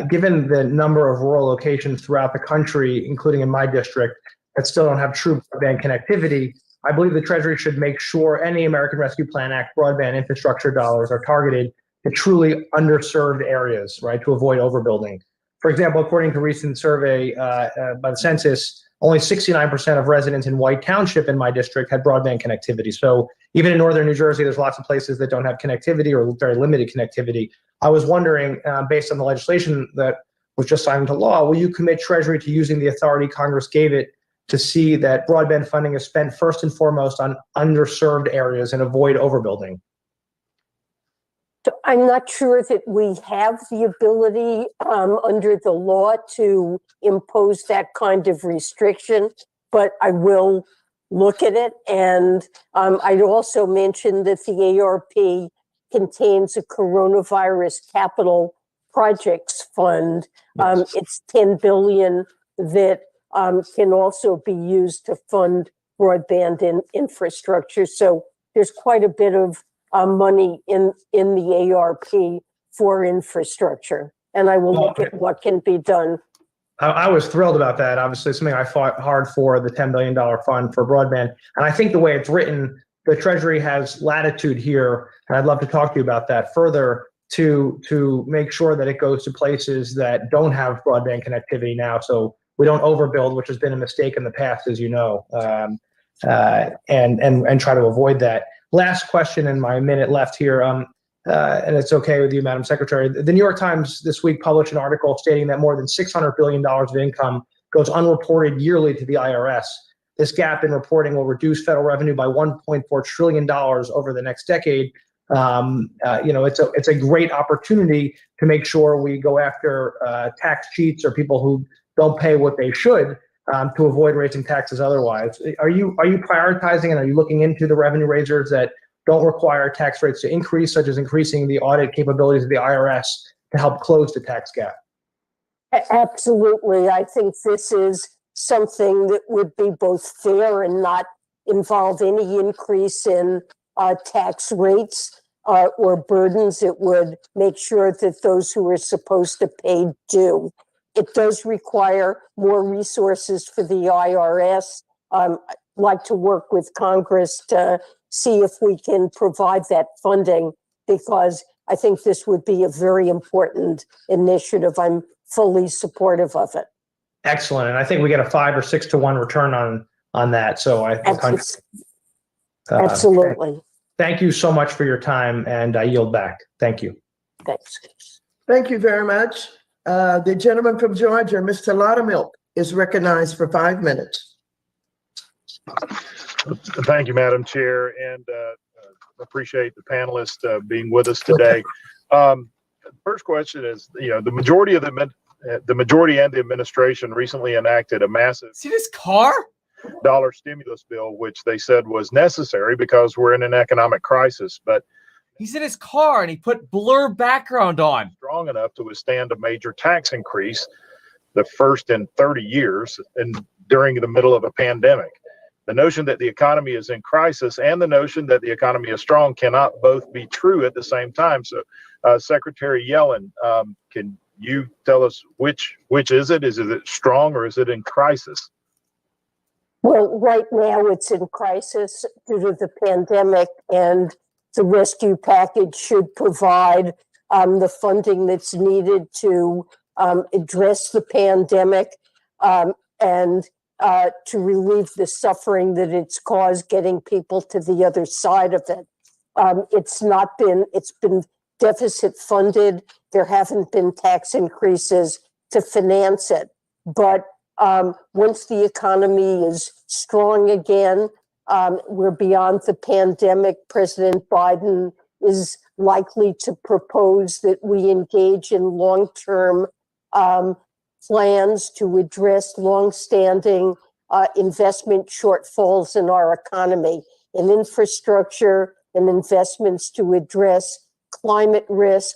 given the number of rural locations throughout the country, including in my district, that still don't have true broadband connectivity, I believe the Treasury should make sure any American Rescue Plan Act broadband infrastructure dollars are targeted to truly underserved areas, right, to avoid overbuilding. For example, according to a recent survey by the census, only 69% of residents in White Township in my district had broadband connectivity. So even in northern New Jersey, there's lots of places that don't have connectivity or very limited connectivity. I was wondering, based on the legislation that was just signed into law, will you commit Treasury to using the authority Congress gave it to see that broadband funding is spent first and foremost on underserved areas and avoid overbuilding? I'm not sure that we have the ability under the law to impose that kind of restriction, but I will look at it. And I'd also mention that the ARP contains a coronavirus capital projects fund. It's $10 billion that can also be used to fund broadband infrastructure. So there's quite a bit of money in the ARP for infrastructure, and I will look at what can be done. I was thrilled about that. Obviously, something I fought hard for, the $10 billion fund for broadband. And I think the way it's written, the Treasury has latitude here, and I'd love to talk to you about that further to make sure that it goes to places that don't have broadband connectivity now, so we don't overbuild, which has been a mistake in the past, as you know, and try to avoid that. Last question in my minute left here, and it's okay with you, Madam Secretary. The New York Times this week published an article stating that more than $600 billion of income goes unreported yearly to the IRS. This gap in reporting will reduce federal revenue by $1.4 trillion over the next decade. It's a great opportunity to make sure we go after tax cheats or people who don't pay what they should, to avoid raising taxes otherwise. Are you prioritizing and are you looking into the revenue raisers that don't require tax rates to increase, such as increasing the audit capabilities of the IRS to help close the tax gap? Absolutely. I think this is something that would be both fair and not involve any increase in tax rates or burdens. It would make sure that those who are supposed to pay do. It does require more resources for the IRS. I'd like to work with Congress to see if we can provide that funding, because I think this would be a very important initiative. I'm fully supportive of it. Excellent. And I think we get a 5 or 6 to 1 return on that. So I think absolutely. Thank you so much for your time, and I yield back. Thank you. Thanks. Thank you very much. The gentleman from Georgia, Mr. Laudermilk, is recognized for 5 minutes. Thank you, Madam Chair, and appreciate the panelists being with us today. First question is, the majority and the administration recently enacted a massive See this car? dollar stimulus bill, which they said was necessary because we're in an economic crisis, but he's in his car and he put blur background on. Strong enough to withstand a major tax increase, the first in 30 years, and during the middle of a pandemic. The notion that the economy is in crisis and the notion that the economy is strong cannot both be true at the same time. So, Secretary Yellen, can you tell us which is it? Is it strong or is it in crisis? Well, right now it's in crisis due to the pandemic, and the rescue package should provide the funding that's needed to address the pandemic and to relieve the suffering that it's caused getting people to the other side of it. It's been deficit funded. There haven't been tax increases to finance it. But once the economy is strong again, we're beyond the pandemic. President Biden is likely to propose that we engage in long-term plans to address longstanding investment shortfalls in our economy, in infrastructure and investments to address climate risk,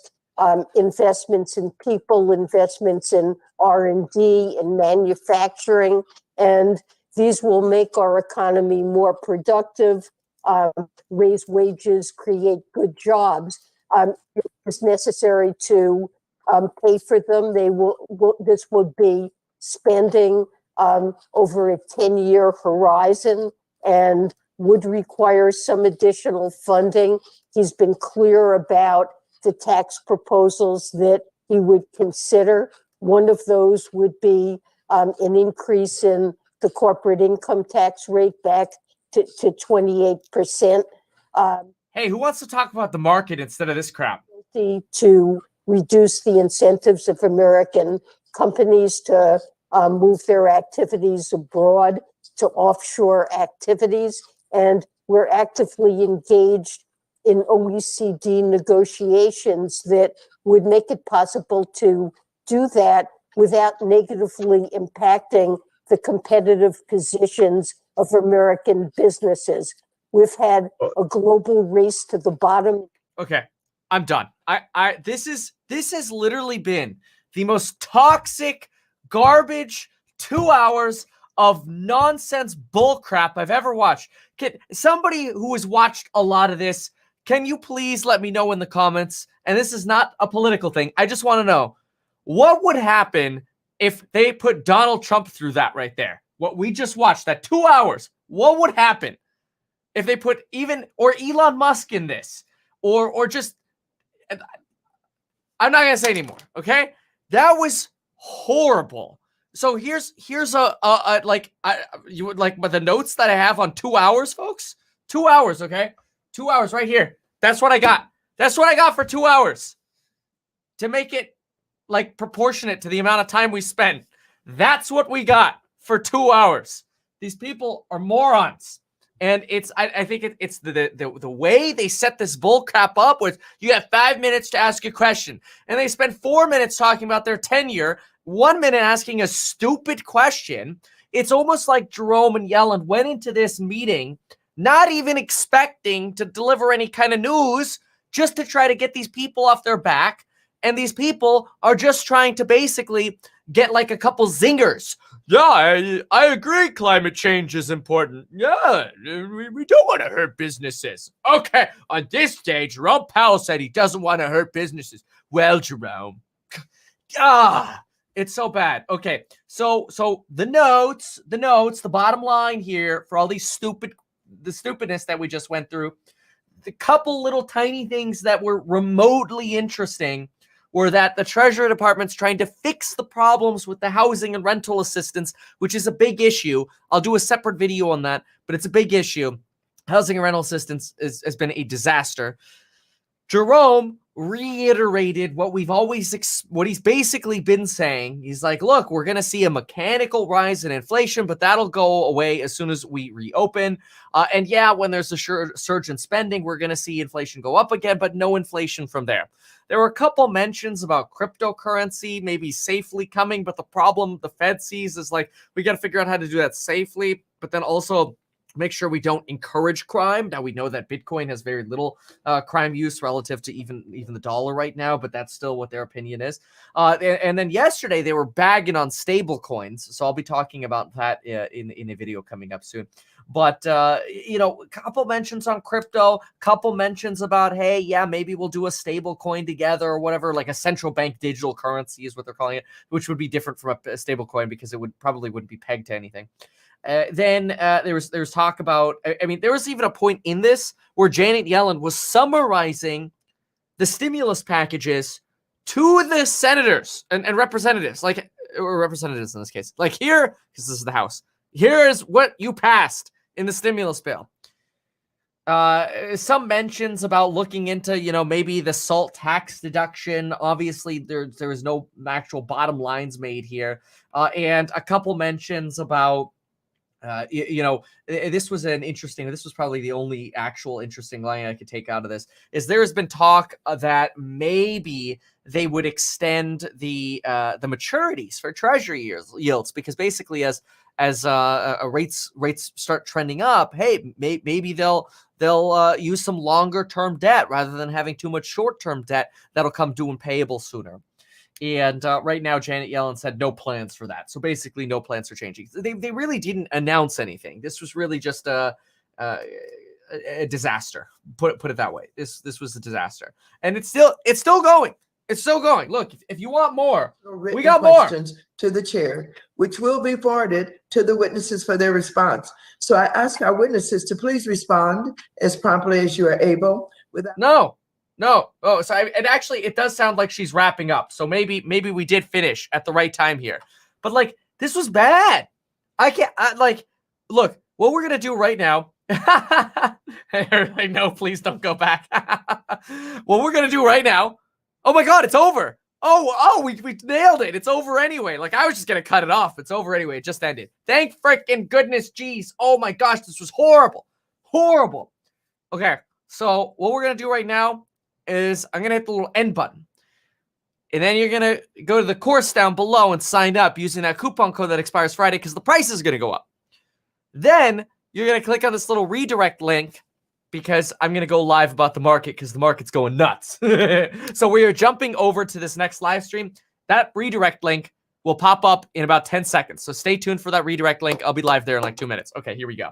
investments in people, investments in R&D and manufacturing, and these will make our economy more productive, raise wages, create good jobs. It's necessary to pay for them. This would be spending over a 10-year horizon and would require some additional funding. He's been clear about the tax proposals that he would consider. One of those would be an increase in the corporate income tax rate back to 28%. Hey, who wants to talk about the market instead of this crap? To reduce the incentives of American companies to move their activities abroad to offshore activities. And we're actively engaged in OECD negotiations that would make it possible to do that without negatively impacting the competitive positions of American businesses. We've had a global race to the bottom. Okay, I'm done. This has literally been the most toxic, garbage 2 hours of nonsense bullcrap I've ever watched. Somebody who has watched a lot of this, can you please let me know in the comments? And this is not a political thing. I just want to know, what would happen if they put Donald Trump through that right there? What we just watched, that 2 hours, what would happen if they put or Elon Musk in this? Or just, I'm not going to say anymore, okay? That was horrible. So here's you would like the notes that I have on 2 hours, folks? 2 hours, okay? 2 hours right here. That's what I got. That's what I got for 2 hours. To make it like proportionate to the amount of time we spend. That's what we got for 2 hours. These people are morons. And I think it's the way they set this bull crap up with you have 5 minutes to ask a question. And they spend 4 minutes talking about their tenure, 1 minute asking a stupid question. It's almost like Jerome and Yellen went into this meeting not even expecting to deliver any kind of news, just to try to get these people off their back. And these people are just trying to basically get like a couple zingers. Yeah, I agree climate change is important. Yeah, we don't want to hurt businesses. Okay, on this stage, Jerome Powell said he doesn't want to hurt businesses. Well, Jerome. It's so bad. Okay, so the notes, the bottom line here for all these stupidness that we just went through, the couple little tiny things that were remotely interesting were that the Treasury Department's trying to fix the problems with the housing and rental assistance, which is a big issue. I'll do a separate video on that, but it's a big issue. Housing and rental assistance has been a disaster. Jerome reiterated what he's basically been saying. He's like, look, we're going to see a mechanical rise in inflation, but that'll go away as soon as we reopen. And yeah, when there's a surge in spending, we're going to see inflation go up again, but no inflation from there. There were a couple mentions about cryptocurrency maybe safely coming, but the problem the Fed sees is like, we got to figure out how to do that safely, but then also make sure we don't encourage crime. Now we know that Bitcoin has very little crime use relative to even the dollar right now, but that's still what their opinion is. And then yesterday they were bagging on stable coins. So I'll be talking about that in a video coming up soon. But, a couple mentions on crypto, couple mentions about, hey, yeah, maybe we'll do a stable coin together or whatever, like a central bank digital currency is what they're calling it, which would be different from a stable coin because it wouldn't be pegged to anything. Then there was talk about, there was even a point in this where Janet Yellen was summarizing the stimulus packages to the senators and representatives, or representatives in this case. Like here, because this is the House, here's what you passed in the stimulus bill. Some mentions about looking into, maybe the SALT tax deduction. Obviously, there is no actual bottom lines made here. And a couple mentions about, this was probably the only actual interesting line I could take out of this, is there has been talk that maybe they would extend the maturities for treasury yields, because basically as rates start trending up, hey, maybe they'll use some longer term debt rather than having too much short term debt that'll come due and payable sooner. And right now, Janet Yellen said no plans for that. So basically, no plans for changing. They really didn't announce anything. This was really just a disaster. Put it that way. This was a disaster, and it's still going. It's still going. Look, if you want more, we got more. Questions to the chair, which will be forwarded to the witnesses for their response. So I ask our witnesses to please respond as promptly as you are able. No. Oh, so it does sound like she's wrapping up. So maybe we did finish at the right time here. But this was bad. Look, what we're gonna do right now. No, please don't go back. What we're gonna do right now. Oh my God, it's over. Oh, we nailed it. It's over anyway. I was just gonna cut it off. It's over anyway. It just ended. Thank freaking goodness, geez. Oh my gosh, this was horrible. Horrible. Okay, so what we're gonna do right now is I'm gonna hit the little end button. And then you're gonna go to the course down below and sign up using that coupon code that expires Friday, because the price is gonna go up. Then you're gonna click on this little redirect link, because I'm going to go live about the market, because the market's going nuts. So we are jumping over to this next live stream. That redirect link will pop up in about 10 seconds. So stay tuned for that redirect link. I'll be live there in 2 minutes. Okay, here we go.